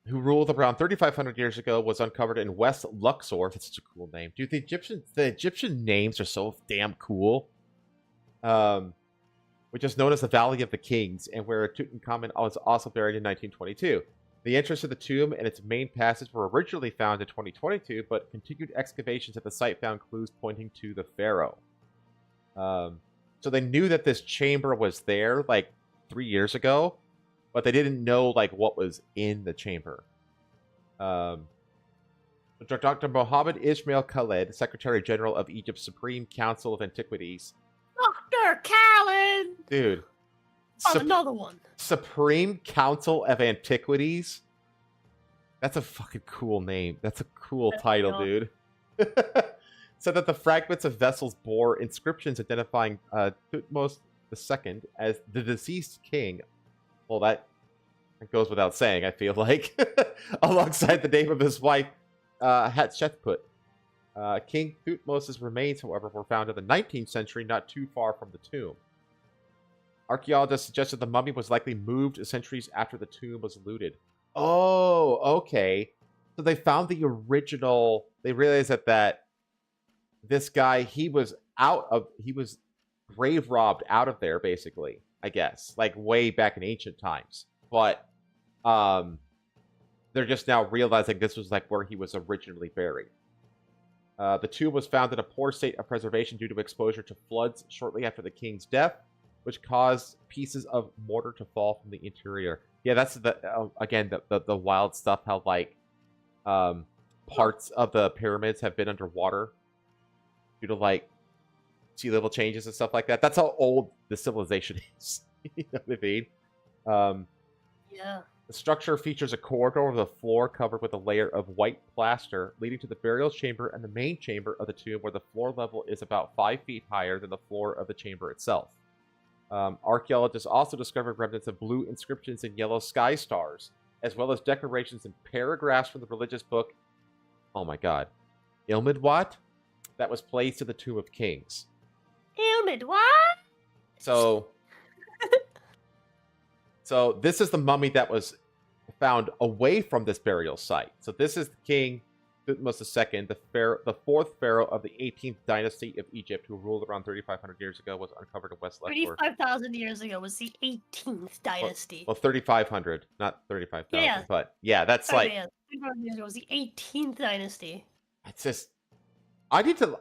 A: Who ruled around 3,500 years ago, was uncovered in West Luxor. That's such a cool name. Dude, the Egyptian names are so damn cool. Which is known as the Valley of the Kings, and where Tutankhamun was also buried in 1922. The entrance to the tomb and its main passage were originally found in 2022, but continued excavations at the site found clues pointing to the pharaoh. So they knew that this chamber was there 3 years ago, but they didn't know what was in the chamber. Dr. Mohammed Ismail Khaled, Secretary General of Egypt's Supreme Council of Antiquities.
B: Dr. Khaled!
A: Dude.
B: Another one.
A: Supreme Council of Antiquities? That's a fucking cool name. That's a cool title, dude. Said that the fragments of vessels bore inscriptions identifying Thutmose II as the deceased king. Well, that goes without saying, I feel like. Alongside the name of his wife, Hatshepsut. King Thutmose's remains, however, were found in the 19th century, not too far from the tomb. Archaeologists suggested the mummy was likely moved centuries after the tomb was looted. Oh, okay. So they found the original. They realized that this guy, he was grave robbed out of there, basically, I guess, way back in ancient times. But they're just now realizing this was where he was originally buried. The tomb was found in a poor state of preservation due to exposure to floods shortly after the king's death, which caused pieces of mortar to fall from the interior. Yeah, that's the wild stuff. How parts of the pyramids have been underwater due to sea level changes and stuff like that. That's how old the civilization is. You know what I mean?
B: Yeah.
A: The structure features a corridor with a floor covered with a layer of white plaster leading to the burial chamber and the main chamber of the tomb, where the floor level is about 5 feet higher than the floor of the chamber itself. Archaeologists also discovered remnants of blue inscriptions and yellow sky stars, as well as decorations and paragraphs from the religious book, oh my god, Ilmidwat, that was placed in the Tomb of Kings.
B: Ilmidwat?
A: So this is the mummy that was found away from this burial site. So this is King Thutmose II, the fourth pharaoh of the 18th dynasty of Egypt, who ruled around 3,500 years ago, was uncovered in West Luxor.
B: 35,000 years ago was the 18th dynasty.
A: Well, 3,500, not 35,000.
B: Yeah.
A: But yeah, that's
B: 35,000 years ago was the 18th dynasty.
A: It's just, I need to.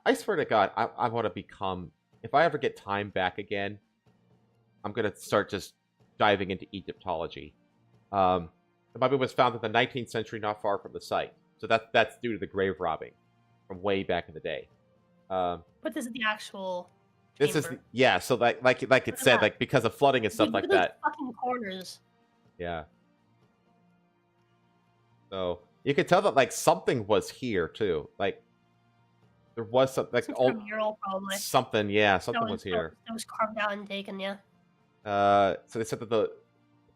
A: I swear to God, I want to become. If I ever get time back again, I'm gonna start just diving into Egyptology. The mummy was found in the 19th century, not far from the site. So that's due to the grave robbing from way back in the day.
B: But this is the actual
A: This is so like it said, like because of flooding and stuff like that.
B: Fucking corners.
A: Yeah. So you could tell that like something was here too. Like there was something like
B: mural probably.
A: Something was here.
B: That was carved out and taken, yeah.
A: So they said that the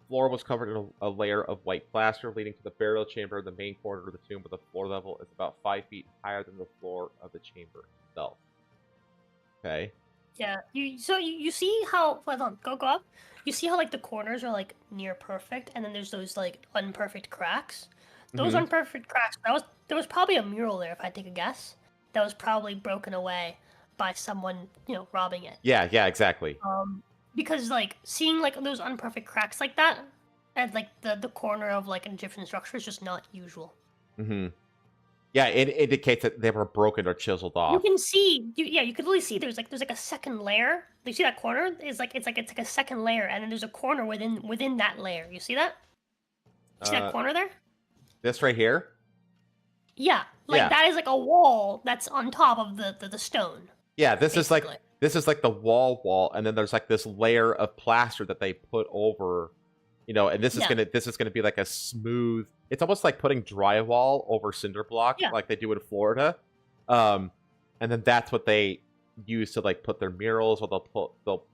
A: floor was covered in a layer of white plaster leading to the burial chamber in the main corner of the tomb, but the floor level is about 5 feet higher than the floor of the chamber itself. Okay.
B: Yeah, you see how hold on, go up. You see how like the corners are like near perfect, and then there's those like unperfect cracks. Those unperfect cracks. There was probably a mural there, if I take a guess. That was probably broken away by someone, robbing it.
A: Yeah, exactly.
B: Because like seeing like those unperfect cracks like that at like the corner of like an Egyptian structure is just not usual.
A: Mm-hmm. Yeah, it indicates that they were broken or chiseled off.
B: You can see, you could really see there's like a second layer. You see that corner? It's like a second layer, and then there's a corner within that layer. You see that? See that corner there?
A: This right here?
B: Yeah, that is like a wall that's on top of the stone.
A: Yeah, this is like the wall, and then there's like this layer of plaster that they put over. And this is gonna be like a smooth. It's almost like putting drywall over cinder block, like they do in Florida. And then that's what they use to like put their murals, or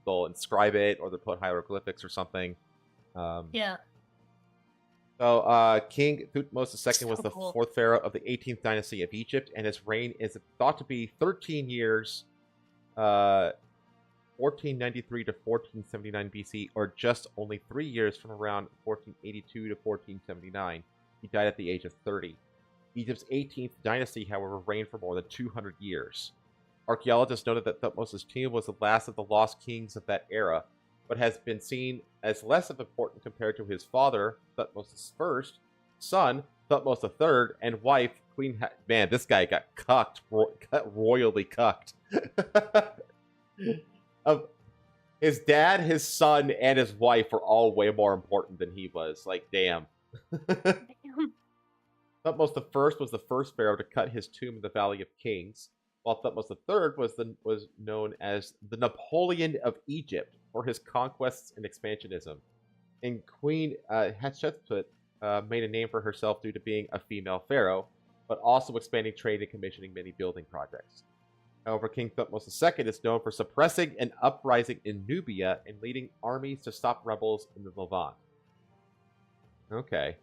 A: they'll inscribe it, or they'll put hieroglyphics or something.
B: Yeah.
A: So King Thutmose II was the fourth pharaoh of the 18th dynasty of Egypt, and his reign is thought to be 13 years. 1493 to 1479 BC, or just only 3 years from around 1482 to 1479. He died at the age of 30. Egypt's 18th dynasty, however, reigned for more than 200 years. Archaeologists noted that Thutmose's tomb was the last of the lost kings of that era, but has been seen as less of important compared to his father, Thutmose's first, son, Thutmose III, and wife, Queen Man, this guy got cucked, royally cucked. Of his dad, his son, and his wife are all way more important than he was. Like, damn. Thutmose I was the first pharaoh to cut his tomb in the Valley of Kings, while Thutmose III was known as the Napoleon of Egypt for his conquests and expansionism. And Queen Hatshepsut made a name for herself due to being a female pharaoh, but also expanding trade and commissioning many building projects. However, King Thutmose II is known for suppressing an uprising in Nubia and leading armies to stop rebels in the Levant. Okay.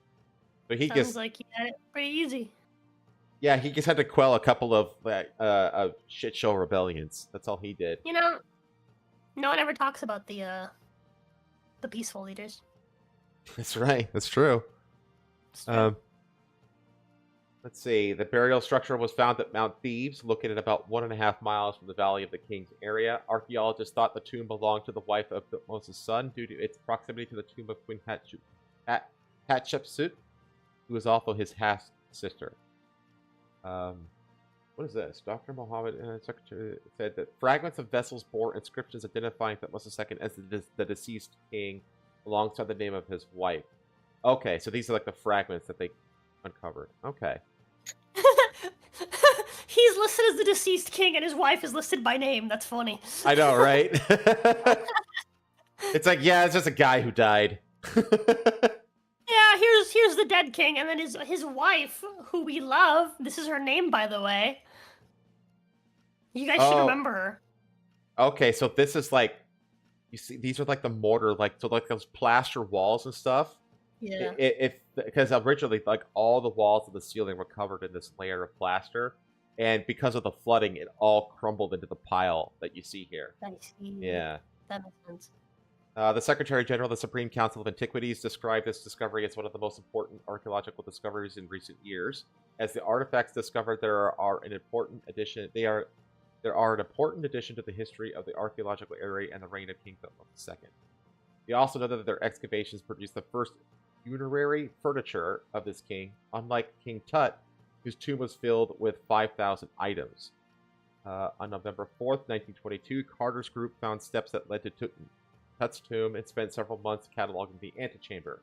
A: So he
B: Sounds like he had it pretty easy.
A: Yeah, he just had to quell a couple of shit show rebellions. That's all he did.
B: No one ever talks about the peaceful leaders.
A: That's right. That's true. Let's see. The burial structure was found at Mount Thebes, located about 1.5 miles from the Valley of the Kings area. Archaeologists thought the tomb belonged to the wife of Thutmose's son due to its proximity to the tomb of Queen Hatshepsut, who was also his half-sister. What is this? Dr. Mohammed Secretary said that fragments of vessels bore inscriptions identifying Thutmose II as the deceased king alongside the name of his wife. Okay, so these are like the fragments that they uncovered. Okay.
B: He's listed as the deceased king, and his wife is listed by name. That's funny.
A: I know, right? It's like, yeah, it's just a guy who died.
B: Yeah, here's the dead king, and then his wife, who we love. This is her name, by the way. You guys should remember her.
A: Okay, so this is like, you see, these are like the mortar, like those plaster walls and stuff.
B: Yeah.
A: Because originally, like all the walls of the ceiling were covered in this layer of plaster, and because of the flooding, it all crumbled into the pile that you see here.
B: I see.
A: Yeah.
B: That makes sense.
A: The Secretary General of the Supreme Council of Antiquities described this discovery as one of the most important archaeological discoveries in recent years. As the artifacts discovered, there are an important addition to the history of the archaeological area and the reign of King Thutmose II. They also noted that their excavations produced the first funerary furniture of this king, unlike King Tut, whose tomb was filled with 5,000 items. On November 4th, 1922, Carter's group found steps that led to Tut's tomb and spent several months cataloging the antechamber.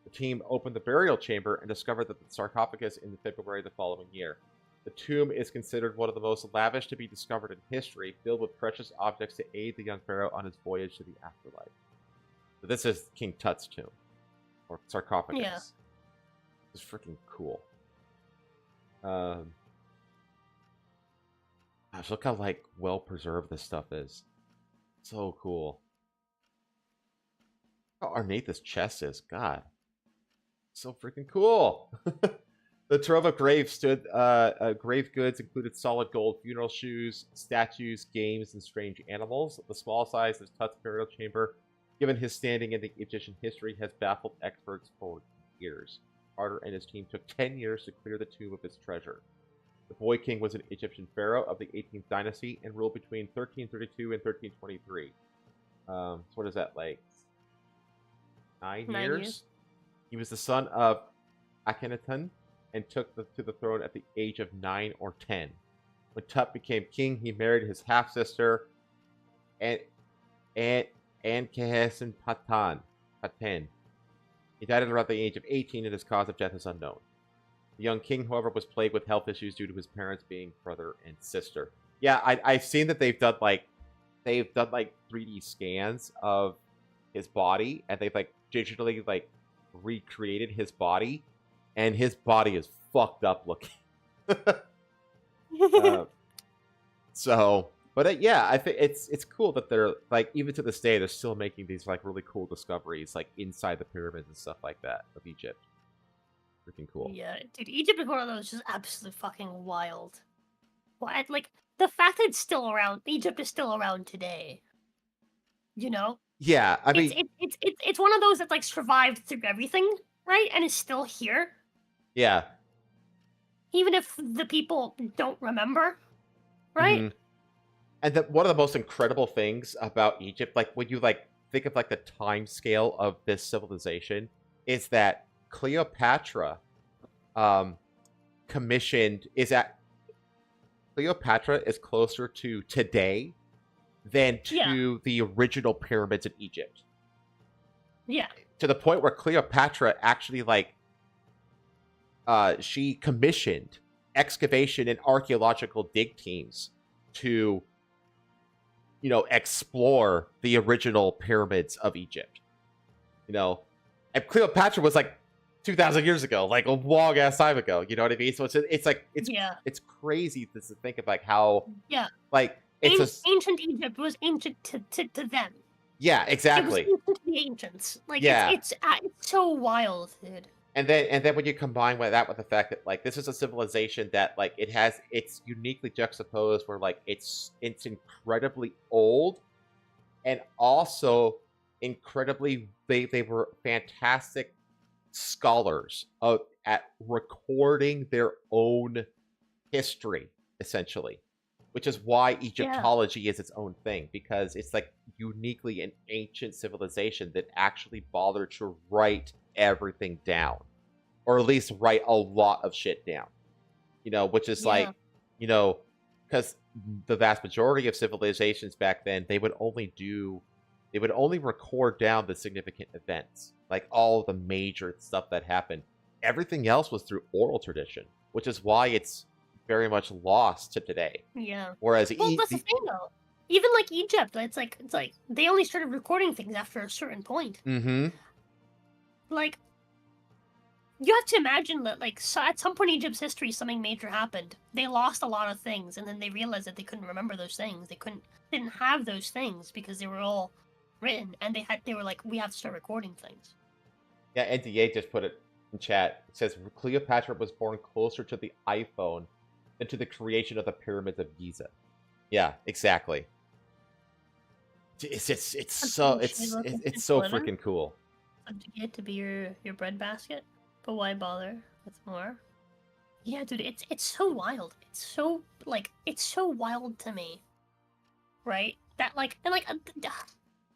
A: The team opened the burial chamber and discovered that the sarcophagus in February the following year. The tomb is considered one of the most lavish to be discovered in history, filled with precious objects to aid the young pharaoh on his voyage to the afterlife. So this is King Tut's tomb, or sarcophagus.
B: Yeah.
A: It's freaking cool. Gosh, look how like well preserved this stuff is. So cool. How ornate this chest is. God, so freaking cool. The trove of grave grave goods included solid gold funeral shoes, statues, games, and strange animals. The small size of Tut's burial chamber, given his standing in the Egyptian history, has baffled experts for years. Carter and his team took 10 years to clear the tomb of its treasure. The boy king was an Egyptian pharaoh of the 18th dynasty and ruled between 1332 and 1323. So what is that, like 9 years? He was the son of Akhenaten and took to the throne at the age of 9 or 10. When Tut became king, he married his half-sister, Ankhesen Patan. He died at around the age of 18 and his cause of death is unknown. The young king, however, was plagued with health issues due to his parents being brother and sister. Yeah, I've seen that they've done like 3D scans of his body, and they've like digitally like recreated his body, and his body is fucked up looking. But yeah, I think it's cool that they're like, even to this day, they're still making these like really cool discoveries like inside the pyramids and stuff like that of Egypt. Freaking cool.
B: Yeah, dude, Egypt is one of those just absolutely fucking wild. What? Like the fact that it's still around, Egypt is still around today. You know?
A: Yeah, I mean,
B: it's one of those that like survived through everything, right? And is still here.
A: Yeah.
B: Even if the people don't remember, right?
A: Mm-hmm. And one of the most incredible things about Egypt, like when you like think of like the time scale of this civilization, is that Cleopatra Cleopatra is closer to today than to the original pyramids in Egypt.
B: Yeah.
A: To the point where Cleopatra actually like she commissioned excavation and archaeological dig teams to, you know, explore the original pyramids of Egypt. You know, and Cleopatra was like 2,000 years ago, like a long ass time ago. You know what I mean? So it's crazy to think of like how like
B: ancient Egypt was ancient to them.
A: Yeah, exactly.
B: It was ancient to the ancients. Like it's so wild, dude.
A: And then when you combine with that with the fact that like this is a civilization that like it's uniquely juxtaposed where like it's incredibly old, and also incredibly they were fantastic scholars at recording their own history, essentially, which is why Egyptology is its own thing, because it's like uniquely an ancient civilization that actually bothered to write everything down, or at least write a lot of shit down, you know, which is like, you know, because the vast majority of civilizations back then, they would only record down the significant events, like all of the major stuff that happened. Everything else was through oral tradition, which is why it's very much lost to today.
B: Yeah.
A: Whereas
B: that's the thing though. Even like Egypt, it's like they only started recording things after a certain point.
A: Mm-hmm.
B: Like, you have to imagine that, like, at some point in Egypt's history, something major happened. They lost a lot of things, and then they realized that they couldn't remember those things. They didn't have those things because they were all written, and they were like, we have to start recording things.
A: Yeah, NDA just put it in chat. It says Cleopatra was born closer to the iPhone than to the creation of the pyramids of Giza. Yeah, exactly. It's so freaking cool.
B: To get to be your breadbasket, but why bother with more? Yeah, dude, it's so wild. It's so wild to me, right? That like and like the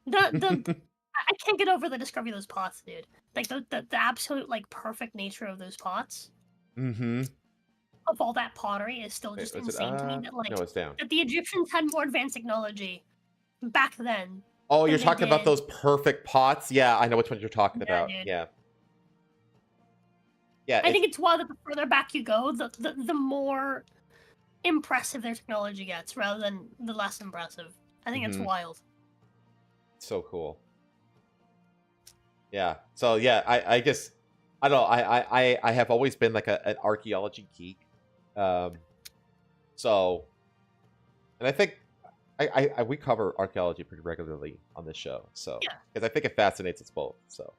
B: I can't get over the discovery of those pots, dude. Like the absolute like perfect nature of those pots.
A: Mm-hmm.
B: Of all that pottery is still just insane to me. That like
A: no, it's down.
B: That the Egyptians had more advanced technology back then.
A: Oh, you're talking about those perfect pots? Yeah, I know which ones you're talking about.
B: Dude.
A: Yeah. Yeah.
B: I think it's wild that the further back you go, the more impressive their technology gets rather than the less impressive. I think it's wild.
A: So cool. Yeah. So yeah, I guess I don't know. I have always been like an archaeology geek. So, and I think we cover archaeology pretty regularly on this show. So, because I think it fascinates us both. So,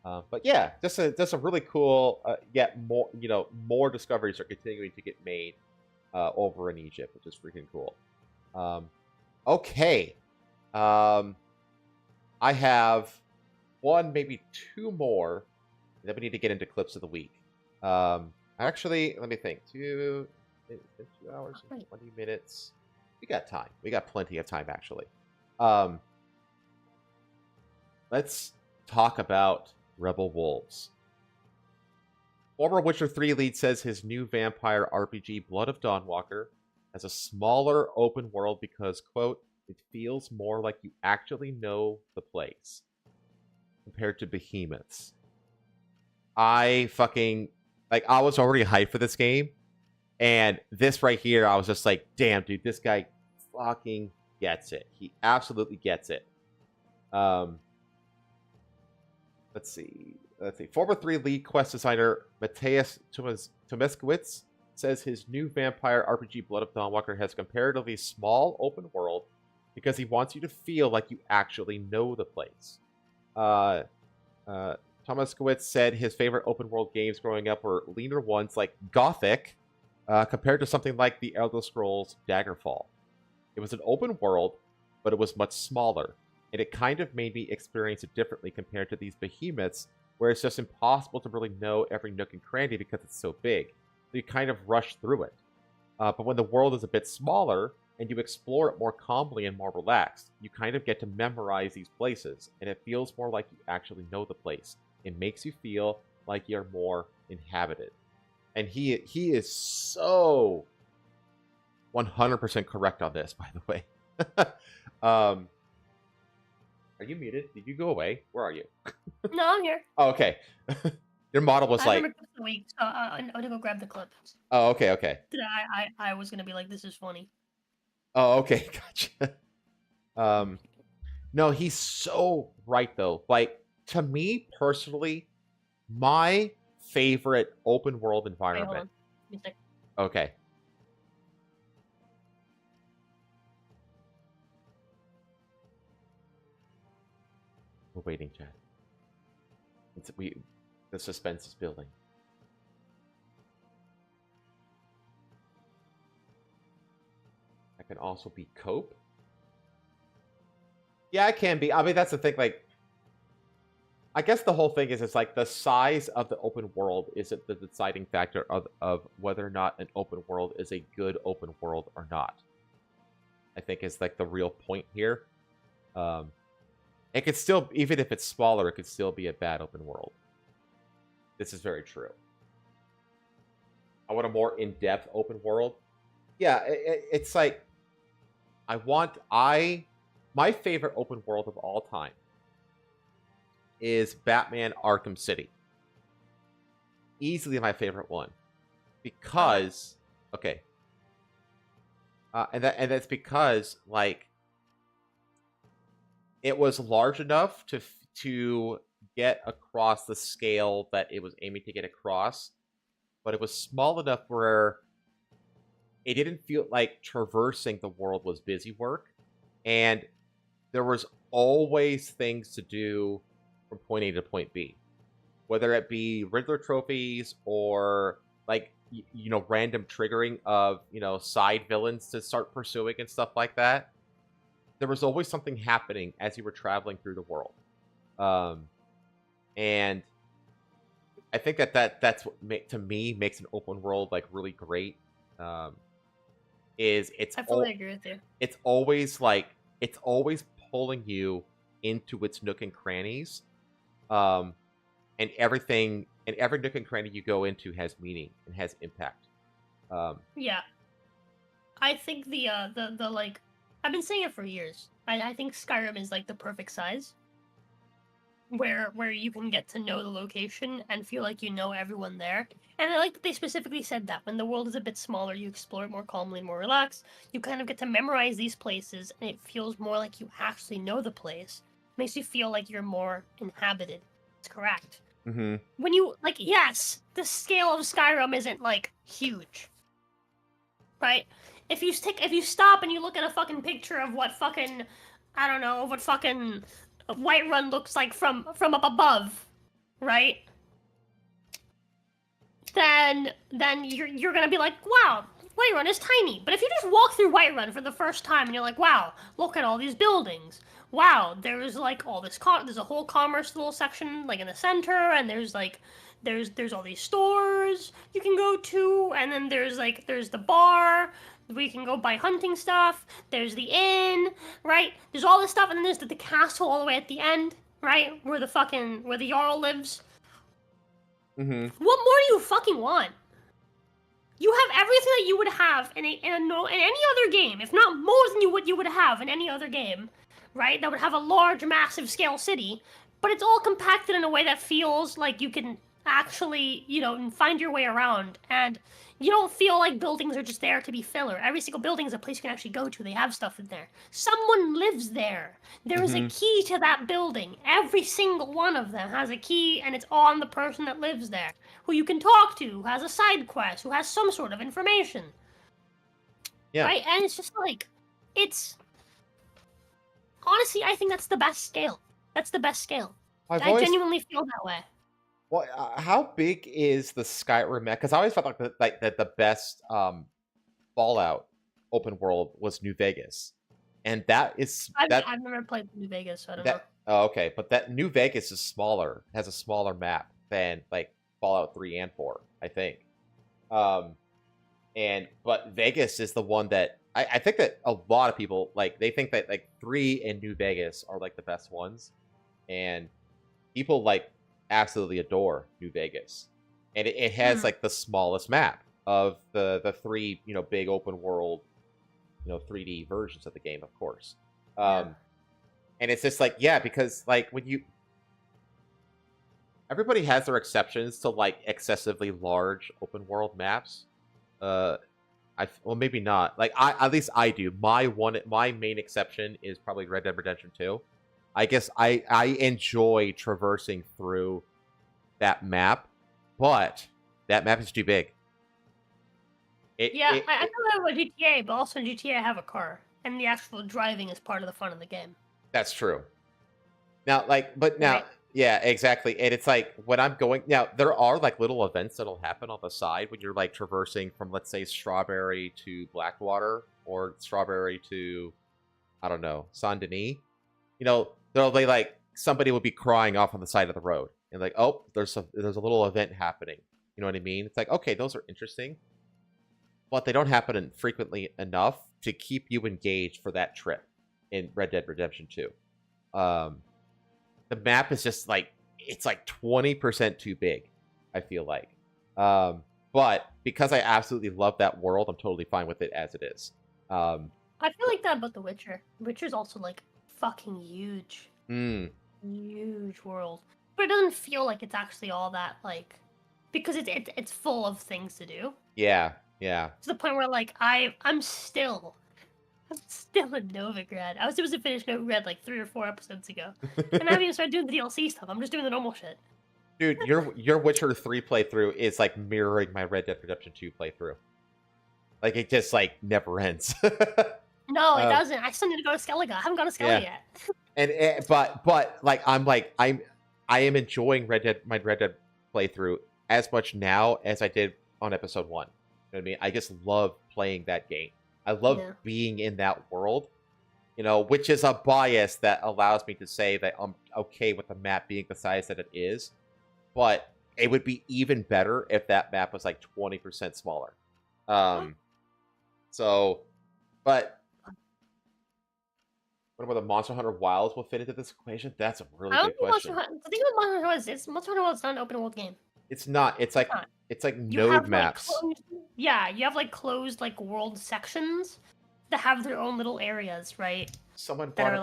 A: but yeah, just a really cool. Yet more discoveries are continuing to get made over in Egypt, which is freaking cool. Okay. I have one, maybe two more. Then we need to get into clips of the week. Actually, let me think. 2 hours and 20 minutes. We got time. We got plenty of time, actually. Let's talk about Rebel Wolves. Former Witcher 3 lead says his new vampire RPG, Blood of Dawnwalker, has a smaller open world because, quote, it feels more like you actually know the place compared to behemoths. I was already hyped for this game, and this right here, I was just like, damn, dude, this guy fucking gets it. He absolutely gets it. Let's see. Former 3 lead quest designer Matthias Tomeskowitz says his new vampire RPG Blood of Dawnwalker has comparatively small open world because he wants you to feel like you actually know the place. Tomeskowitz said his favorite open world games growing up were leaner ones like Gothic, compared to something like the Elder Scrolls Daggerfall. It was an open world, but it was much smaller, and it kind of made me experience it differently compared to these behemoths, where it's just impossible to really know every nook and cranny because it's so big. So you kind of rush through it. But when the world is a bit smaller, and you explore it more calmly and more relaxed, you kind of get to memorize these places, and it feels more like you actually know the place. It makes you feel like you're more inhabited. And he is so 100% correct on this, by the way. Are you muted? Did you go away? Where are you?
B: No, I'm here.
A: Oh, okay. Your model was like...
B: the week, so I'm gonna go grab the clip.
A: Oh, okay.
B: I was gonna be like, this is funny.
A: Oh, okay, gotcha. No, he's so right, though. Like, to me, personally, my favorite open world environment...
B: Wait,
A: okay. We're waiting, Chad. The suspense is building. That can also be cope. Yeah, it can be. I mean, that's the thing. Like, I guess the whole thing is, it's like the size of the open world isn't the deciding factor of whether or not an open world is a good open world or not. I think is like the real point here. It could still, even if it's smaller, it could still be a bad open world. This is very true. I want a more in-depth open world. Yeah, it's like my favorite open world of all time is Batman Arkham City. Easily my favorite one. Because okay. And that's because, like, it was large enough to get across the scale that it was aiming to get across, but it was small enough where it didn't feel like traversing the world was busy work, and there was always things to do from point A to point B, whether it be Riddler trophies or, like, random triggering of, side villains to start pursuing and stuff like that. There was always something happening as you were traveling through the world. And I think that's what to me makes an open world like really great. I fully
B: agree with you.
A: It's always pulling you into its nook and crannies. And every nook and cranny you go into has meaning and has impact.
B: Yeah. I think the like, I've been saying it for years. I think Skyrim is like the perfect size. where you can get to know the location and feel like you know everyone there. And I like that they specifically said that when the world is a bit smaller, you explore it more calmly, more relaxed. You kind of get to memorize these places, and it feels more like you actually know the place. Makes you feel like you're more inhabited. It's correct.
A: Mm-hmm.
B: When you yes, the scale of Skyrim isn't like huge, right? If you stop and you look at a fucking picture of what fucking Whiterun looks like from up above, right? Then you're gonna be like, wow, Whiterun is tiny. But if you just walk through Whiterun for the first time and you're like, wow, look at all these buildings. Wow, there's like all this there's a whole commerce little section like in the center, and there's all these stores you can go to, and then there's the bar where you can go buy hunting stuff. There's the inn, right? There's all this stuff, and then there's the castle all the way at the end, right? Where the Jarl lives.
A: Mm-hmm.
B: What more do you fucking want? You have everything that you would have in any other game, if not more than you would have in any other game, right? That would have a large, massive scale city, but it's all compacted in a way that feels like you can actually, find your way around, and you don't feel like buildings are just there to be filler. Every single building is a place you can actually go to. They have stuff in there. Someone lives there. There is a key to that building. Every single one of them has a key, and it's on the person that lives there, who you can talk to, who has a side quest, who has some sort of information.
A: Yeah.
B: Right? And it's just like, honestly, I think that's the best scale. That's the best scale. I genuinely feel that way.
A: Well, how big is the Skyrim map? Because I always felt like the best Fallout open world was New Vegas, and I've
B: never played New Vegas, so I don't know.
A: Oh, okay, but that New Vegas is smaller, has a smaller map than like Fallout 3 and 4, I think. But Vegas is the one that I think that a lot of people they think that like 3 and New Vegas are like the best ones, and people absolutely adore New Vegas, and it has like the smallest map of the 3 big open world 3D versions of the game, of course. And it's just because when everybody has their exceptions to excessively large open world maps. Well, maybe not. At least I do. My main exception is probably Red Dead Redemption 2. I guess I enjoy traversing through that map, but that map is too big.
B: I know that about GTA, but also in GTA I have a car, and the actual driving is part of the fun of the game.
A: That's true. Now, yeah, exactly. And it's when I'm going now, there are little events that'll happen on the side when you're traversing from, let's say, Strawberry to Blackwater, or Strawberry to, I don't know, Saint Denis. There'll be somebody will be crying off on the side of the road, and oh, there's a little event happening. You know what I mean? It's okay, those are interesting, but they don't happen frequently enough to keep you engaged for that trip in Red Dead Redemption 2. The map is just it's 20% too big, I feel like. But because I absolutely love that world, I'm totally fine with it as it is.
B: I feel like that about The Witcher. Witcher's also fucking huge. Huge world. But it doesn't feel like it's actually all that because it's full of things to do.
A: Yeah.
B: To the point where I'm still in Novigrad. I was supposed to finish Novigrad 3 or 4 episodes ago. And I haven't even started doing the DLC stuff. I'm just doing the normal shit.
A: Dude, your Witcher 3 playthrough is mirroring my Red Dead Redemption 2 playthrough. It just
B: never ends. No, it doesn't. I still need to go to Skellige. I haven't gone to Skellige yet.
A: And I am enjoying my Red Dead playthrough as much now as I did on episode 1. You know what I mean? I just love playing that game. I love being in that world, which is a bias that allows me to say that I'm okay with the map being the size that it is. But it would be even better if that map was 20% smaller. But what about the Monster Hunter Wilds will fit into this equation? That's a really good question.
B: The thing about Monster Hunter Wilds is Monster Hunter Wilds is not an open world game.
A: It's not. It's node maps.
B: You have closed world sections that have their own little areas, right?
A: Someone
B: that are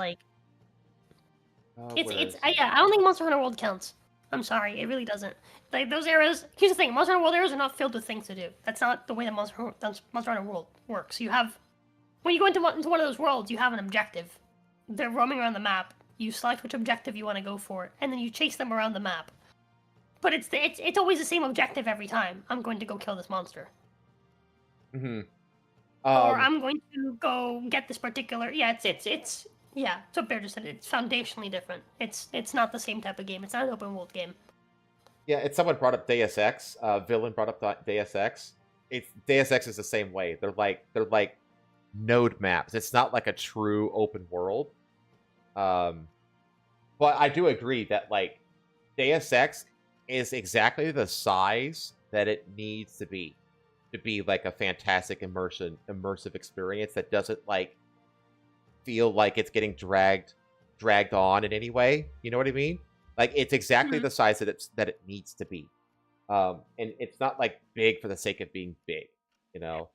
B: Yeah, I don't think Monster Hunter World counts. I'm sorry, it really doesn't. Like those eras. Here's the thing: Monster Hunter World eras are not filled with things to do. That's not the way that Monster Hunter World works. You have when you go into one of those worlds, you have an objective. They're roaming around the map. You select which objective you want to go for, and then you chase them around the map. But it's always the same objective every time. I'm going to go kill this monster.
A: Mm-hmm.
B: Or I'm going to go get this particular. Yeah, it's what Bear just said. It's foundationally different. It's not the same type of game. It's not an open world game.
A: Yeah, it's someone brought up Deus Ex. Villain brought up Deus Ex. Deus Ex is the same way. They're like node maps. It's not like a true open world. But I do agree that like Deus Ex is exactly the size that it needs to be like a fantastic immersive experience that doesn't like feel like it's getting dragged on in any way. You know what I mean? Like it's exactly the size that it needs to be. And it's not like big for the sake of being big, you know?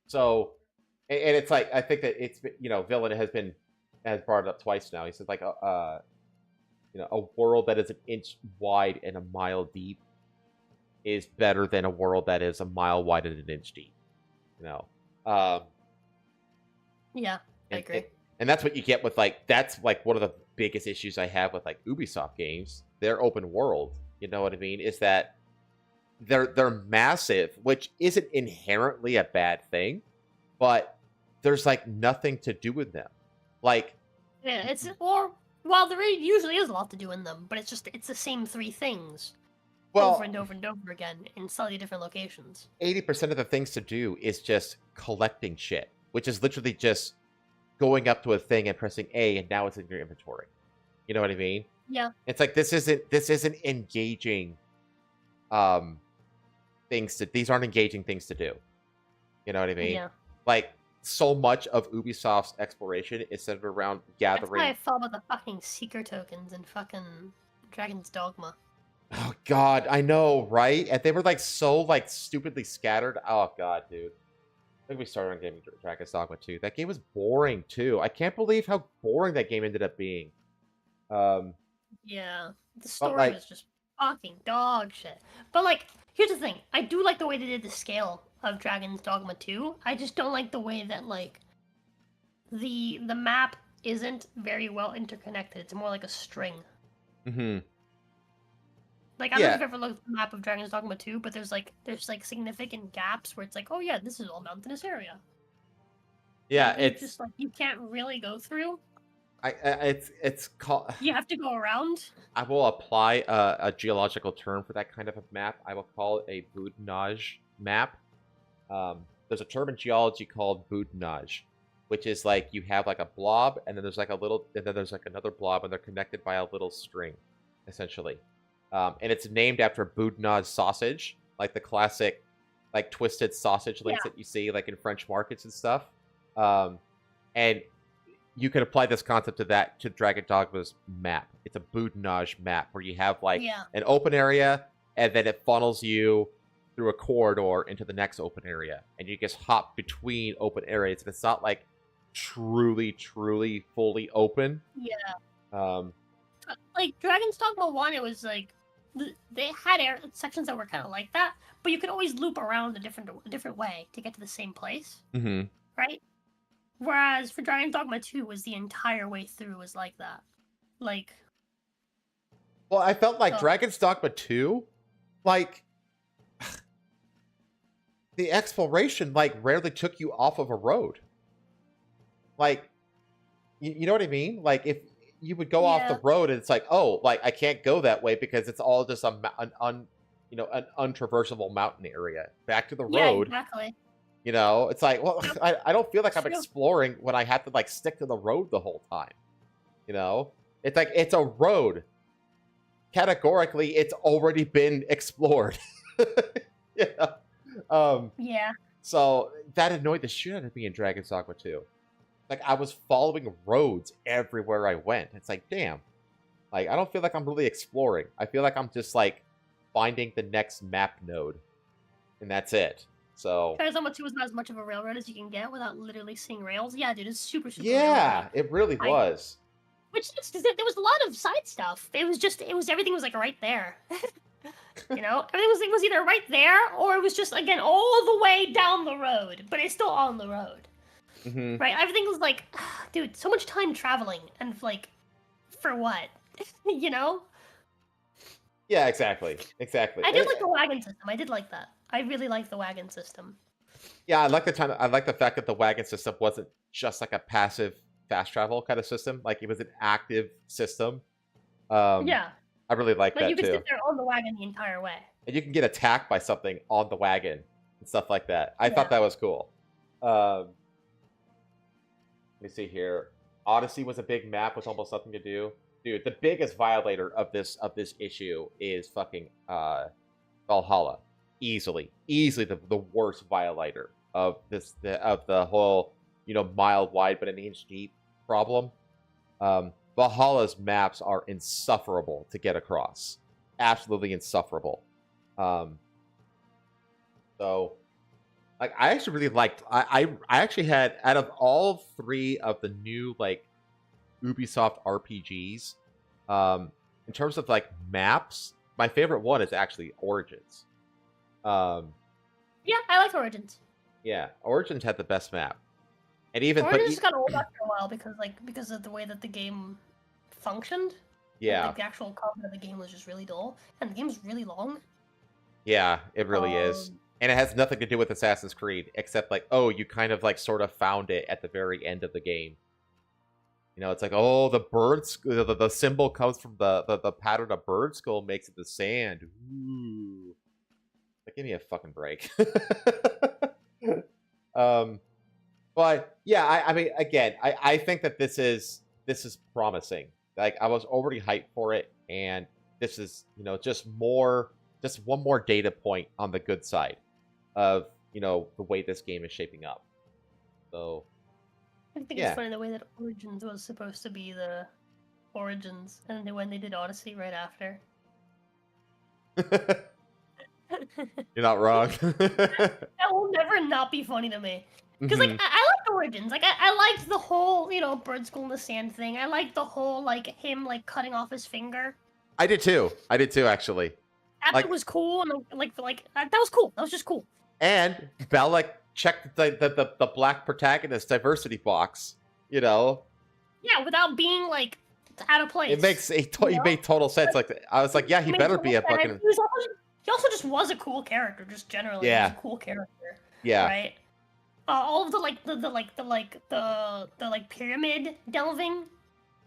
A: So, and it's like, I think that it's, you know, Villain has brought it up twice now. He said like, you know, a world that is an inch wide and a mile deep is better than a world that is a mile wide and an inch deep, you know?
B: Yeah, I agree.
A: And that's what you get with like, that's like one of the biggest issues I have with like Ubisoft games. They're open world, you know what I mean? Is that they're massive, which isn't inherently a bad thing, but there's like nothing to do with them. Like,
B: yeah, well, there usually is a lot to do in them, but it's the same three things over and over and over again in slightly different locations.
A: 80% of the things to do is just collecting shit, which is literally just going up to a thing and pressing A, and now it's in your inventory. You know what I mean?
B: Yeah.
A: It's like this isn't engaging these aren't engaging things to do. You know what I mean?
B: Yeah.
A: Like so much of Ubisoft's exploration is centered around gathering.
B: That's why I thought about the fucking seeker tokens and fucking Dragon's Dogma.
A: Oh god, I know, right? And they were like so like stupidly scattered. Oh god, dude. I think we started on gaming Dragon's Dogma 2. That game was boring too. I can't believe how boring that game ended up being.
B: Yeah, the story was just fucking dog shit. But like, here's the thing: I do like the way they did the scale of Dragon's Dogma 2. I just don't like the way that like the map isn't very well interconnected. It's more like a string.
A: Mm-hmm.
B: Like I don't know if you've ever looked at the map of Dragon's Dogma 2, but there's significant gaps where it's like, oh yeah, this is all mountainous area.
A: Yeah,
B: it's just like you can't really go through.
A: It's called.
B: You have to go around.
A: I will apply a geological term for that kind of a map. I will call it a boudinage map. There's a term in geology called boudinage, which is like you have like a blob, and then there's like another blob, and they're connected by a little string, essentially. And it's named after boudinage sausage, like the classic, like twisted sausage links that you see like in French markets and stuff. And you can apply this concept to Dragon Dogma's map. It's a boudinage map where you have like an open area, and then it funnels you through a corridor into the next open area, and you just hop between open areas, and it's not like truly fully open.
B: Yeah. Like Dragon's Dogma 1, it was like they had sections that were kind of like that, but you could always loop around a different way to get to the same place.
A: Mm-hmm.
B: Right? Whereas for Dragon's Dogma 2 was the entire way through was like that. Like,
A: well, I felt like Dragon's Dogma 2, like the exploration like rarely took you off of a road. Like, you know what I mean? Like if you would go off the road and it's like, oh, like I can't go that way because it's all just an untraversable mountain area. Back to the road.
B: Yeah, exactly.
A: You know, it's like, well, I don't feel like I'm exploring when I have to like stick to the road the whole time. You know, it's like it's a road. Categorically, it's already been explored.
B: Yeah.
A: So that annoyed the shit out of me in Dragon's Dogma 2. Like I was following roads everywhere I went. It's like, damn. Like I don't feel like I'm really exploring. I feel like I'm just like finding the next map node, and that's it. So
B: Dragon's Dogma 2 was not as much of a railroad as you can get without literally seeing rails. Yeah, dude, it's super.
A: Yeah, it really was.
B: Which there was a lot of side stuff. Everything was like right there. You know, everything was either right there or it was just again all the way down the road, but it's still on the road. Right? Everything was like, dude, so much time traveling and like, for what? You know?
A: Yeah, exactly.
B: I did like the wagon system. I did like that. I really like the wagon system.
A: Yeah, I like the fact that the wagon system wasn't just like a passive fast travel kind of system. Like it was an active system.
B: Yeah.
A: I really like that too.
B: You can sit there on the wagon the entire way.
A: And you can get attacked by something on the wagon and stuff like that. I thought that was cool. Let me see here. Odyssey was a big map with almost nothing to do. Dude, the biggest violator of this issue is fucking Valhalla. Easily the worst violator of the whole, you know, mile wide but an inch deep problem. Valhalla's maps are insufferable to get across. Absolutely insufferable. So like I actually really liked I actually had, out of all 3 of the new like Ubisoft RPGs, in terms of like maps, my favorite one is actually Origins.
B: Yeah, I like Origins.
A: Yeah, Origins had the best map. And even
B: Origins got old after a while because of the way that the game functioned.
A: Yeah.
B: Like the actual content of the game was just really dull. And the game's really long.
A: Yeah, it really is. And it has nothing to do with Assassin's Creed, except like, oh, you kind of like sort of found it at the very end of the game. You know, it's like, oh, the symbol comes from the pattern of bird skull makes it the sand. Ooh. Like, give me a fucking break. But yeah, I mean, again, I think that this is promising. Like, I was already hyped for it, and this is, you know, just one more data point on the good side of, you know, the way this game is shaping up. So
B: I think it's funny the way that Origins was supposed to be the Origins, and then when they did Odyssey right after.
A: You're not wrong.
B: That will never not be funny to me. Because, like, I liked Origins. Like, I liked the whole, you know, bird skull in the sand thing. I liked the whole, like, him, like, cutting off his finger.
A: I did too, actually.
B: That was cool, and, like, that was cool. That was just cool.
A: And Bellic checked the black protagonist diversity box, you know?
B: Yeah, without being, like, out of place.
A: It made total sense. Like, I was like, yeah, he better be a fucking...
B: He also just was a cool character, just generally. Yeah. He was a cool character.
A: Yeah.
B: Right? All of the pyramid delving,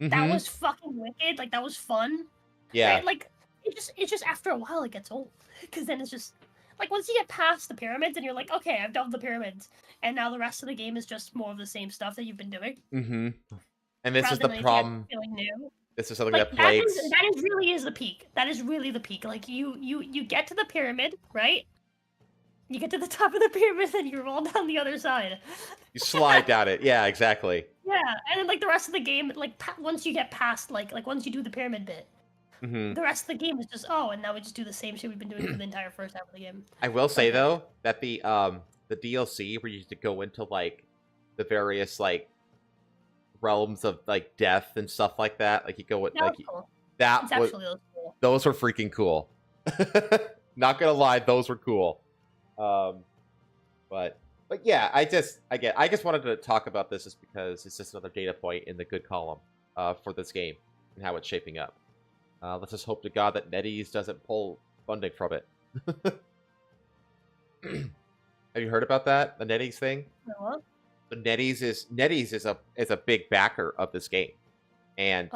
B: that was fucking wicked. Like, that was fun.
A: Yeah.
B: Right? Like, it's just after a while it gets old. Because then it's just, like, once you get past the pyramids and you're like, okay, I've delved the pyramids. And now the rest of the game is just more of the same stuff that you've been doing.
A: Mm-hmm. And this is the problem.
B: New.
A: This is something
B: like,
A: that plagues.
B: That really is the peak. That is really the peak. Like, you get to the pyramid, right? You get to the top of the pyramid, and you roll down the other side.
A: You slide down it. Yeah, exactly.
B: Yeah, and then, like, the rest of the game, like, once you get past, like once you do the pyramid bit, the rest of the game is just, and now we just do the same shit we've been doing for the entire first half of the game.
A: I will say, though, that the DLC, where you used to go into, like, the various, like, realms of, like, death and stuff like that, like, you go with, like,
B: cool.
A: Cool. Those were freaking cool. Not gonna lie, those were cool. But yeah, I just wanted to talk about this just because it's just another data point in the good column for this game and how it's shaping up. Let's just hope to God that NetEase doesn't pull funding from it. Have you heard about that? The NetEase thing?
B: No.
A: So NetEase is a big backer of this game, and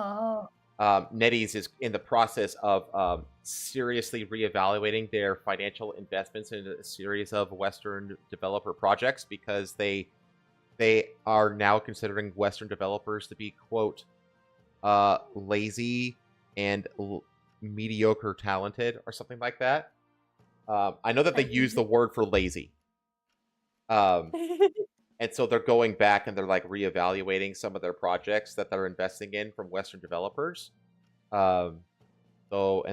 A: NetEase is in the process of seriously reevaluating their financial investments in a series of Western developer projects because they are now considering Western developers to be, quote, lazy and mediocre talented or something like that. I know that they use the word for lazy. And so they're going back and they're like reevaluating some of their projects that they're investing in from Western developers. And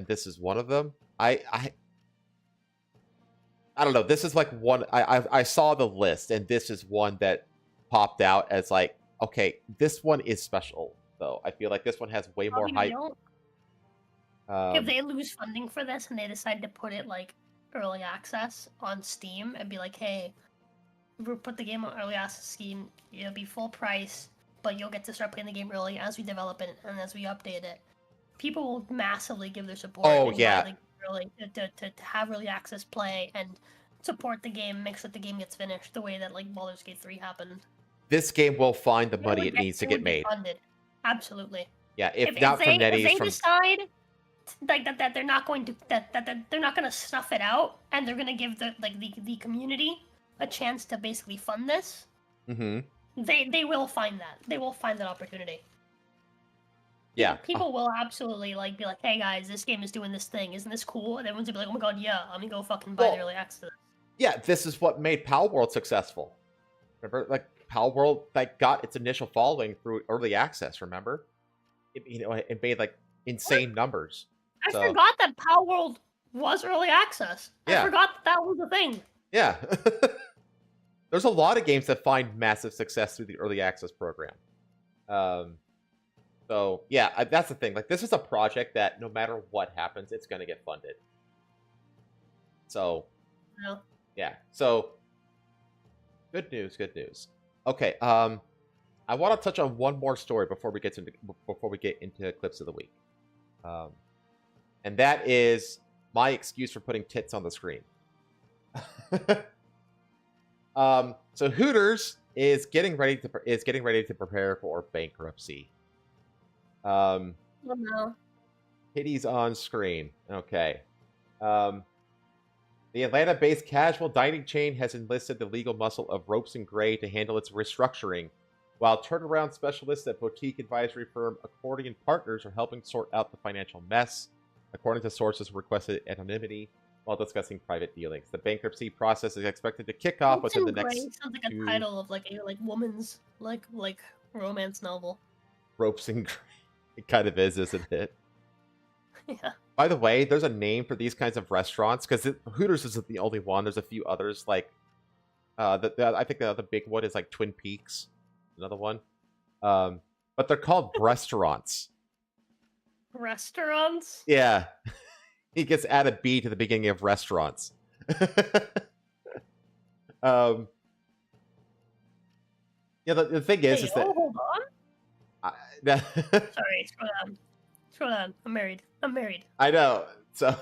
A: this is one of them. I don't know. This is like one. I saw the list, and this is one that popped out as like, okay, this one is special. though. I feel like this one has way more
B: Probably
A: hype.
B: If they lose funding for this and they decide to put it like early access on Steam and be like, hey, we'll put the game on early access scheme, it'll be full price, but you'll get to start playing the game early as we develop it and as we update it. People will massively give their support.
A: Oh, yeah.
B: Really, to have early access play and support the game, make sure the game gets finished the way that like Baldur's Gate 3 happened.
A: This game will find the money it needs to get made.
B: Funded. Absolutely.
A: Yeah, if not from NetEase,
B: if they decide like that they're not going to that they're not going to snuff it out and they're going to give the community a chance to basically fund this. They will find that. They will find that opportunity.
A: Yeah.
B: People will absolutely like be like, "Hey guys, this game is doing this thing. Isn't this cool?" And everyone's gonna be like, "Oh my god, yeah, I'm gonna go fucking buy the early access."
A: Yeah, this is what made Palworld successful. Remember, like Palworld, like got its initial following through early access. Remember, it made like insane numbers.
B: I forgot that Palworld was early access.
A: Yeah.
B: I forgot that was a thing.
A: Yeah. There's a lot of games that find massive success through the early access program. So, yeah, that's the thing. Like, this is a project that no matter what happens, it's going to get funded. So, yeah. So, good news, good news. Okay, I want to touch on one more story before we get into clips of the week. And that is my excuse for putting tits on the screen. So Hooters is getting ready to prepare for bankruptcy.
B: Oh no.
A: Titties on screen. Okay. The Atlanta-based casual dining chain has enlisted the legal muscle of Ropes and Gray to handle its restructuring, while turnaround specialists at boutique advisory firm Accordion Partners are helping sort out the financial mess, according to sources who requested anonymity while discussing private dealings. The bankruptcy process is expected to kick off within the next
B: sounds like a title of like a woman's like romance novel.
A: Ropes and Gray. It kind of is, isn't it?
B: Yeah.
A: By the way, there's a name for these kinds of restaurants because Hooters isn't the only one. There's a few others like I think the other big one is like Twin Peaks, another one. But they're called restaurants.
B: Restaurants?
A: Yeah. He gets added B to the beginning of restaurants. Yeah, the thing is that.
B: Hold on. Sorry, scroll down. I'm married.
A: I know. So,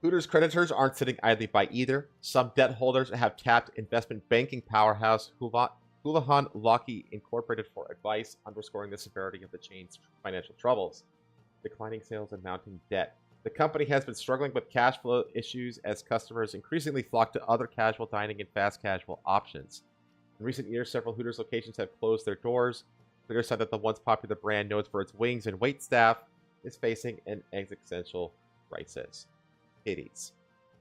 A: Hooters creditors aren't sitting idly by either. Some debt holders have tapped investment banking powerhouse Houlihan Lokey Incorporated for advice, underscoring the severity of the chain's financial troubles, declining sales and mounting debt. The company has been struggling with cash flow issues as customers increasingly flock to other casual dining and fast casual options. In recent years, several Hooters locations have closed their doors. Hooters said that the once popular brand, known for its wings and waitstaff, is facing an existential crisis. Titties.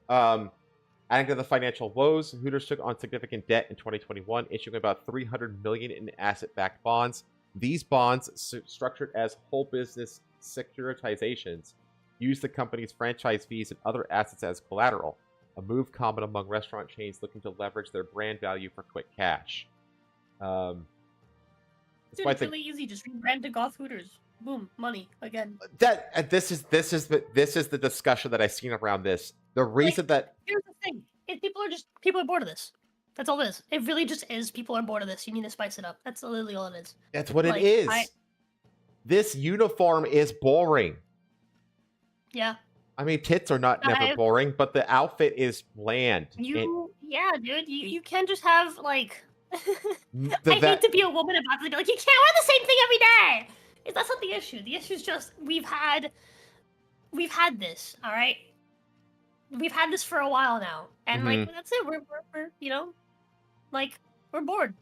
A: Adding to the financial woes, Hooters took on significant debt in 2021, issuing about $300 million in asset-backed bonds. These bonds, structured as whole business securitizations, use the company's franchise fees and other assets as collateral, a move common among restaurant chains looking to leverage their brand value for quick cash.
B: It's really easy. Just rebrand to Goth Hooters. Boom, money again.
A: This is the discussion that I've seen around this. The reason that
B: here's the thing: people are bored of this. That's all it is. It really just is. People are bored of this. You need to spice it up. That's literally all it is.
A: That's what it is. This uniform is boring.
B: Yeah.
A: I mean, tits are never boring, but the outfit is bland.
B: Yeah, dude. You can't just have like. I hate to be a woman about it, but like you can't wear the same thing every day. That's not the issue. The issue is just we've had this. All right. We've had this for a while now, and like that's it. We're we're bored.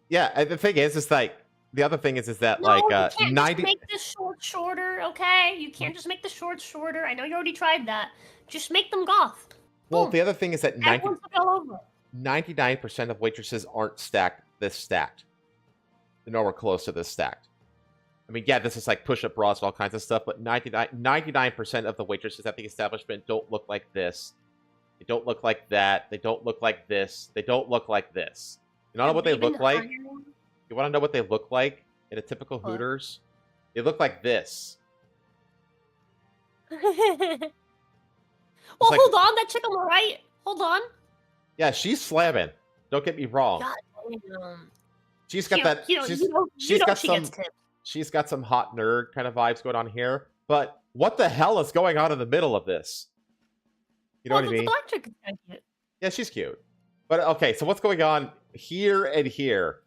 A: Yeah, and the thing is like the other thing is that
B: no,
A: like
B: you can't just make the shorts shorter, okay? You can't just make the shorts shorter. I know you already tried that. Just make them goth.
A: Well, the other thing is that
B: 99%
A: of waitresses aren't this stacked. They're nowhere close to this stacked. I mean, yeah, this is like push-up bras and all kinds of stuff, but 99% of the waitresses at the establishment don't look like this. They don't look like that. They don't look like this. They don't look like this. You know what they look like? You You want to know what they look like in a typical Hooters? They look like this.
B: Well, hold on. That chick on the right. Hold on.
A: Yeah, she's slamming. Don't get me wrong.
B: God,
A: she's got that. She's got some hot nerd kind of vibes going on here. But what the hell is going on in the middle of this? You know what I mean?
B: The black chick is kind of cute.
A: Yeah, she's cute. But okay, so what's going on here and here?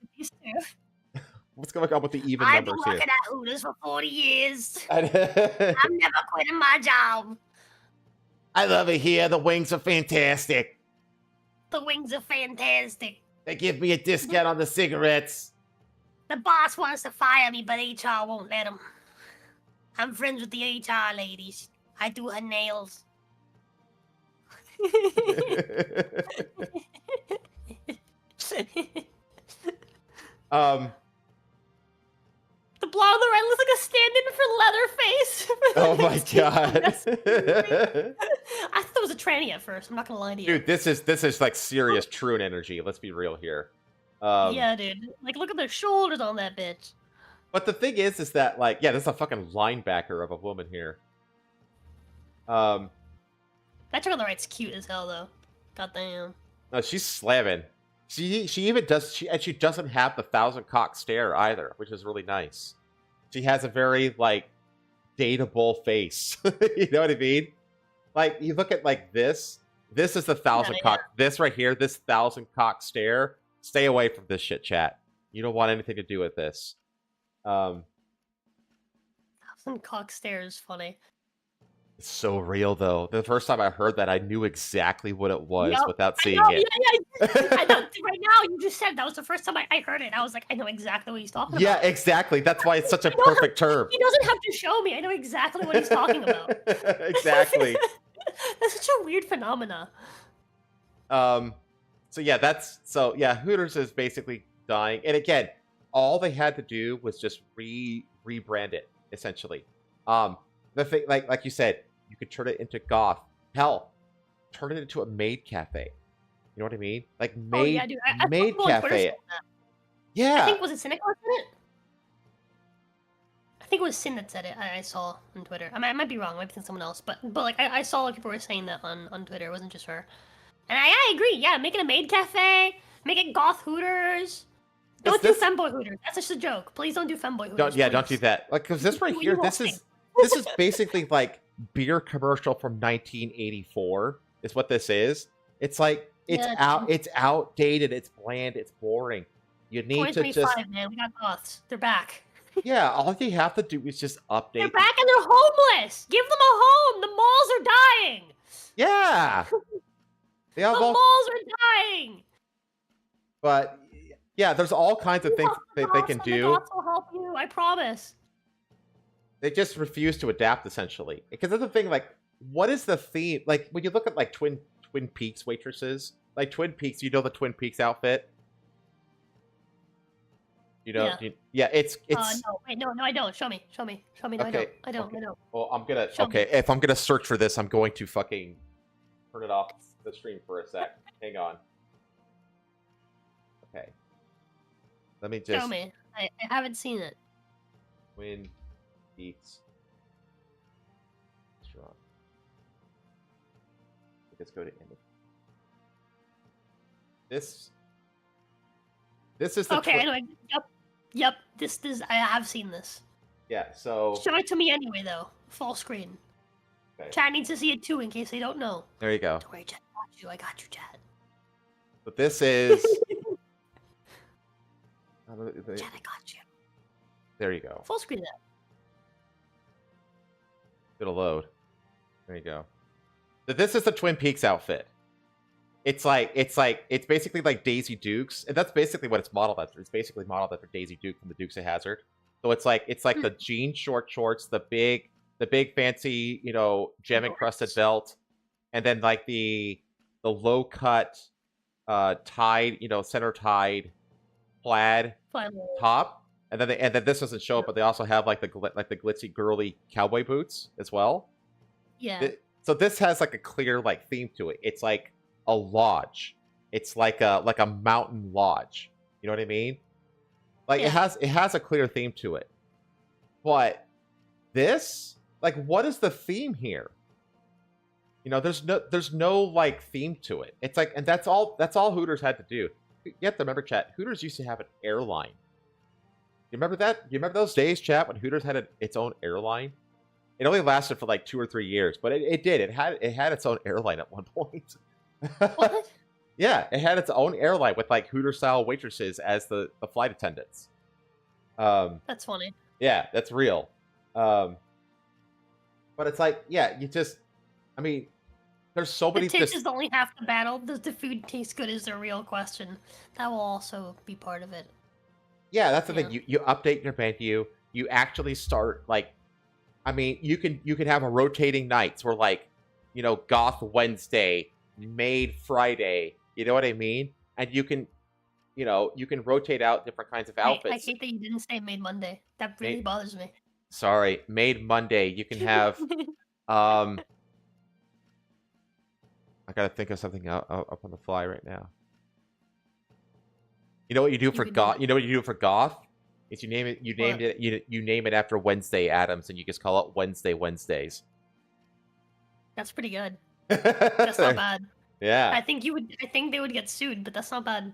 A: What's going on with the even numbers here?
B: I've been working at Hooters for 40 years. I'm never quitting my job.
A: I love it here. The wings are fantastic.
B: The wings are fantastic.
A: They give me a discount on the cigarettes.
B: The boss wants to fire me, but HR won't let him. I'm friends with the HR ladies. I do her nails. The blonde on the right looks like a stand-in for Leatherface.
A: Oh my god!
B: I thought it was a tranny at first. I'm not gonna lie to you.
A: Dude, this is like serious Troon energy. Let's be real here.
B: Yeah, dude. Like, look at the shoulders on that bitch.
A: But the thing is that like, yeah, this is a fucking linebacker of a woman here.
B: That chick on the right's cute as hell, though. Goddamn.
A: No, she's slamming. She even does. She doesn't have the 1,000-cock stare either, which is really nice. She has a very like dateable face. You know what I mean? Like you look at like this. This is the 1,000-cock. This right here, this 1,000-cock stare. Stay away from this shit, chat. You don't want anything to do with this.
B: 1,000-cock stare is funny.
A: It's so real, though. The first time I heard that, I knew exactly what it was without seeing it.
B: Yeah. I know. Right now, you just said that was the first time I heard it. I was like, I know exactly what he's talking about.
A: Yeah, exactly. That's why it's such a perfect term.
B: He doesn't have to show me. I know exactly what he's talking about.
A: Exactly.
B: That's such a weird phenomena.
A: So yeah, Hooters is basically dying. And again, all they had to do was just rebrand it, essentially. The thing, like you said, you could turn it into goth. Hell, turn it into a maid cafe. You know what I mean? Like maid cafe. Yeah.
B: I think was it Cynic that said it? I think it was Sin that said it. I saw on Twitter. I might be wrong. I might be thinking someone else. But like I saw like people were saying that on Twitter. It wasn't just her. And I agree. Yeah, make it a maid cafe. Make it goth Hooters. Don't do femboy Hooters. That's just a joke. Please don't do femboy Hooters.
A: Don't do that. Like, because this right here, this is basically like beer commercial from 1984. Is what this is. It's like it's outdated. It's bland. It's boring. You need to just
B: man. We got goths. They're back.
A: Yeah, all you have to do is just update.
B: They're back and they're homeless. Give them a home. The malls are dying.
A: Yeah.
B: The malls are dying.
A: But yeah, there's all kinds of things that they can do.
B: The goths will help you. I promise.
A: They just refuse to adapt, essentially. Because that's the thing, like, what is the theme? Like, when you look at, like, Twin Peaks waitresses, like, Twin Peaks, you know the Twin Peaks outfit? You know? Yeah, it's...
B: No, I don't. Show me. No,
A: okay.
B: I don't.
A: Well, I'm gonna... if I'm gonna search for this, I'm going to fucking turn it off the stream for a sec. Hang on. Okay. Let me just...
B: Show me. I haven't seen it.
A: Twin Peaks. Let's go to image. This is the
B: okay. Anyway, yep. This I have seen this.
A: Yeah. So
B: show it to me anyway, though. Full screen. Okay. Chat needs to see it too, in case they don't know.
A: There you go.
B: Don't worry, Chat. I got you, Chat.
A: But this is.
B: Chat, I got you.
A: There you go.
B: Full screen that.
A: It'll load. There you go. This is the Twin Peaks outfit. It's basically like Daisy Dukes, and that's basically what it's modeled after. It's basically modeled after Daisy Duke from the Dukes of Hazzard. So it's like the jean short shorts, the big fancy, gem encrusted belt, and then like the low cut, tied, center tied, plaid top, and then this doesn't show up, but they also have like the glitzy girly cowboy boots as well.
B: Yeah.
A: So this has like a clear like theme to it. It's like a lodge. It's like a mountain lodge. You know what I mean? Like it has a clear theme to it. But this, like, what is the theme here? You know, there's no like theme to it. It's like, and that's all Hooters had to do. You have to remember, chat, Hooters used to have an airline. You remember that? You remember those days, chat, when Hooters had its own airline? It only lasted for like 2 or 3 years, but it did. It had its own airline at one point.
B: What?
A: Yeah, it had its own airline with like Hooter-style waitresses as the flight attendants.
B: That's funny.
A: Yeah, that's real. But it's like, yeah, I mean, there's so many.
B: The taste is only half the battle. Does the food taste good? Is the real question. That will also be part of it.
A: Yeah, that's the thing. You update your menu. You actually start like, I mean, you can have a rotating nights where like, you know, Goth Wednesday, Maid Friday. You know what I mean? And you can rotate out different kinds of outfits.
B: I hate that you didn't say Maid Monday. That really bothers me.
A: Sorry, Maid Monday. You can have. I gotta think of something up on the fly right now. You know what you do for Goth? You know what you do for Goth? Is you name it. You name it after Wednesday Addams, and you just call it Wednesdays.
B: That's pretty good. That's not bad.
A: Yeah.
B: I think they would get sued, but that's not bad.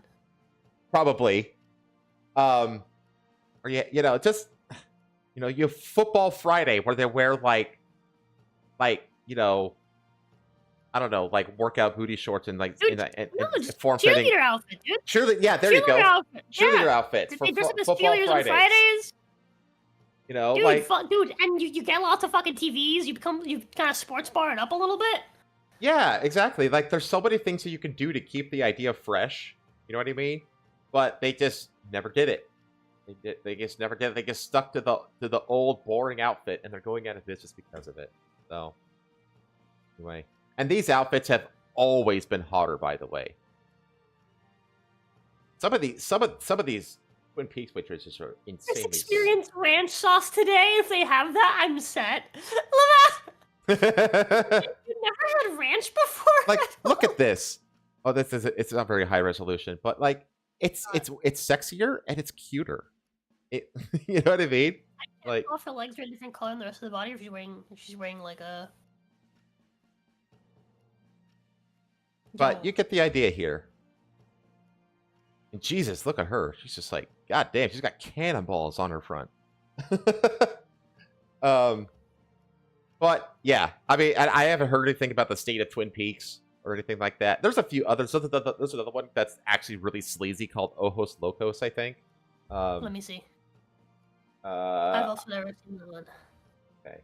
A: Probably. Or yeah, you know, just you have Football Friday where they wear like you know, I don't know, like workout booty shorts and like form-fitting
B: cheerleader outfit, dude.
A: Cheerleader, yeah, there you go.
B: Outfit.
A: Cheerleader outfits for Football Fridays.
B: On Fridays.
A: You know,
B: dude, dude, and you get lots of fucking TVs. You kind of sports bar it up a little bit.
A: Yeah, exactly. Like there's so many things that you can do to keep the idea fresh. You know what I mean? But they just never did it. They just never did it. They just stuck to the old boring outfit, and they're going out of business because of it. So anyway. And these outfits have always been hotter, by the way. Some of these Twin Peaks waitresses are insanely.
B: Let's experience ranch sauce today. If they have that, I'm set. You never had ranch before?
A: Like, look at this. Oh, it's not very high resolution, but like it's sexier and it's cuter. You know what I mean?
B: I can't tell if her legs are a different color than the rest of the body, or if she's wearing like a.
A: But you get the idea here. And Jesus, look at her. She's just like, God damn, she's got cannonballs on her front. But yeah, I mean, I haven't heard anything about the state of Twin Peaks or anything like that. There's a few others. There's another one that's actually really sleazy called Ojos Locos, I think.
B: Let me see. I've also never seen that one.
A: Okay.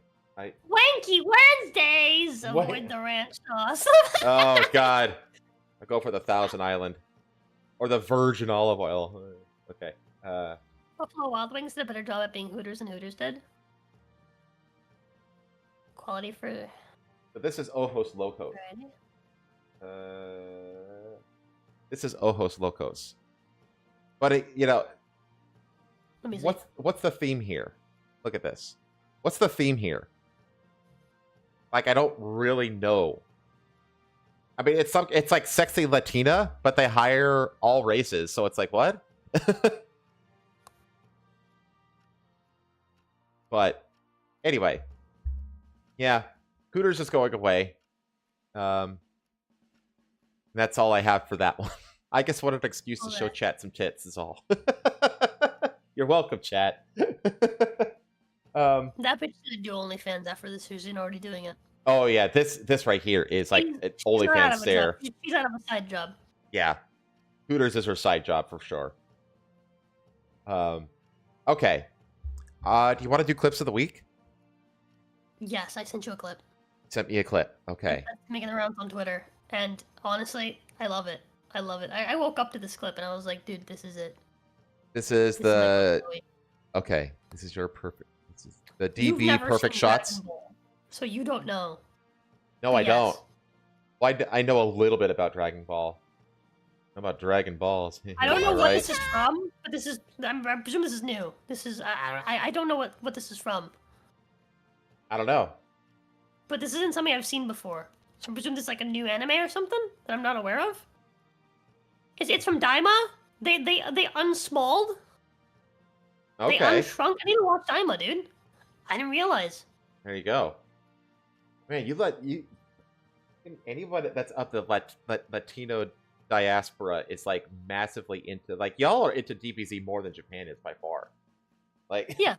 B: Wanky Wednesdays! Avoid the ranch sauce.
A: Oh, God. I'll go for the Thousand Island. Or the virgin olive oil. Okay.
B: Buffalo Wild Wings did a better job at being Hooters than Hooters did. Quality for...
A: But this is Ojos Locos. This is Ojos Locos. But,
B: Let me see.
A: What's the theme here? Look at this. What's the theme here? Like, I don't really know. I mean, it's like sexy Latina, but they hire all races, so it's like, what? But anyway, yeah, Hooters is going away. That's all I have for that one. I just wanted an excuse to show chat some tits is all. You're welcome, chat.
B: That bitch didn't do OnlyFans after this. She's already doing it.
A: Oh yeah, this right here is like OnlyFans stare.
B: She's out of a side job.
A: Yeah, Hooters is her side job for sure. Okay. Do you want to do clips of the week?
B: Yes, I sent you a clip.
A: Sent me a clip. Okay.
B: That's making the rounds on Twitter, and honestly, I love it. I love it. I woke up to this clip and I was like, dude, this is it.
A: This is okay. This is your perfect. This is the DB perfect shots.
B: So you don't know.
A: No, I don't. Well, I know a little bit about Dragon Ball. How about Dragon Balls?
B: I don't know what this is from, but this is. I presume this is new. This is. I don't know what this is from.
A: I don't know.
B: But this isn't something I've seen before. So I presume this is like a new anime or something that I'm not aware of. It's from Daima. They unsmalled.
A: Okay.
B: They unshrunk. I need to watch Daima, dude. I didn't realize.
A: There you go. Man, anyone that's up the Latino diaspora is like massively into, like, y'all are into DBZ more than Japan is by far. Like,
B: yeah.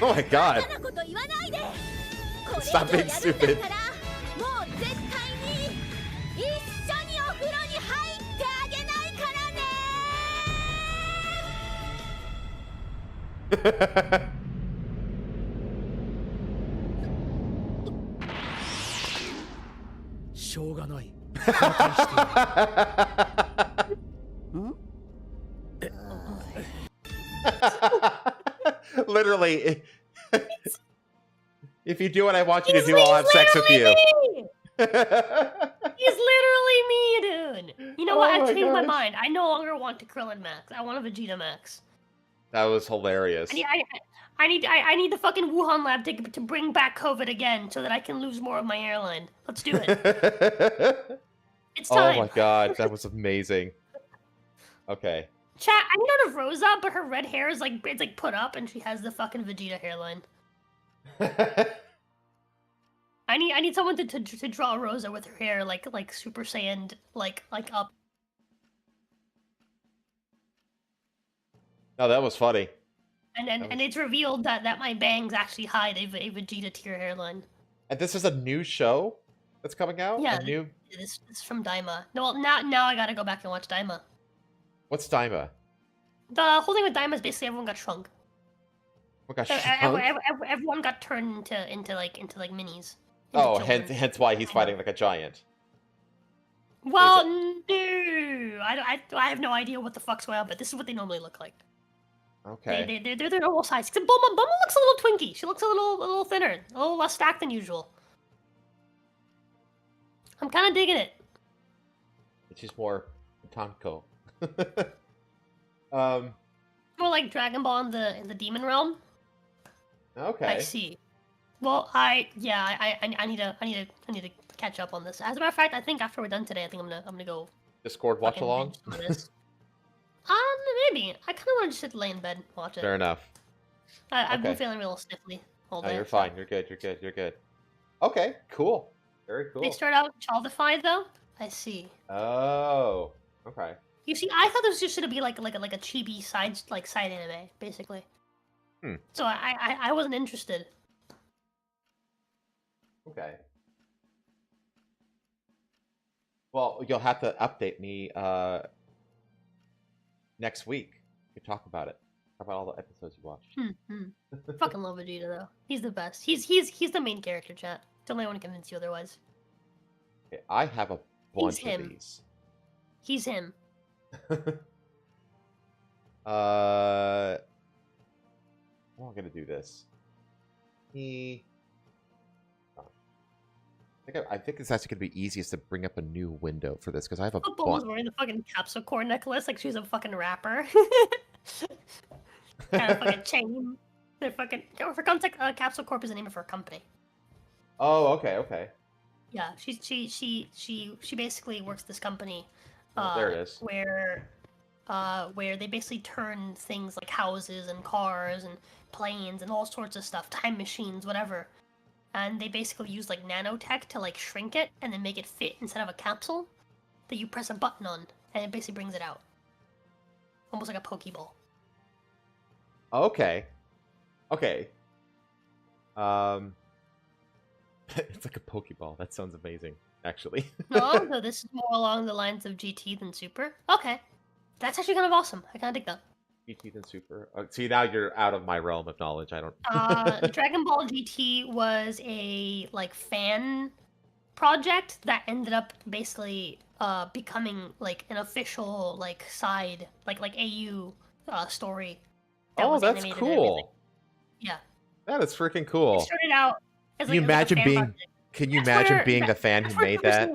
A: Oh my god. Stop being stupid. Literally, if you do what I want you to do, I'll have sex with you.
B: He's literally me, dude. You know what? I changed my mind. I no longer want a Krillin Max. I want a Vegeta Max.
A: That was hilarious.
B: I need the fucking Wuhan lab to bring back COVID again so that I can lose more of my airline. Let's do it. It's time.
A: Oh my god, that was amazing. Okay.
B: Chat, I need out of Rosa, but her red hair is like, it's like put up and she has the fucking Vegeta hairline. I need someone to draw Rosa with her hair like Super Saiyan like up.
A: No, that was funny.
B: And it's revealed that my bangs actually hide a Vegeta tier hairline.
A: And this is a new show that's coming out?
B: Yeah,
A: this
B: is from Daima. No, now I gotta go back and watch Daima.
A: What's Daima?
B: The whole thing with Daima is basically everyone got shrunk.
A: What got shrunk?
B: Everyone got turned into minis.
A: Oh, hence why he's fighting like a giant.
B: Well, no, I have no idea what the fuck's going on, but this is what they normally look like.
A: Okay.
B: They're their normal size. Except Bulma looks a little twinky. She looks a little thinner, a little less stacked than usual. I'm kind of digging it.
A: It's just more Tonko.
B: More like Dragon Ball in the Demon Realm.
A: Okay.
B: I see. Well, I need to catch up on this. As a matter of fact, I think after we're done today, I think I'm gonna go
A: Discord watch along.
B: Maybe. I kind of want to just lay in bed and watch it.
A: Fair enough.
B: I've been feeling real sniffly all day.
A: No, you're fine. You're good. Okay, cool. Very cool.
B: They start out childified though. I see.
A: Oh, okay.
B: You see, I thought this just should be like a chibi side anime, basically. So I wasn't interested.
A: Okay. Well, you'll have to update me next week. We can talk about it. Talk about all the episodes you watched.
B: Fucking love Vegeta though. He's the best. He's the main character, chat. Don't let anyone convince you otherwise.
A: Okay, I have a bunch of these.
B: He's him.
A: How am I gonna do this? I think it's actually gonna be easiest to bring up a new window for this because I have a
B: Bulma's wearing the fucking capsule core necklace like she's a fucking rapper. Kind of fucking chain. They're fucking. For context, Capsule Corp is the name of her company.
A: Oh, okay.
B: Yeah, she basically works this company.
A: There it is.
B: Where they basically turn things like houses and cars and planes and all sorts of stuff, time machines, whatever. And they basically use like nanotech to like shrink it and then make it fit instead of a capsule that you press a button on and it basically brings it out. Almost like a Pokeball.
A: Okay. It's like a Pokeball. That sounds amazing, actually.
B: No, this is more along the lines of GT than Super. Okay. That's actually kind of awesome. I kind of dig that.
A: GT than Super. See, now you're out of my realm of knowledge. I don't...
B: Dragon Ball GT was a like fan project that ended up basically becoming like an official like side like AU story.
A: Oh, that's cool.
B: Yeah.
A: That is freaking cool.
B: It started out as like,
A: Can you imagine being the fan who made that?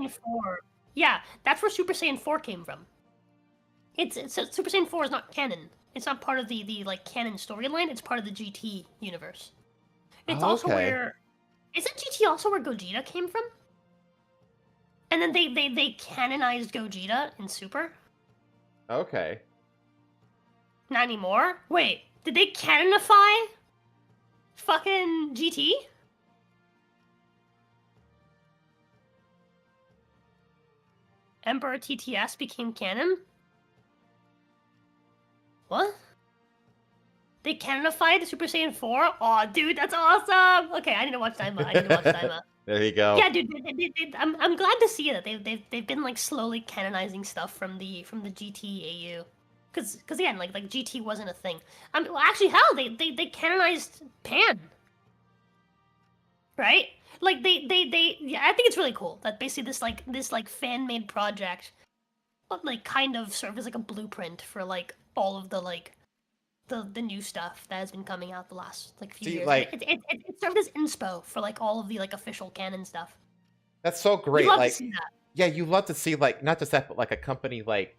B: Yeah, that's where Super Saiyan 4 came from. it's Super Saiyan 4 is not canon. It's not part of the like canon storyline. It's part of the GT universe. It's also where isn't GT also where Gogeta came from? And then they canonized Gogeta in Super.
A: Okay.
B: Not anymore. Wait, did they canonify fucking GT? Emperor TTS became canon? What? They canonified Super Saiyan 4? Aw, dude, that's awesome! Okay, I need to watch Daima.
A: There you go.
B: Yeah, dude, I'm glad to see that they've been like slowly canonizing stuff from the GT AU. Cause again, like GT wasn't a thing. Well, actually, hell, they canonized Pan. Right? Like yeah, I think it's really cool that basically this fan made project, like kind of served as like a blueprint for like all of the like the new stuff that has been coming out the last like few years.
A: Like,
B: it served as inspo for like all of the like official canon stuff.
A: That's so great.
B: You'd love
A: like,
B: to see that.
A: Yeah, you love to see like not just that, but like a company like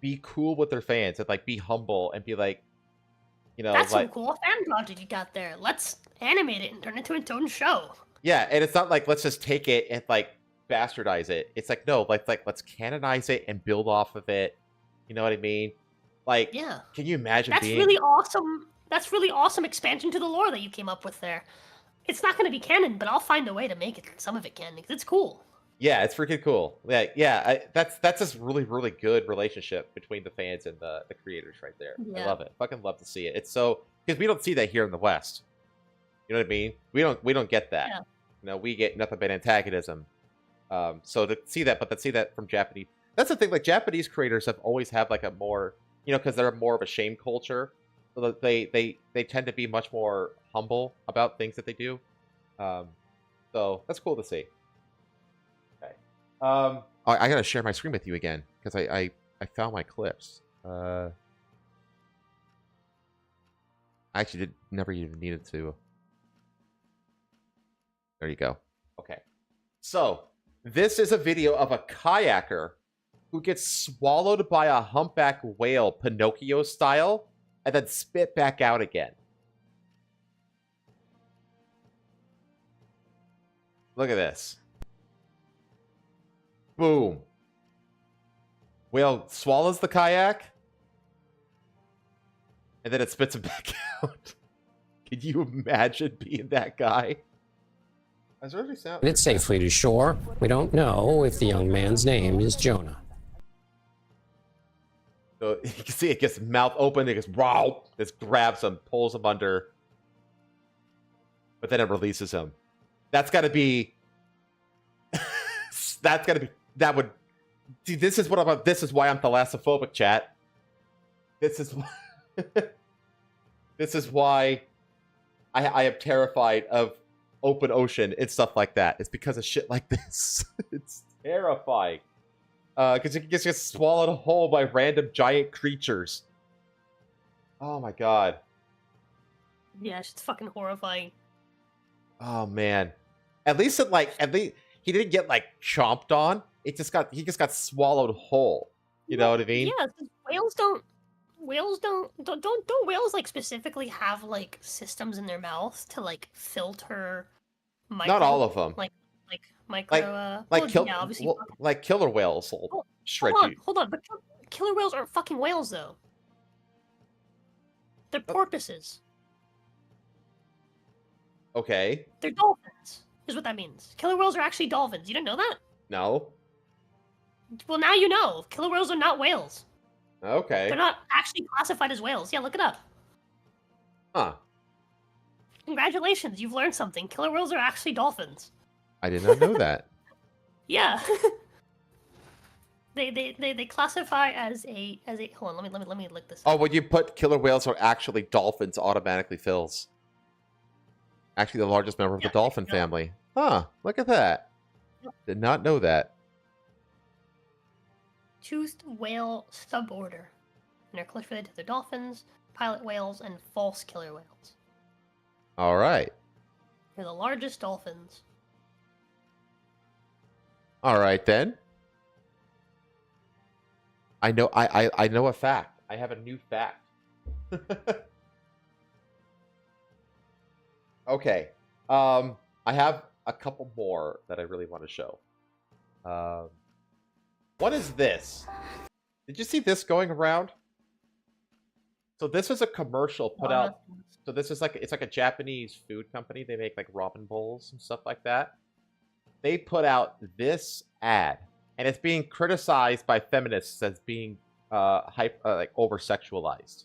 A: be cool with their fans and like be humble and be like, you know,
B: that's
A: like,
B: some cool fan project you got there. Let's animate it and turn it into its own show.
A: Yeah, and it's not like let's just take it and like bastardize it. It's like no, let's canonize it and build off of it. You know what I mean? Like, yeah. Can you imagine?
B: That's really awesome. That's really awesome expansion to the lore that you came up with there. It's not going to be canon, but I'll find a way to make it some of it canon because it's cool.
A: Yeah, it's freaking cool. Yeah. That's just really good relationship between the fans and the creators right there. Yeah. I love it. Fucking love to see it. It's so because we don't see that here in the West. You know what I mean? We don't get that. Yeah. You know, we get nothing but antagonism. So to see that, but to see that from Japanese, that's the thing. Like Japanese creators have always had like a more, you know, because they're more of a shame culture. So that they tend to be much more humble about things that they do. So that's cool to see. Okay. I gotta share my screen with you again because I found my clips. I actually never even needed to. There you go. Okay. So, this is a video of a kayaker who gets swallowed by a humpback whale, Pinocchio style, and then spit back out again. Look at this. Boom. Whale swallows the kayak, and then it spits it back out. Can you imagine being that guy?
J: It's safely to shore. We don't know if the young man's name is Jonah.
A: So you can see it gets mouth open, it gets wow, just grabs him, pulls him under, but then it releases him. That's got to be. That would. See, this is why I'm thalassophobic, chat. This is why I am terrified of open ocean and stuff like that. It's because of shit like this. It's terrifying. Because you can just get swallowed whole by random giant creatures. Oh my god.
B: Yeah, it's fucking horrifying.
A: Oh man. At least he didn't get like chomped on. He just got swallowed whole. You know what I mean?
B: Yeah, whales don't whales like specifically have like systems in their mouth to like filter micro,
A: not all of them.
B: Like micro
A: killer whales will shred you.
B: Hold on, but killer whales aren't fucking whales though. They're porpoises.
A: Okay.
B: They're dolphins, is what that means. Killer whales are actually dolphins. You didn't know that?
A: No.
B: Well, now you know. Killer whales are not whales.
A: Okay.
B: They're not actually classified as whales. Yeah, look it up.
A: Huh.
B: Congratulations, you've learned something. Killer whales are actually dolphins.
A: I did not know that.
B: Yeah. They classify as a hold on, let me look this up.
A: Oh, when you put killer whales are actually dolphins automatically fills. Actually the largest member of the dolphin family. Huh, look at that. Did not know that.
B: Toothed whale suborder. And they're closely related to the dolphins, pilot whales, and false killer whales.
A: All right.
B: They're the largest dolphins.
A: All right then. I know. I know a fact. I have a new fact. Okay. I have a couple more that I really want to show. What is this? Did you see this going around? So this is a commercial put out. So this is it's like a Japanese food company. They make like ramen bowls and stuff like that. They put out this ad, and it's being criticized by feminists as being like over sexualized.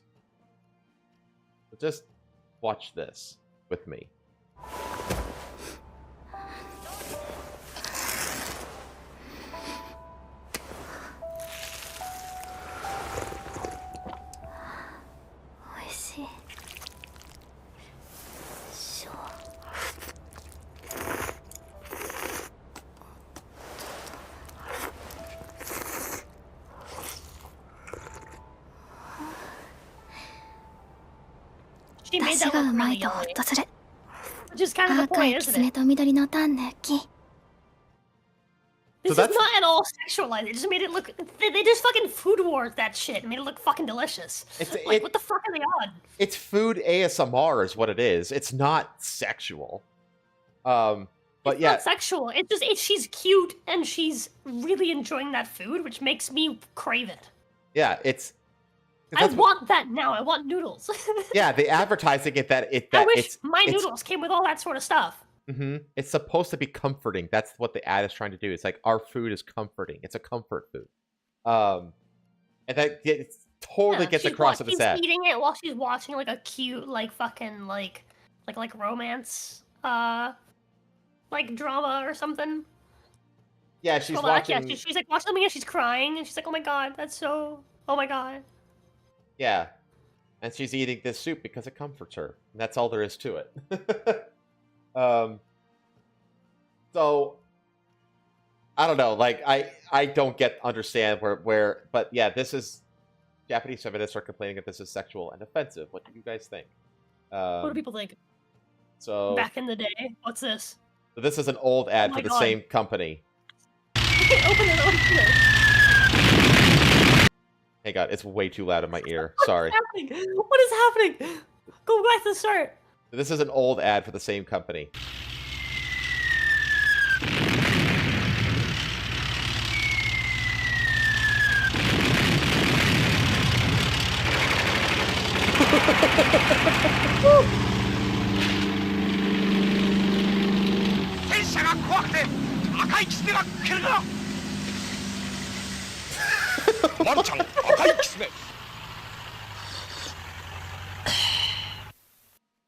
A: So just watch this with me.
B: She made that look really yummy. Which is kind of the point, isn't it? This is not at all sexualized. It just made it look. They just fucking food wars that shit and made it look fucking delicious. Like, what the fuck are they on?
A: It's food ASMR is what it is. It's not sexual. But
B: it's
A: yeah,
B: not sexual. It's just she's cute and she's really enjoying that food, which makes me crave it.
A: Yeah, it's.
B: I want that now. I want noodles.
A: Yeah, the advertising it that
B: I wish my noodles came with all that sort of stuff.
A: It's supposed to be comforting. That's what the ad is trying to do. It's like our food is comforting. It's a comfort food. And that totally gets across in this ad.
B: She's eating it while she's watching like a cute like fucking like romance like drama or something.
A: Yeah, she's watching.
B: Yeah, she's like watching something and she's crying and she's like, oh my god, that's so. Oh my god.
A: Yeah, and she's eating this soup because it comforts her. And that's all there is to it. So I don't know. Like I don't understand where. But yeah, this is Japanese feminists are complaining that this is sexual and offensive. What do you guys think?
B: What do people think?
A: So
B: back in the day, what's this?
A: So this is an old ad for the same company.
B: Open it.
A: Hey God, it's way too loud in my ear. Sorry.
B: What is happening? Go back to the start.
A: This is an old ad for the same company.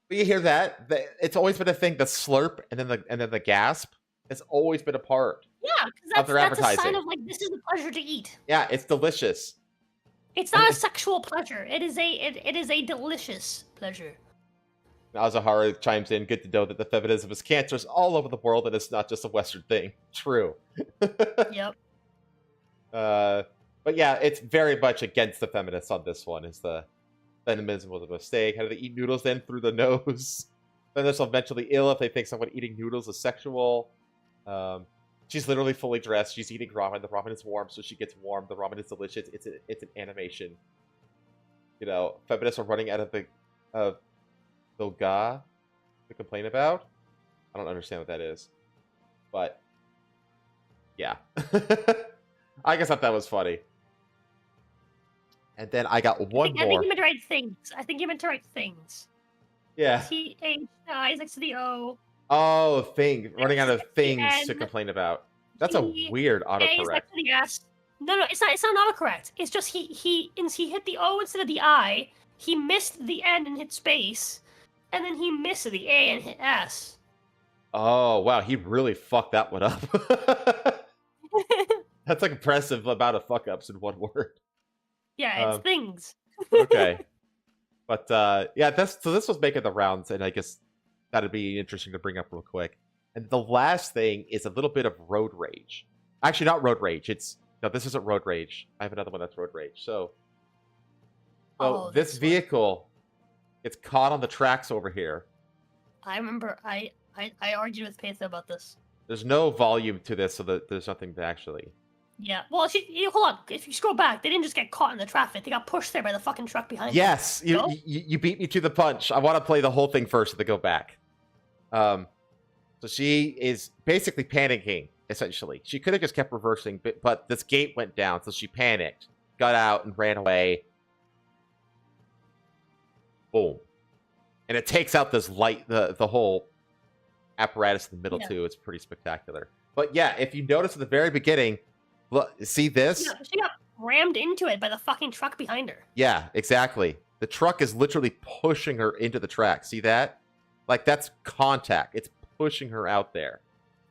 A: You hear that? It's always been a thing. The slurp and then the gasp. It's always been a part.
B: Yeah, because that's a sign of like this is a pleasure to eat.
A: Yeah, it's delicious.
B: It's not a sexual pleasure. It is a delicious pleasure.
A: Azahara chimes in. Good to know that the feminism is cancerous all over the world, and it's not just a Western thing. True.
B: Yep.
A: But yeah, it's very much against the feminists on this one. Is the feminism was a mistake? How do they eat noodles then through the nose? Feminists are mentally ill if they think someone eating noodles is sexual. She's literally fully dressed. She's eating ramen. The ramen is warm, so she gets warm. The ramen is delicious. It's an animation. You know, feminists are running out of the ga to complain about. I don't understand what that is, but yeah, I guess that was funny. And then I got one more.
B: I think you meant to write things. I think you meant to write things.
A: Yeah.
B: T-H-I is next to the O.
A: Oh, thing. Running out of things to complain about. That's a weird autocorrect.
B: Is next to the S. No, it's not autocorrect. It's just he hit the O instead of the I. He missed the N and hit space. And then he missed the A and hit S.
A: Oh, wow. He really fucked that one up. That's like impressive amount of fuck-ups in one word.
B: Yeah, it's things.
A: Okay. But, yeah, this was making the rounds, and I guess that'd be interesting to bring up real quick. And the last thing is a little bit of road rage. Actually, not road rage. No, this isn't road rage. I have another one that's road rage. So this vehicle gets caught on the tracks over here.
B: I remember I argued with Patha about this.
A: There's no volume to this, so that there's nothing to actually...
B: Yeah. Well, hold on. If you scroll back, they didn't just get caught in the traffic. They got pushed there by the fucking truck behind them.
A: Yes, you beat me to the punch. I want to play the whole thing first and then go back. So she is basically panicking, essentially. She could have just kept reversing, but this gate went down, so she panicked, got out, and ran away. Boom. And it takes out this light, the whole apparatus in the middle, too. It's pretty spectacular. But yeah, if you notice at the very beginning, look, see this?
B: Yeah, she got rammed into it by the fucking truck behind her.
A: Yeah, exactly. The truck is literally pushing her into the track. See that? Like, that's contact. It's pushing her out there.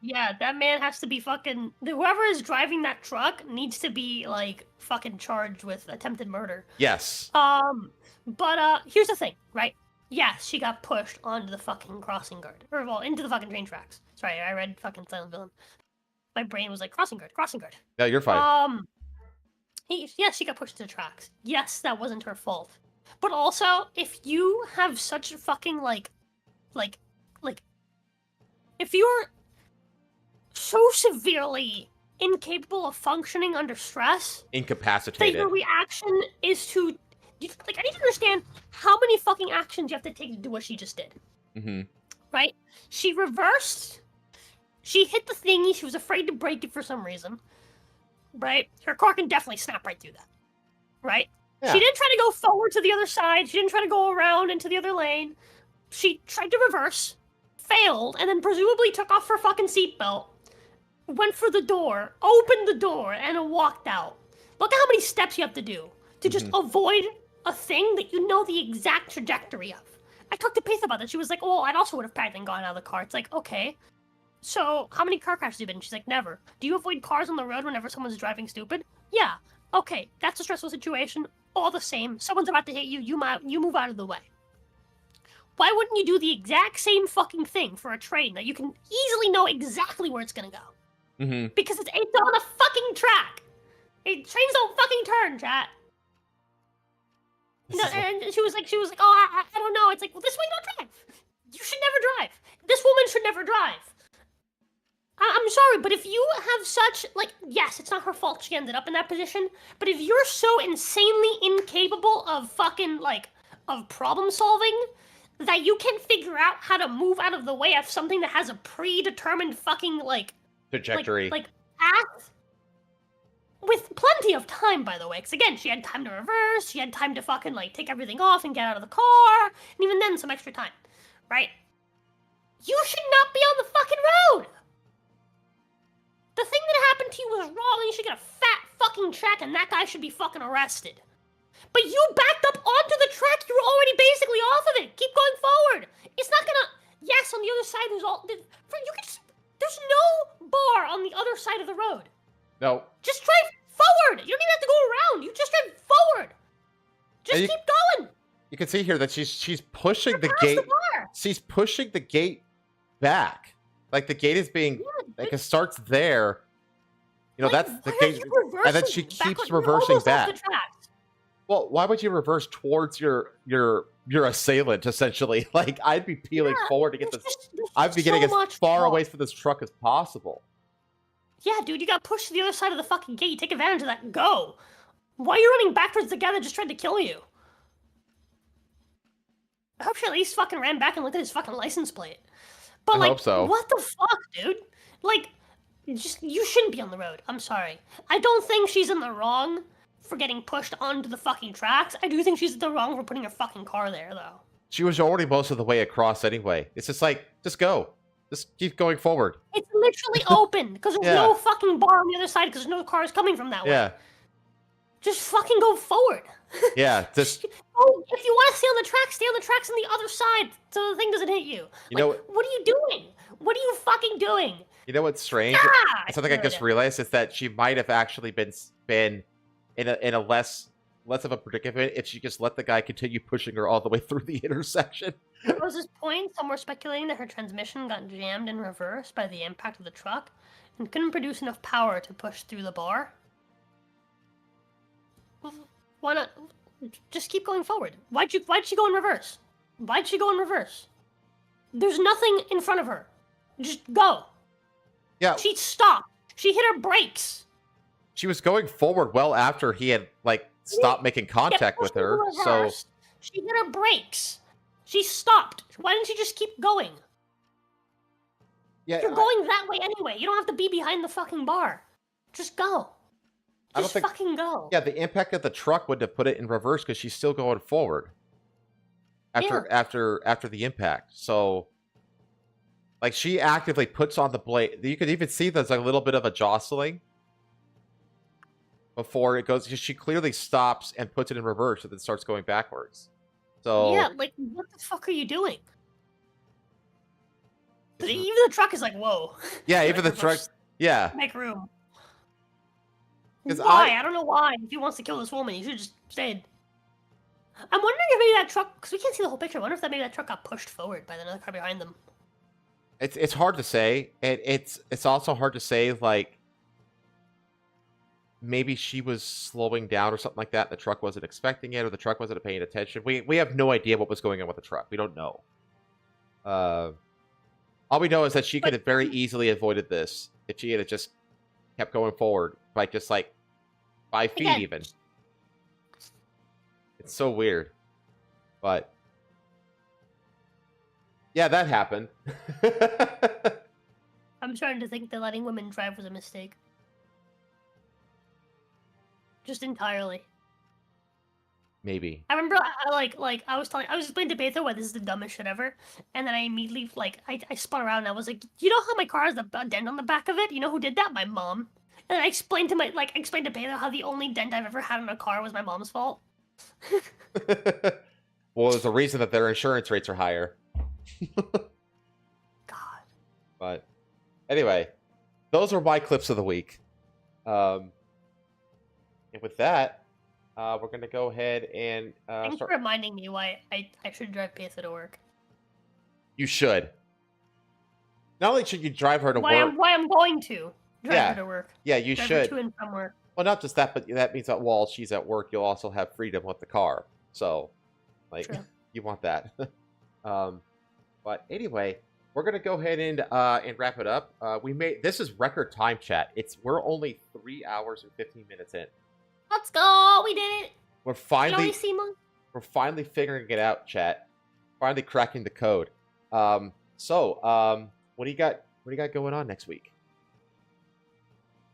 B: Yeah, that man has to be fucking... Whoever is driving that truck needs to be, like, fucking charged with attempted murder.
A: Yes.
B: But here's the thing, right? Yes, she got pushed onto the fucking crossing guard. Or, well, into the fucking train tracks. Sorry, I read fucking Silent Villain. My brain was like, crossing guard, crossing guard.
A: No, you're fine.
B: Yes, she got pushed to the tracks. Yes, that wasn't her fault. But also, if you have such a fucking, like, if you're so severely incapable of functioning under stress...
A: Incapacitated.
B: That your reaction is to... Like, I need to understand how many fucking actions you have to take to do what she just did.
A: Mm-hmm.
B: Right? She reversed... She hit the thingy. She was afraid to break it for some reason. Right? Her car can definitely snap right through that. Right? Yeah. She didn't try to go forward to the other side. She didn't try to go around into the other lane. She tried to reverse, failed, and then presumably took off her fucking seatbelt, went for the door, opened the door, and walked out. Look at how many steps you have to do to just avoid a thing that you know the exact trajectory of. I talked to Paith about that. She was like, oh, I also would have panicked and gotten out of the car. It's like, okay. So, how many car crashes have you been in? She's like, never. Do you avoid cars on the road whenever someone's driving stupid? Yeah. Okay, that's a stressful situation. All the same. Someone's about to hit you, you move out of the way. Why wouldn't you do the exact same fucking thing for a train that you can easily know exactly where it's gonna go?
A: Mm-hmm.
B: Because it's on a fucking track. Trains don't fucking turn, chat. No, and she was like, oh, I don't know. It's like, well, this way you don't drive. You should never drive. This woman should never drive. I'm sorry, but if you have such, like, yes, it's not her fault she ended up in that position, but if you're so insanely incapable of fucking, like, of problem solving that you can figure out how to move out of the way of something that has a predetermined fucking, like...
A: trajectory.
B: Like path? With plenty of time, by the way, because, again, she had time to reverse, she had time to fucking, like, take everything off and get out of the car, and even then, some extra time, right? You should not be on the fucking road! The thing that happened to you was wrong, and you should get a fat fucking check, and that guy should be fucking arrested. But you backed up onto the track, you were already basically off of it. Keep going forward. It's not gonna... Yes, on the other side, there's no bar on the other side of the road.
A: No.
B: Just drive forward. You don't even have to go around. You just drive forward. Just keep going.
A: You can see here that she's pushing the gate. She's pushing the gate back. Like, the gate is being... Like, it starts there. You know,
B: like,
A: that's the gate. And then she keeps reversing back. Well, why would you reverse towards your assailant, essentially? Like, I'd be peeling forward to get this. I'd be getting as far away from this truck as possible.
B: Yeah, dude, you got pushed to the other side of the fucking gate. Take advantage of that. Go. Why are you running back towards the guy that just tried to kill you? I hope she at least fucking ran back and looked at his fucking license plate. But,
A: I hope so.
B: What the fuck, dude? Like, you shouldn't be on the road. I'm sorry. I don't think she's in the wrong for getting pushed onto the fucking tracks. I do think she's in the wrong for putting her fucking car there, though.
A: She was already most of the way across anyway. It's just like, just go. Just keep going forward.
B: It's literally open, because there's no fucking bar on the other side, because there's no cars coming from that way.
A: Yeah.
B: Just fucking go forward.
A: Yeah, just...
B: Oh, if you want to stay on the tracks on the other side, so the thing doesn't hit you.
A: You know
B: what are you doing? What are you fucking doing?
A: You know what's strange? Something I just realized is that she might have actually been in a less of a predicament if she just let the guy continue pushing her all the way through the intersection.
B: At Rose's point, some were speculating that her transmission got jammed in reverse by the impact of the truck and couldn't produce enough power to push through the bar. Why not? Just keep going forward. Why'd she go in reverse? Why'd she go in reverse? There's nothing in front of her. Just go.
A: Yeah.
B: She stopped. She hit her brakes.
A: she was going forward well after he had like stopped making contact with her. So
B: she hit her brakes. She stopped. Why didn't she just keep going?
A: Yeah,
B: you're going that way anyway. You don't have to be behind the fucking bar. Just go. Just fucking go.
A: Yeah, the impact of the truck would have put it in reverse because she's still going forward. After the impact. So like she actively puts on the blade. You could even see there's like a little bit of a jostling before it goes. She clearly stops and puts it in reverse and then starts going backwards. So
B: yeah, like what the fuck are you doing? Even the truck is like, whoa.
A: Yeah, even the truck. Yeah.
B: Make room.
A: Why?
B: I don't know why. If he wants to kill this woman, he should have just stayed. I'm wondering if maybe that truck, because we can't see the whole picture. I wonder if maybe that truck got pushed forward by another car behind them.
A: It's hard to say. It's also hard to say, like, maybe she was slowing down or something like that. The truck wasn't expecting it, or the truck wasn't paying attention. We have no idea what was going on with the truck. We don't know. All we know is that she could have very easily avoided this if she had just kept going forward by just like 5 feet even. It's so weird. But yeah, that happened.
B: I'm starting to think that letting women drive was a mistake. Just entirely.
A: Maybe.
B: I remember I was explaining to Betha why this is the dumbest shit ever, and then I immediately I spun around and I was like, you know how my car has a dent on the back of it? You know who did that? My mom. And I explained to Betha how the only dent I've ever had on a car was my mom's fault.
A: Well, there's a reason that their insurance rates are higher.
B: God.
A: But anyway, those are my clips of the week. And with that, we're going to go ahead and
B: Thanks for reminding me why I should drive Betha to work.
A: You should. Not only should you drive her to work.
B: Why I'm going to drive her to work.
A: Yeah, you
B: drive
A: should.
B: Her to and from work.
A: Well, not just that, but that means that while she's at work, you'll also have freedom with the car. So, like, you want that. But anyway, we're gonna go ahead and wrap it up. This is record time, chat. We're only 3 hours and 15 minutes in.
B: Let's go! We did it.
A: We're finally figuring it out, chat. Finally cracking the code. What do you got? What do you got going on next week?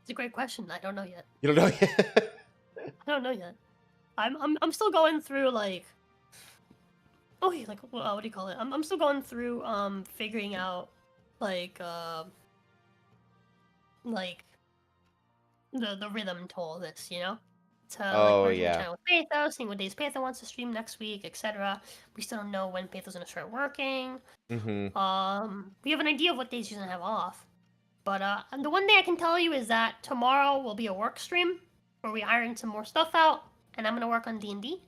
B: It's a great question. I don't know yet.
A: You don't know yet?
B: I don't know yet. I'm still going through like. Oh, yeah, like what do you call it? I'm still going through figuring out like the rhythm to all this, you know. With Patho, seeing what days Patho wants to stream next week, etc. We still don't know when Patho's gonna start working.
A: Mm-hmm.
B: We have an idea of what days she's gonna have off. But the one thing I can tell you is that tomorrow will be a work stream where we iron some more stuff out, and I'm gonna work on D&D.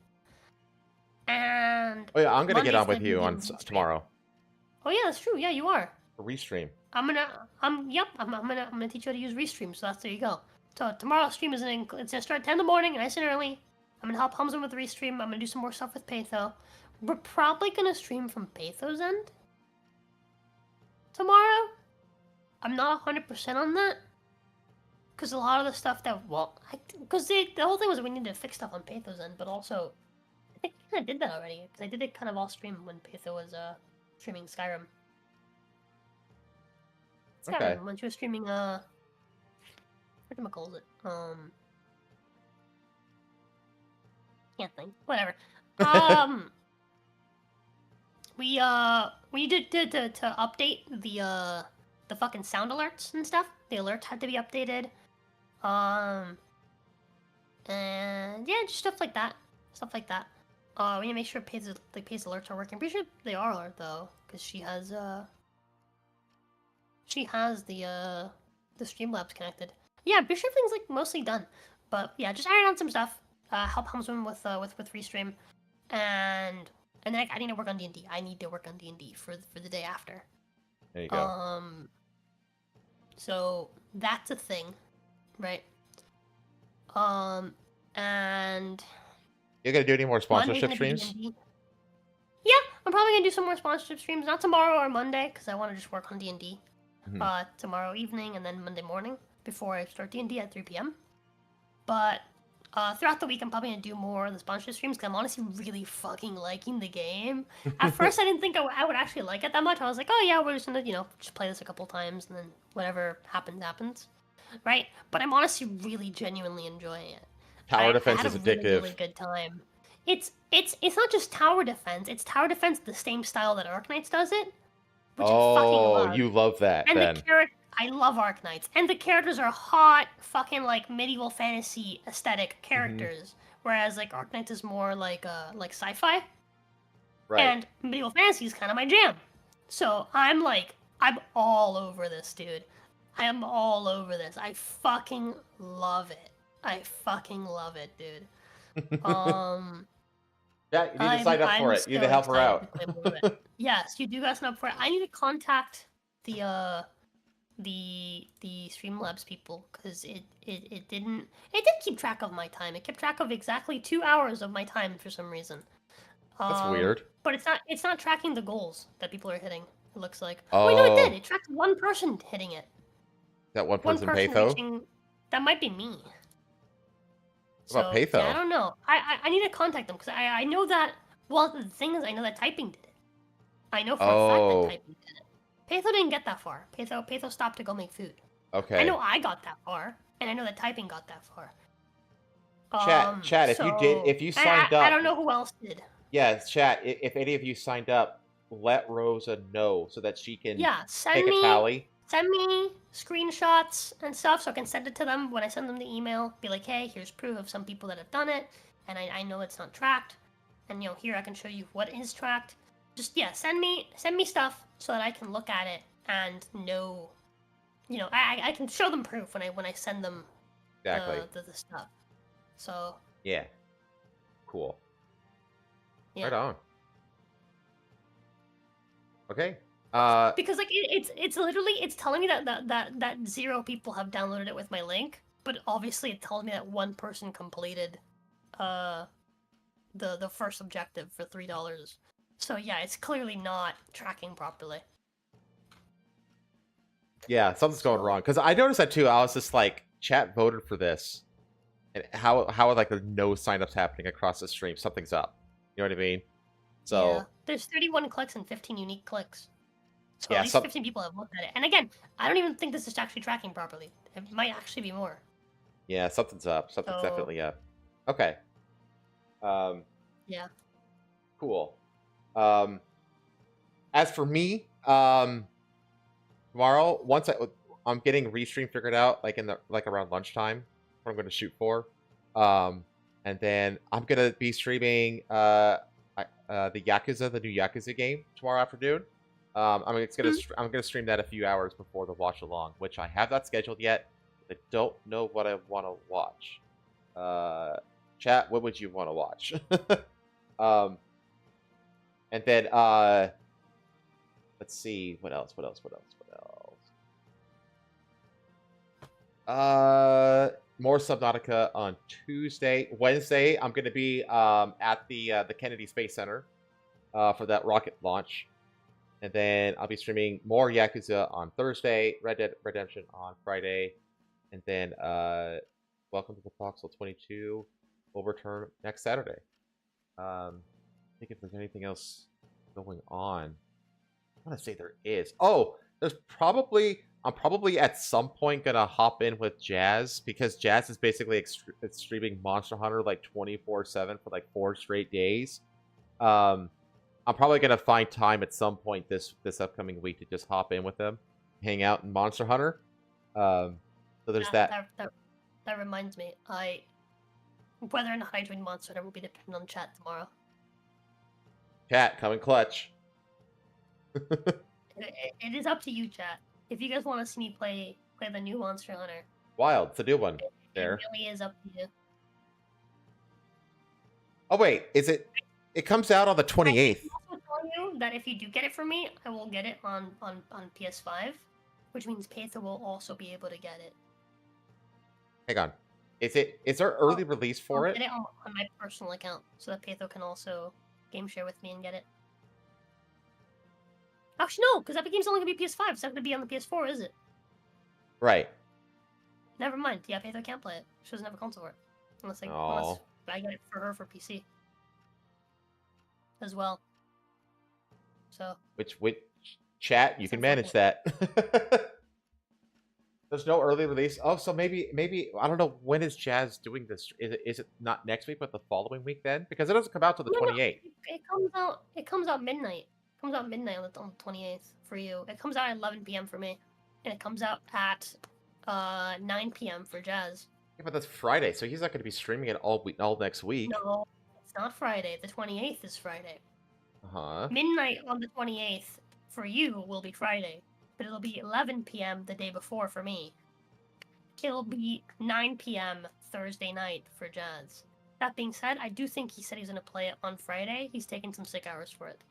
B: And
A: I'm gonna get on with you on tomorrow.
B: Oh yeah, that's true. Yeah, you are.
A: A restream.
B: I'm gonna teach you how to use restream. So there you go. So tomorrow's stream it's gonna start at 10 in the morning, nice and early. I'm gonna help Hamza with the restream. I'm gonna do some more stuff with Patho. We're probably gonna stream from Patho's end tomorrow. I'm not 100% on that. Because a lot of the stuff the whole thing was we needed to fix stuff on Patho's end, but also, I think I kind of did that already. Because I did it kind of off stream when Patho was streaming Skyrim.
A: Okay.
B: When she was streaming, whatchamacallit? Can't think. Whatever. We needed to update the fucking sound alerts and stuff. The alerts had to be updated. And yeah, just stuff like that. We need to make sure Pace alerts are working. I'm pretty sure they are though, because she has the Streamlabs connected. Yeah, I'm pretty sure everything's like mostly done. But yeah, just iron on some stuff. Help Helmsman with Restream, and then I need to work on D&D. I need to work on D&D for the day after.
A: There you go.
B: So that's a thing, right? And
A: you gonna do any more sponsorship streams?
B: Yeah, I'm probably gonna do some more sponsorship streams. Not tomorrow or Monday, because I want to just work on D&D. Tomorrow evening and then Monday morning before I start D&D at 3 p.m. But throughout the week, I'm probably gonna do more of the sponsorship streams because I'm honestly really fucking liking the game. At first, I didn't think I would actually like it that much. I was like, oh yeah, we're just gonna just play this a couple times and then whatever happens, right? But I'm honestly really genuinely enjoying it.
A: Tower defense
B: I had
A: is
B: a
A: addictive.
B: really, really good time. It's not just tower defense. It's tower defense the same style that Arknights does it, which I fucking love.
A: You love that.
B: And
A: then.
B: the character, I love Arknights, and the characters are hot, fucking like medieval fantasy aesthetic characters, whereas like Arknights is more like sci-fi.
A: Right.
B: And medieval fantasy is kind of my jam. So I'm all over this, dude. I am all over this. I fucking love it. I fucking love it, dude.
A: Yeah, you need to sign up for it. You need to help her out.
B: Yes, you do guys sign up for it. I need to contact the Streamlabs people because it did keep track of my time. It kept track of exactly 2 hours of my time for some reason.
A: That's weird.
B: But it's not tracking the goals that people are hitting. It looks like.
A: Oh,
B: wait, no, it did. It tracked one person hitting it.
A: That one person Patho?
B: Reaching, that might be me.
A: What about Patho?
B: Yeah, I don't know. I need to contact them because I know that. Well, the thing is, I know that typing did it. I know for a fact that typing did it. Patho didn't get that far. Patho stopped to go make food.
A: Okay.
B: I know I got that far, and I know that typing got that far.
A: Chat. If you signed up,
B: I don't know who else did.
A: Yeah, chat. If any of you signed up, let Rosa know so that she can take a tally.
B: Send me screenshots and stuff so I can send it to them when I send them the email. Be like, hey, here's proof of some people that have done it, and I know it's not tracked. And here I can show you what is tracked. Just send me stuff so that I can look at it and know. I can show them proof when I send them the stuff. So
A: yeah, cool.
B: Yeah.
A: Right on. Okay.
B: Because it's literally telling me that 0 people have downloaded it with my link, but obviously it tells me that 1 person completed the first objective for $3. So yeah, it's clearly not tracking properly.
A: Yeah, something's going wrong. Because I noticed that too. I was just like, chat voted for this, and how like there's no signups happening across the stream. Something's up. You know what I mean? So
B: yeah. There's 31 clicks and 15 unique clicks. So
A: yeah,
B: at least 15 people have looked at it. And again, I don't even think this is actually tracking properly. It might actually be more.
A: Yeah, something's up. Something's definitely up. Okay.
B: Yeah.
A: Cool. As for me, tomorrow, once I'm getting Restream figured out, like around lunchtime, what I'm going to shoot for, and then I'm gonna be streaming the Yakuza, the new Yakuza game tomorrow afternoon. I'm gonna stream that a few hours before the watch along, which I have not scheduled yet. I don't know what I want to watch. Chat, what would you want to watch? And then let's see what else. More Subnautica on Tuesday. Wednesday, I'm going to be at the Kennedy Space Center for that rocket launch. And then I'll be streaming more Yakuza on Thursday, Red Dead Redemption on Friday, and then Welcome to the Foxhole 22 will return next Saturday. I think if there's anything else going on, I want to say there is. Oh, I'm probably at some point gonna hop in with Jazz, because Jazz is basically streaming Monster Hunter like 24/7 for like 4 straight days. I'm probably gonna find time at some point this upcoming week to just hop in with them, hang out in Monster Hunter. So there's that.
B: That reminds me, whether or not I join Monster Hunter will be dependent on chat tomorrow.
A: Chat, come in clutch.
B: It is up to you, chat. If you guys want to see me play the new Monster Hunter,
A: Wild, it's a new one.
B: It really is up to you.
A: Oh wait, is it? It comes out on the 28th.
B: I can also tell you that if you do get it from me, I will get it on PS5, which means Patho will also be able to get it.
A: Hang on, is there early release for it?
B: Get it on my personal account so that Patho can also game share with me and get it. Actually, no, because Epic Games only going to be PS5. It's not going to be on the PS4, is it?
A: Right.
B: Never mind. Yeah, Paytho can't play it. She doesn't have a console for it. Unless I get it for her for PC. As well. So.
A: Which chat, you can manage that. There's no early release. Oh, so maybe I don't know, when is Jazz doing this? Is it not next week, but the following week then? Because it doesn't come out till the 28th.
B: It comes out midnight. It comes out midnight on the 28th for you. It comes out at 11 p.m. for me, and it comes out at 9 p.m. for Jazz.
A: Yeah, but that's Friday, so he's not going to be streaming it all next week.
B: No, it's not Friday. The 28th is Friday.
A: Uh-huh.
B: Midnight on the 28th for you will be Friday, but it'll be 11 p.m. the day before for me. It'll be 9 p.m. Thursday night for Jazz. That being said, I do think he said he's going to play it on Friday. He's taking some sick hours for it.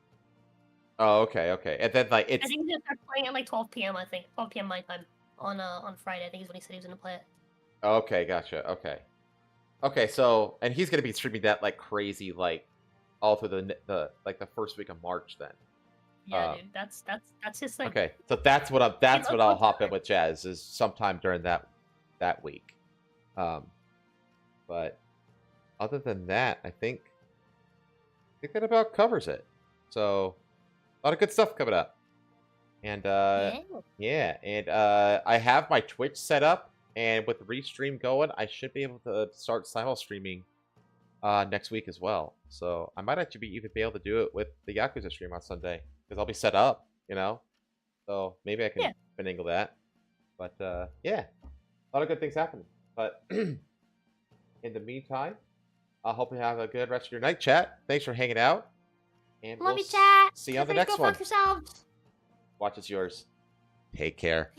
A: Oh, okay. And then like it's.
B: I think he's going to start playing at like 12 p.m. I think 12 p.m. my time on Friday. I think is when he said he was going to play it.
A: Okay, gotcha. Okay. So and he's going to be streaming that like crazy, like all through the first week of March then.
B: Yeah, dude, that's his thing.
A: Okay, so that's what I'll hop in with Jazz is sometime during that week. But other than that, I think that about covers it. So a lot of good stuff coming up. And yeah, and I have my Twitch set up, and with the restream going, I should be able to start simul streaming next week as well. So I might actually even be able to do it with the Yakuza stream on Sunday. Because I'll be set up, so maybe I can finagle that. But yeah, a lot of good things happening. But in the meantime, I hope you have a good rest of your night, chat. Thanks for hanging out, and
B: love you, chat.
A: See you on the next
B: go
A: one.
B: Fuck yourselves.
A: Watch is yours. Take care.